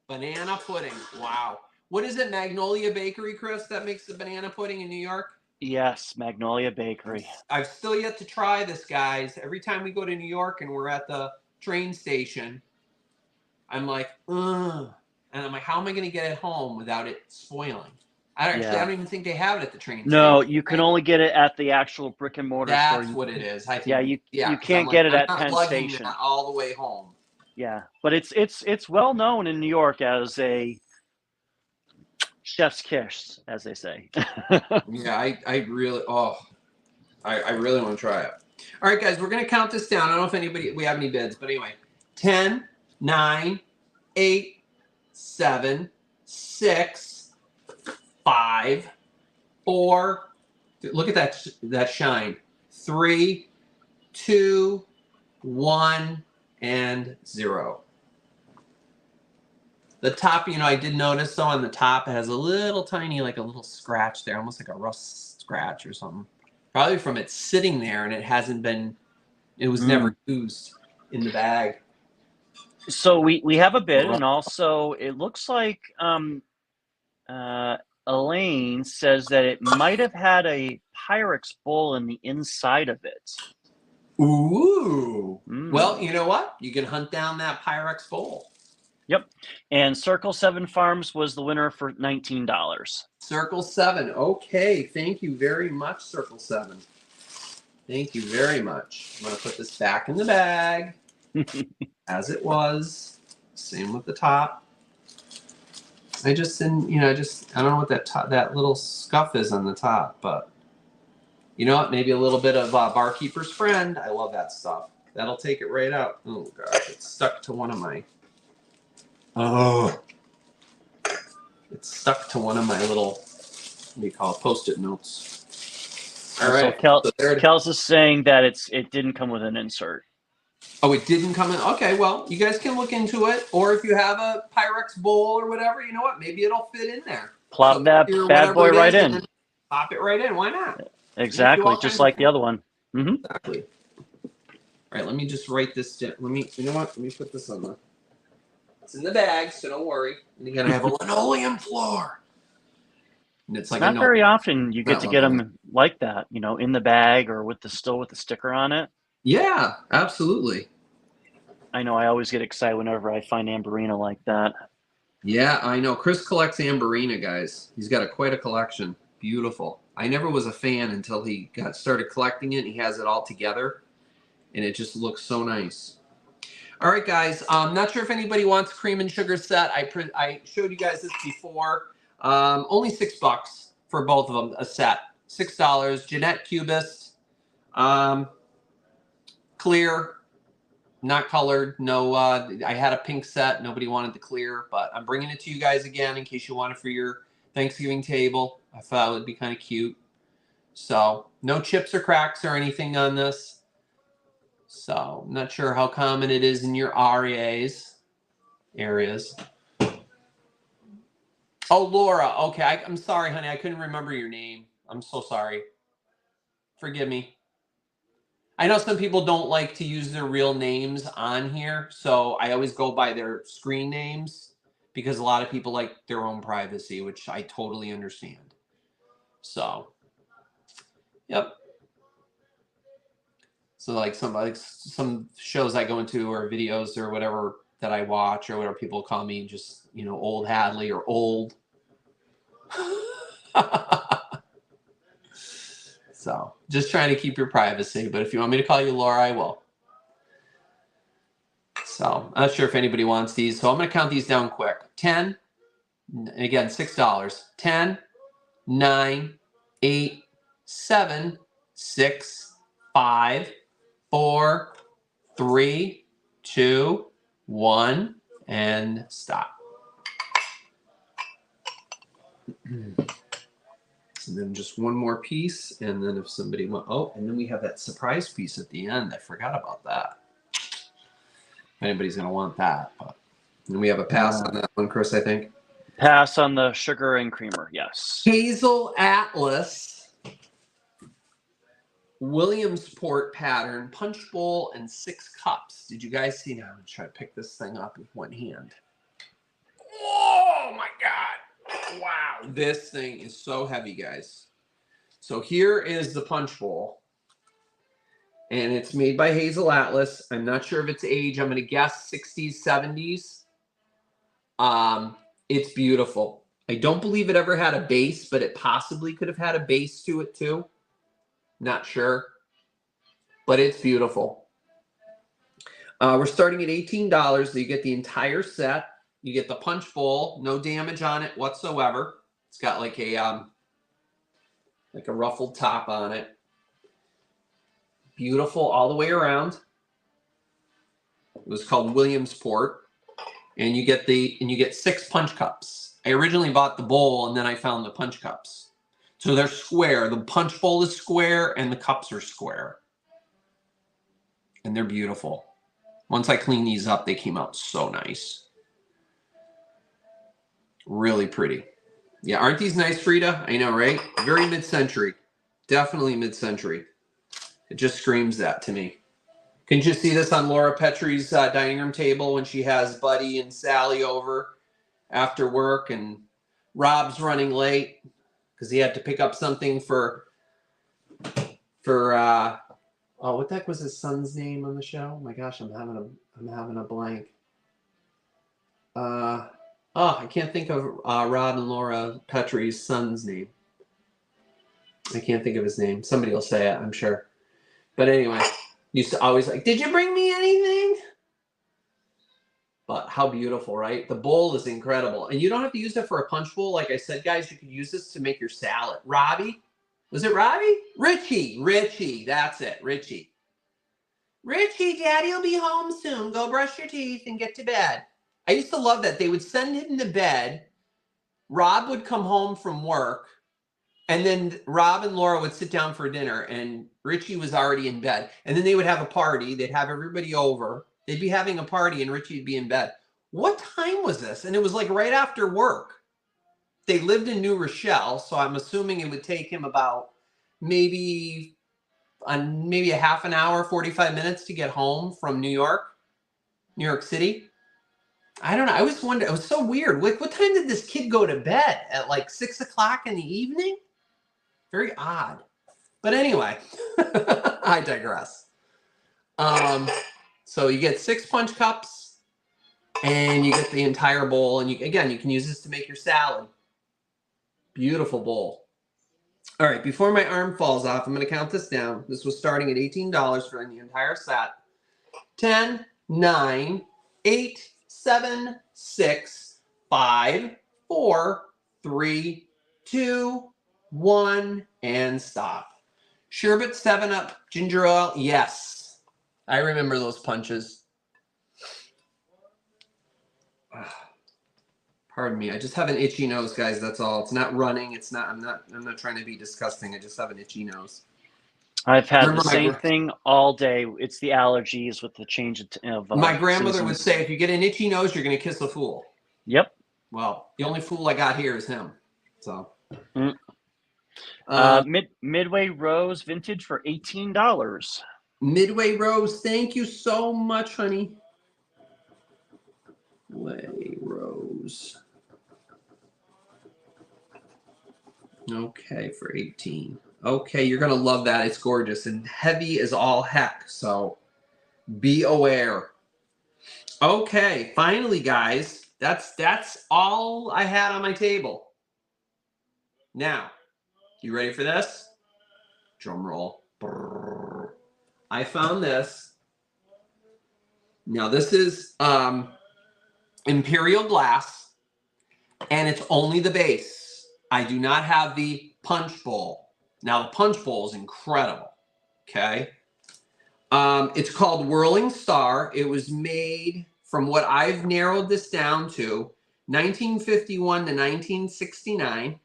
Banana pudding. Wow. What is it, Magnolia Bakery, Chris, that makes the banana pudding in New York? Yes, Magnolia Bakery. I've still yet to try this, guys. Every time we go to New York and we're at the train station, I'm like, ugh. And I'm like, how am I going to get it home without it spoiling? I don't even think they have it at the train station. No, you can only get it at the actual brick and mortar store. That's what it is. I think. Yeah, you can't get it at Penn Station. All the way home. Yeah, but it's well known in New York as a chef's kiss, as they say. Yeah, I really want to try it. All right, guys, we're going to count this down. I don't know if we have any bids, but anyway. 10, 9, 8, 7, 6, 5, 4. Look at that shine. 3, 2, 1, and 0. The top, I did notice though on the top it has a little tiny, like a little scratch there, almost like a rust scratch or something. Probably from it sitting there and it was never used in the bag. So we have a bid, and also it looks like Elaine says that it might have had a Pyrex bowl in the inside of it. Ooh. Well, you know what? You can hunt down that Pyrex bowl. Yep. And Circle 7 Farms was the winner for $19. Circle 7. Okay. Thank you very much, Circle 7. Thank you very much. I'm going to put this back in the bag as it was. Same with the top. I just didn't, I don't know what that little scuff is on the top, but you know what? Maybe a little bit of Barkeeper's Friend. I love that stuff. That'll take it right out. Oh, gosh. It's stuck to one of my... Oh. It's stuck to one of my little, what do you call it, Post-it notes. All right. So Kels is saying that it didn't come with an insert. Oh, it didn't come in? Okay, well, you guys can look into it. Or if you have a Pyrex bowl or whatever, you know what? Maybe it'll fit in there. Plop that bad boy right in. Pop it right in. Why not? Exactly, just like the other one. Mm-hmm. Exactly. All right, let me just write this down. You know what? Let me put this on the... It's in the bag, so don't worry. And you're going to have a linoleum floor. And it's It's like not very often you get to get leather. them like that, you know, in the bag or still with the sticker on it. Yeah, absolutely. I know I always get excited whenever I find Amberina like that. Yeah, I know. Chris collects Amberina, guys. He's got quite a collection. Beautiful. I never was a fan until he started collecting it. He has it all together, and it just looks so nice. All right, guys. I'm not sure if anybody wants cream and sugar set. I showed you guys this before. Only $6 for both of them, a set. $6. Jeanette Cubist. Clear. Not colored. No, I had a pink set. Nobody wanted the clear, but I'm bringing it to you guys again in case you want it for your Thanksgiving table. I thought it would be kind of cute. So no chips or cracks or anything on this. So I'm not sure how common it is in your areas. Oh, Laura. Okay, I'm sorry, honey. I couldn't remember your name. I'm so sorry. Forgive me. I know some people don't like to use their real names on here, so I always go by their screen names because a lot of people like their own privacy, which I totally understand. So, yep. So like some shows I go into or videos or whatever that I watch or whatever, people call me just, you know, old Hadley or old. So just trying to keep your privacy, but if you want me to call you Laura, I will. So I'm not sure if anybody wants these. So I'm going to count these down quick. 10, again, $6. 10, 9, 8, 7, 6, 5, 4, 3, 2, 1, and stop. And then just one more piece, and then if somebody wants, oh, and then we have that surprise piece at the end. I forgot about that. If anybody's going to want that. But and we have a pass on that one, Chris, I think. Pass on the sugar and creamer, yes. Hazel Atlas, Williamsport pattern, punch bowl, and 6 cups. Did you guys see? Now I'm going to try to pick this thing up with one hand. Oh, my God. Wow. This thing is so heavy, guys. So here is the punch bowl. And it's made by Hazel Atlas. I'm not sure of its age. I'm going to guess 60s, 70s. It's beautiful. I don't believe it ever had a base, but it possibly could have had a base to it too. Not sure. But it's beautiful. We're starting at $18. So you get the entire set. You get the punch bowl. No damage on it whatsoever. It's got like a ruffled top on it. Beautiful all the way around. It was called Williamsport. And you get 6 punch cups. I originally bought the bowl and then I found the punch cups. So they're square. The punch bowl is square and the cups are square. And they're beautiful. Once I cleaned these up, they came out so nice. Really pretty. Yeah, aren't these nice, Frida? I know, right? Very mid-century. Definitely mid-century. It just screams that to me. Can you see this on Laura Petrie's dining room table when she has Buddy and Sally over after work and Rob's running late because he had to pick up something for oh, what the heck was his son's name on the show? Oh my gosh, I'm having a blank. Oh, I can't think of Rob and Laura Petrie's son's name. I can't think of his name. Somebody will say it, I'm sure. But anyway, used to always like, did you bring me anything? But how beautiful, right? The bowl is incredible. And you don't have to use it for a punch bowl. Like I said, guys, you could use this to make your salad. Robbie? Was it Robbie? Richie. That's it. Richie, Daddy will be home soon. Go brush your teeth and get to bed. I used to love that. They would send him to bed. Rob would come home from work. And then Rob and Laura would sit down for dinner. And Richie was already in bed. And then they would have a party. They'd have everybody over. They'd be having a party and Richie would be in bed. What time was this? And it was like right after work. They lived in New Rochelle, so I'm assuming it would take him about maybe a half an hour, 45 minutes to get home from New York City. I don't know. I always wondered. It was so weird. Like, what time did this kid go to bed? At like 6 o'clock in the evening? Very odd. But anyway, I digress. So you get 6 punch cups, and you get the entire bowl. And again, you can use this to make your salad. Beautiful bowl. All right, before my arm falls off, I'm going to count this down. This was starting at $18 for the entire set. 10, 9, 8, 7, 6, 5, 4, 3, 2, 1, and stop. Sherbet 7-Up ginger ale, yes. I remember those punches. Pardon me. I just have an itchy nose, guys. That's all. It's not running. It's not. I'm not trying to be disgusting. I just have an itchy nose. I've had the same thing all day. It's the allergies with the change of my grandmother seasons. would say, if you get an itchy nose, you're going to kiss a fool. Yep. Well, the only fool I got here is him. So. Midway Rose Vintage for $18. Midway Rose, thank you so much, honey. Midway Rose. Okay, for 18. Okay, you're gonna love that. It's gorgeous and heavy as all heck. So be aware. Okay, finally, guys, that's all I had on my table. Now, you ready for this? Drum roll. Brrr. I found this. Now this is Imperial Glass, and it's only the base. I do not have the punch bowl. Now the punch bowl is incredible. Okay. It's called Whirling Star. It was made, from what I've narrowed this down to, 1951 to 1969.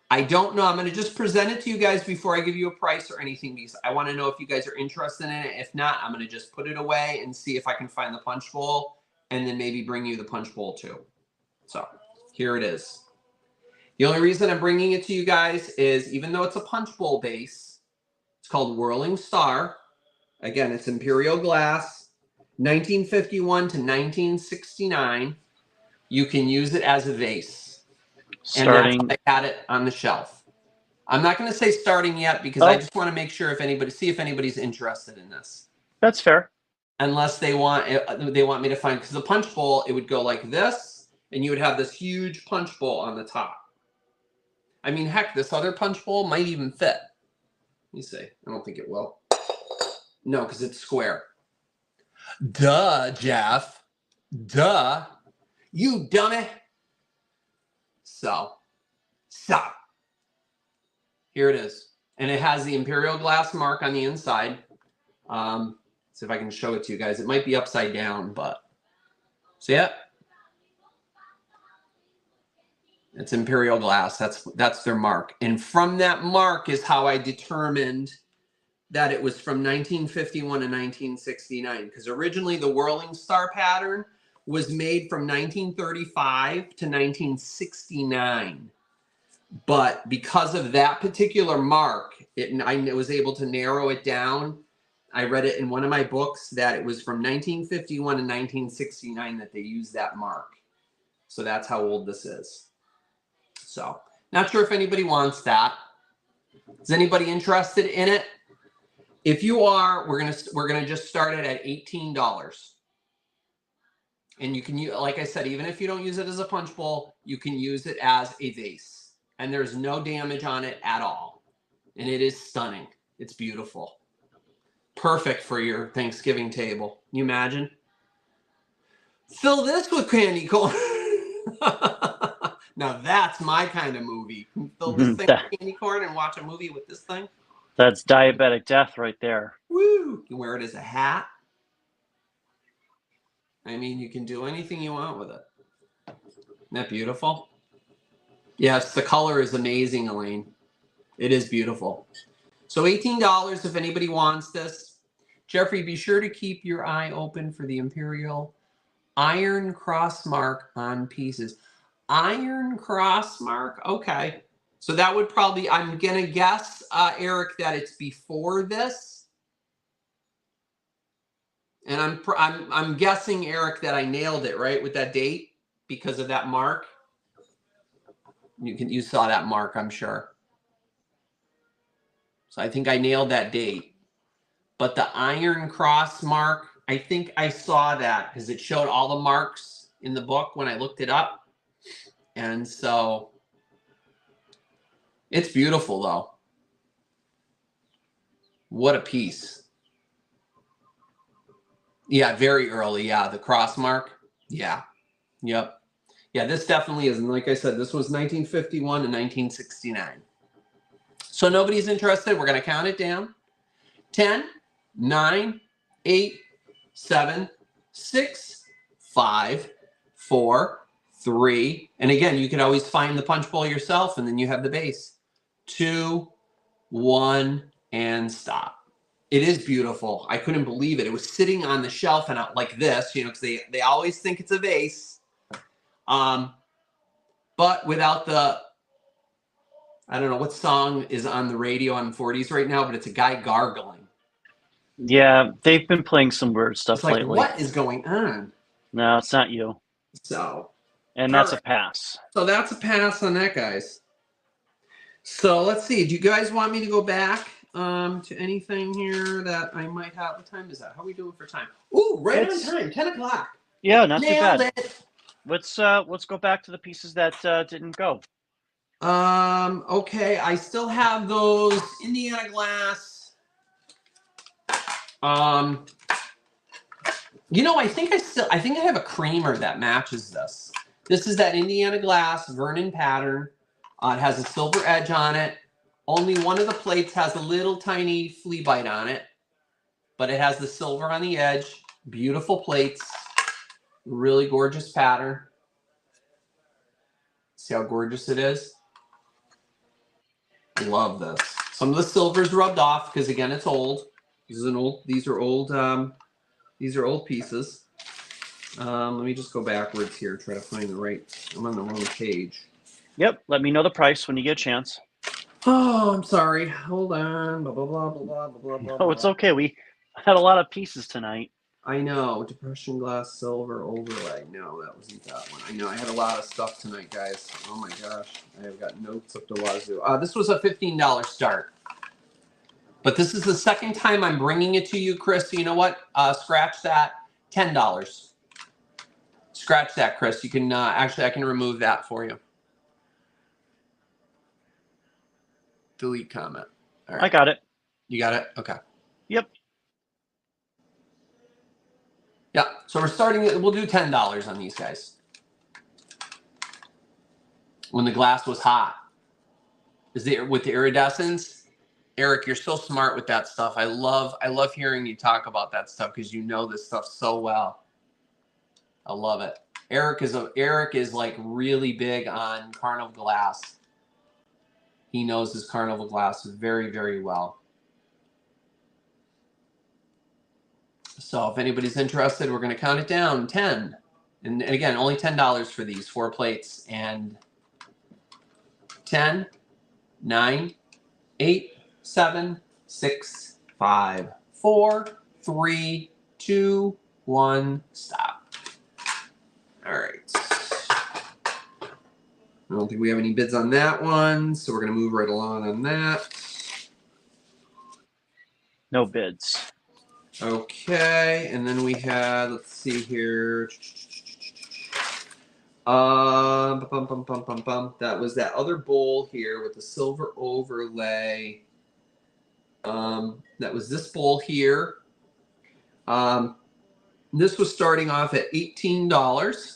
I don't know. I'm going to just present it to you guys before I give you a price or anything, because I want to know if you guys are interested in it. If not, I'm going to just put it away and see if I can find the punch bowl, and then maybe bring you the punch bowl too. So here it is. The only reason I'm bringing it to you guys is, even though it's a punch bowl base, it's called Whirling Star. Again, it's Imperial Glass, 1951 to 1969. You can use it as a vase. Starting, and that's I had it on the shelf. I'm not going to say starting yet, because I just want to make sure if anybody's interested in this. That's fair. Unless they want me to find, because the punch bowl, it would go like this, and you would have this huge punch bowl on the top. I mean, heck, this other punch bowl might even fit. Let me see. I don't think it will. No, because it's square. Duh, Jeff. Duh. You dummy. So, stop. Here it is. And it has the Imperial Glass mark on the inside. See if I can show it to you guys. It might be upside down, but see it? It's Imperial Glass. That's their mark. And from that mark is how I determined that it was from 1951 to 1969. Because originally the Whirling Star pattern was made from 1935 to 1969. But because of that particular mark, I was able to narrow it down. I read it in one of my books that it was from 1951 to 1969 that they used that mark. So that's how old this is. So, not sure if anybody wants that. Is anybody interested in it? If you are, we're gonna just start it at $18. And you can use, like I said, even if you don't use it as a punch bowl, you can use it as a vase. And there's no damage on it at all. And it is stunning. It's beautiful. Perfect for your Thanksgiving table. Can you imagine? Fill this with candy corn. Now that's my kind of movie. Fill this thing with candy corn and watch a movie with this thing. That's diabetic death right there. Woo! You can wear it as a hat. I mean, you can do anything you want with it. Isn't that beautiful? Yes, the color is amazing, Elaine. It is beautiful. So $18 if anybody wants this. Jeffrey, be sure to keep your eye open for the Imperial iron cross mark on pieces. Iron cross mark? Okay. So that would probably, I'm going to guess, Eric, that it's before this. And I'm guessing, Eric, that I nailed it, right, with that date because of that mark. You saw that mark, I'm sure. So I think I nailed that date. But the iron cross mark, I think I saw that because it showed all the marks in the book when I looked it up. And so it's beautiful, though. What a piece. Yeah, very early. Yeah, the cross mark. Yeah. Yep. Yeah, this definitely is. And like I said, this was 1951 and 1969. So nobody's interested. We're going to count it down. 10, 9, 8, 7, 6, 5, 4, 3. And again, you can always find the punch bowl yourself, and then you have the base. 2, 1, and stop. It is beautiful. I couldn't believe it. It was sitting on the shelf and like this, you know, because they always think it's a vase. But without the, I don't know what song is on the radio on 40s right now, but it's a guy gargling. Yeah, they've been playing some weird stuff like, lately. What is going on? No, it's not you. So, and that's a pass. So that's a pass on that, guys. So let's see. Do you guys want me to go back to anything here that I might have? What time is that? How are we doing for time? Ooh, right on time. 10 o'clock. Yeah, not Nailed too bad. It. Let's go back to the pieces that didn't go. Okay, I still have those Indiana glass. You know, I think I have a creamer that matches this. This is that Indiana glass Vernon pattern. It has a silver edge on it. Only one of the plates has a little tiny flea bite on it, but it has the silver on the edge. Beautiful plates. Really gorgeous pattern. See how gorgeous it is? I love this. Some of the silver's rubbed off because again, it's old. These are old pieces. Let me just go backwards here, try to find the right. I'm on the wrong page. Yep. Let me know the price when you get a chance. Oh, I'm sorry. Hold on. Blah blah blah blah blah blah. Oh, it's okay. We had a lot of pieces tonight. I know. Depression glass silver overlay. No, that wasn't that one. I know. I had a lot of stuff tonight, guys. Oh my gosh. I have got notes up the wazoo. This was a $15 start. But this is the second time I'm bringing it to you, Chris. So you know what? Scratch that. $10. Scratch that, Chris. You can actually, I can remove that for you. Delete comment. All right. I got it. You got it? Okay. Yep. Yeah. So we're starting. We'll do $10 on these guys. When the glass was hot. With the iridescence? Eric, you're so smart with that stuff. I love hearing you talk about that stuff because you know this stuff so well. I love it. Eric is like really big on Carnival Glass. He knows his Carnival Glass very, very well. So if anybody's interested, we're going to count it down. 10. And again, only $10 for these 4 plates. And 10, 9, 8, 7, 6, 5, 4, 3, 2, 1, stop. All right. I don't think we have any bids on that one, so we're going to move right along on that. No bids. Okay, and then we had, let's see here. That was that other bowl here with the silver overlay. That was this bowl here. This was starting off at $18.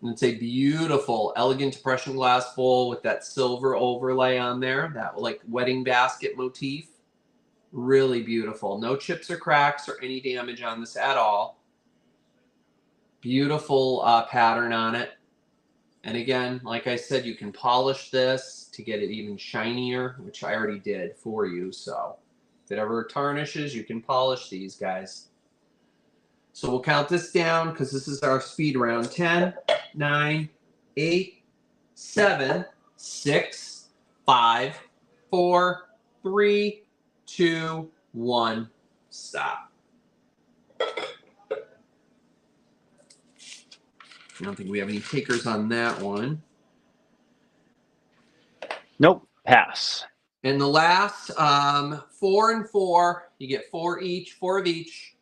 And it's a beautiful, elegant depression glass bowl with that silver overlay on there. That like wedding basket motif. Really beautiful. No chips or cracks or any damage on this at all. Beautiful pattern on it. And again, like I said, you can polish this to get it even shinier, which I already did for you. So if it ever tarnishes, you can polish these guys. So we'll count this down because this is our speed round. 10, 9, 8, 7, 6, 5, 4, 3, 2, 1, stop. I don't think we have any takers on that one. Nope, pass. And the last 4 and 4, you get 4 of each.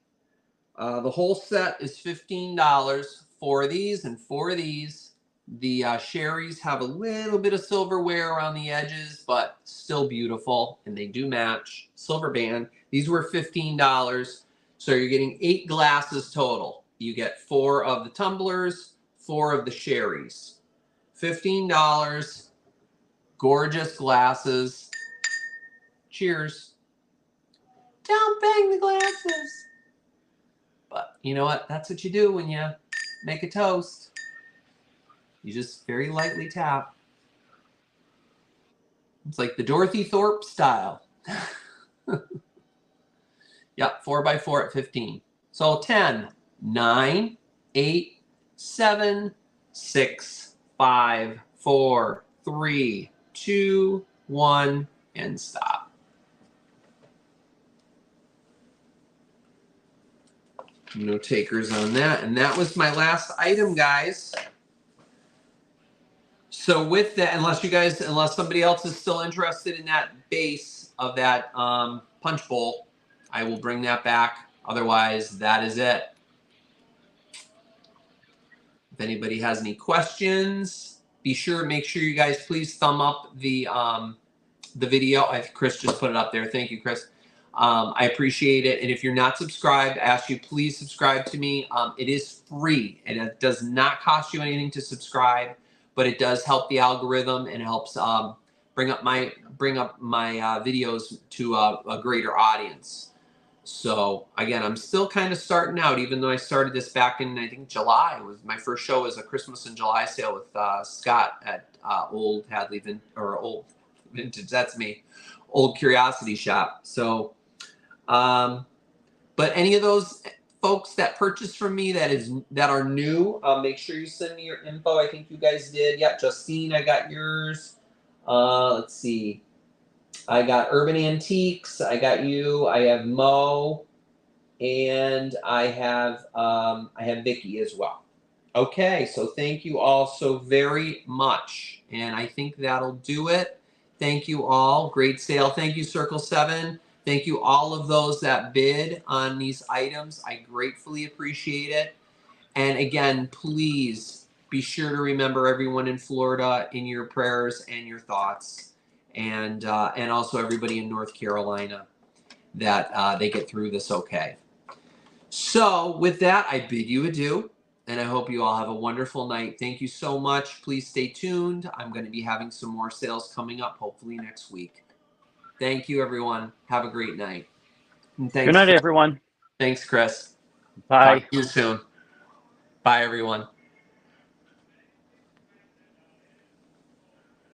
The whole set is $15. 4 of these and 4 of these. The sherries have a little bit of silverware around the edges, but still beautiful, and they do match. Silver band. These were $15, so you're getting 8 glasses total. You get 4 of the tumblers, 4 of the sherries. $15. Gorgeous glasses. Cheers. Don't bang the glasses. But you know what? That's what you do when you make a toast. You just very lightly tap. It's like the Dorothy Thorpe style. Yep, 4x4 at 15. So 10, 9, 8, 7, 6, 5, 4, 3, 2, 1, and stop. No takers on that. And that was my last item, guys. So with that, unless somebody else is still interested in that base of that punch bowl, I will bring that back. Otherwise, that is it. If anybody has any questions, make sure you guys please thumb up the video. Chris just put it up there. Thank you, Chris. I appreciate it. And if you're not subscribed, I ask you please subscribe to me. It is free and it does not cost you anything to subscribe, but it does help the algorithm and helps bring up my videos to a greater audience. So again, I'm still kind of starting out, even though I started this back in, I think, July. It was my first show was a Christmas and July sale with Scott at Old Vintage. That's me, Old Curiosity Shop. So, but any of those folks that purchase from me that are new, make sure you send me your info. I think you guys did. Yeah, Justine, I got yours. Let's see. I got Urban Antiques. I got you. I have Mo, and I have Vicky as well. Okay, so thank you all so very much, and I think that'll do it. Thank you all. Great sale. Thank you, Circle 7. Thank you all of those that bid on these items. I gratefully appreciate it. And again, please be sure to remember everyone in Florida in your prayers and your thoughts. And also everybody in North Carolina that they get through this okay. So with that, I bid you adieu, and I hope you all have a wonderful night. Thank you so much. Please stay tuned. I'm going to be having some more sales coming up, hopefully next week. Thank you, everyone. Have a great night. And thanks, Good night, everyone. Thanks, Chris. Bye. Talk to you soon. Bye, everyone.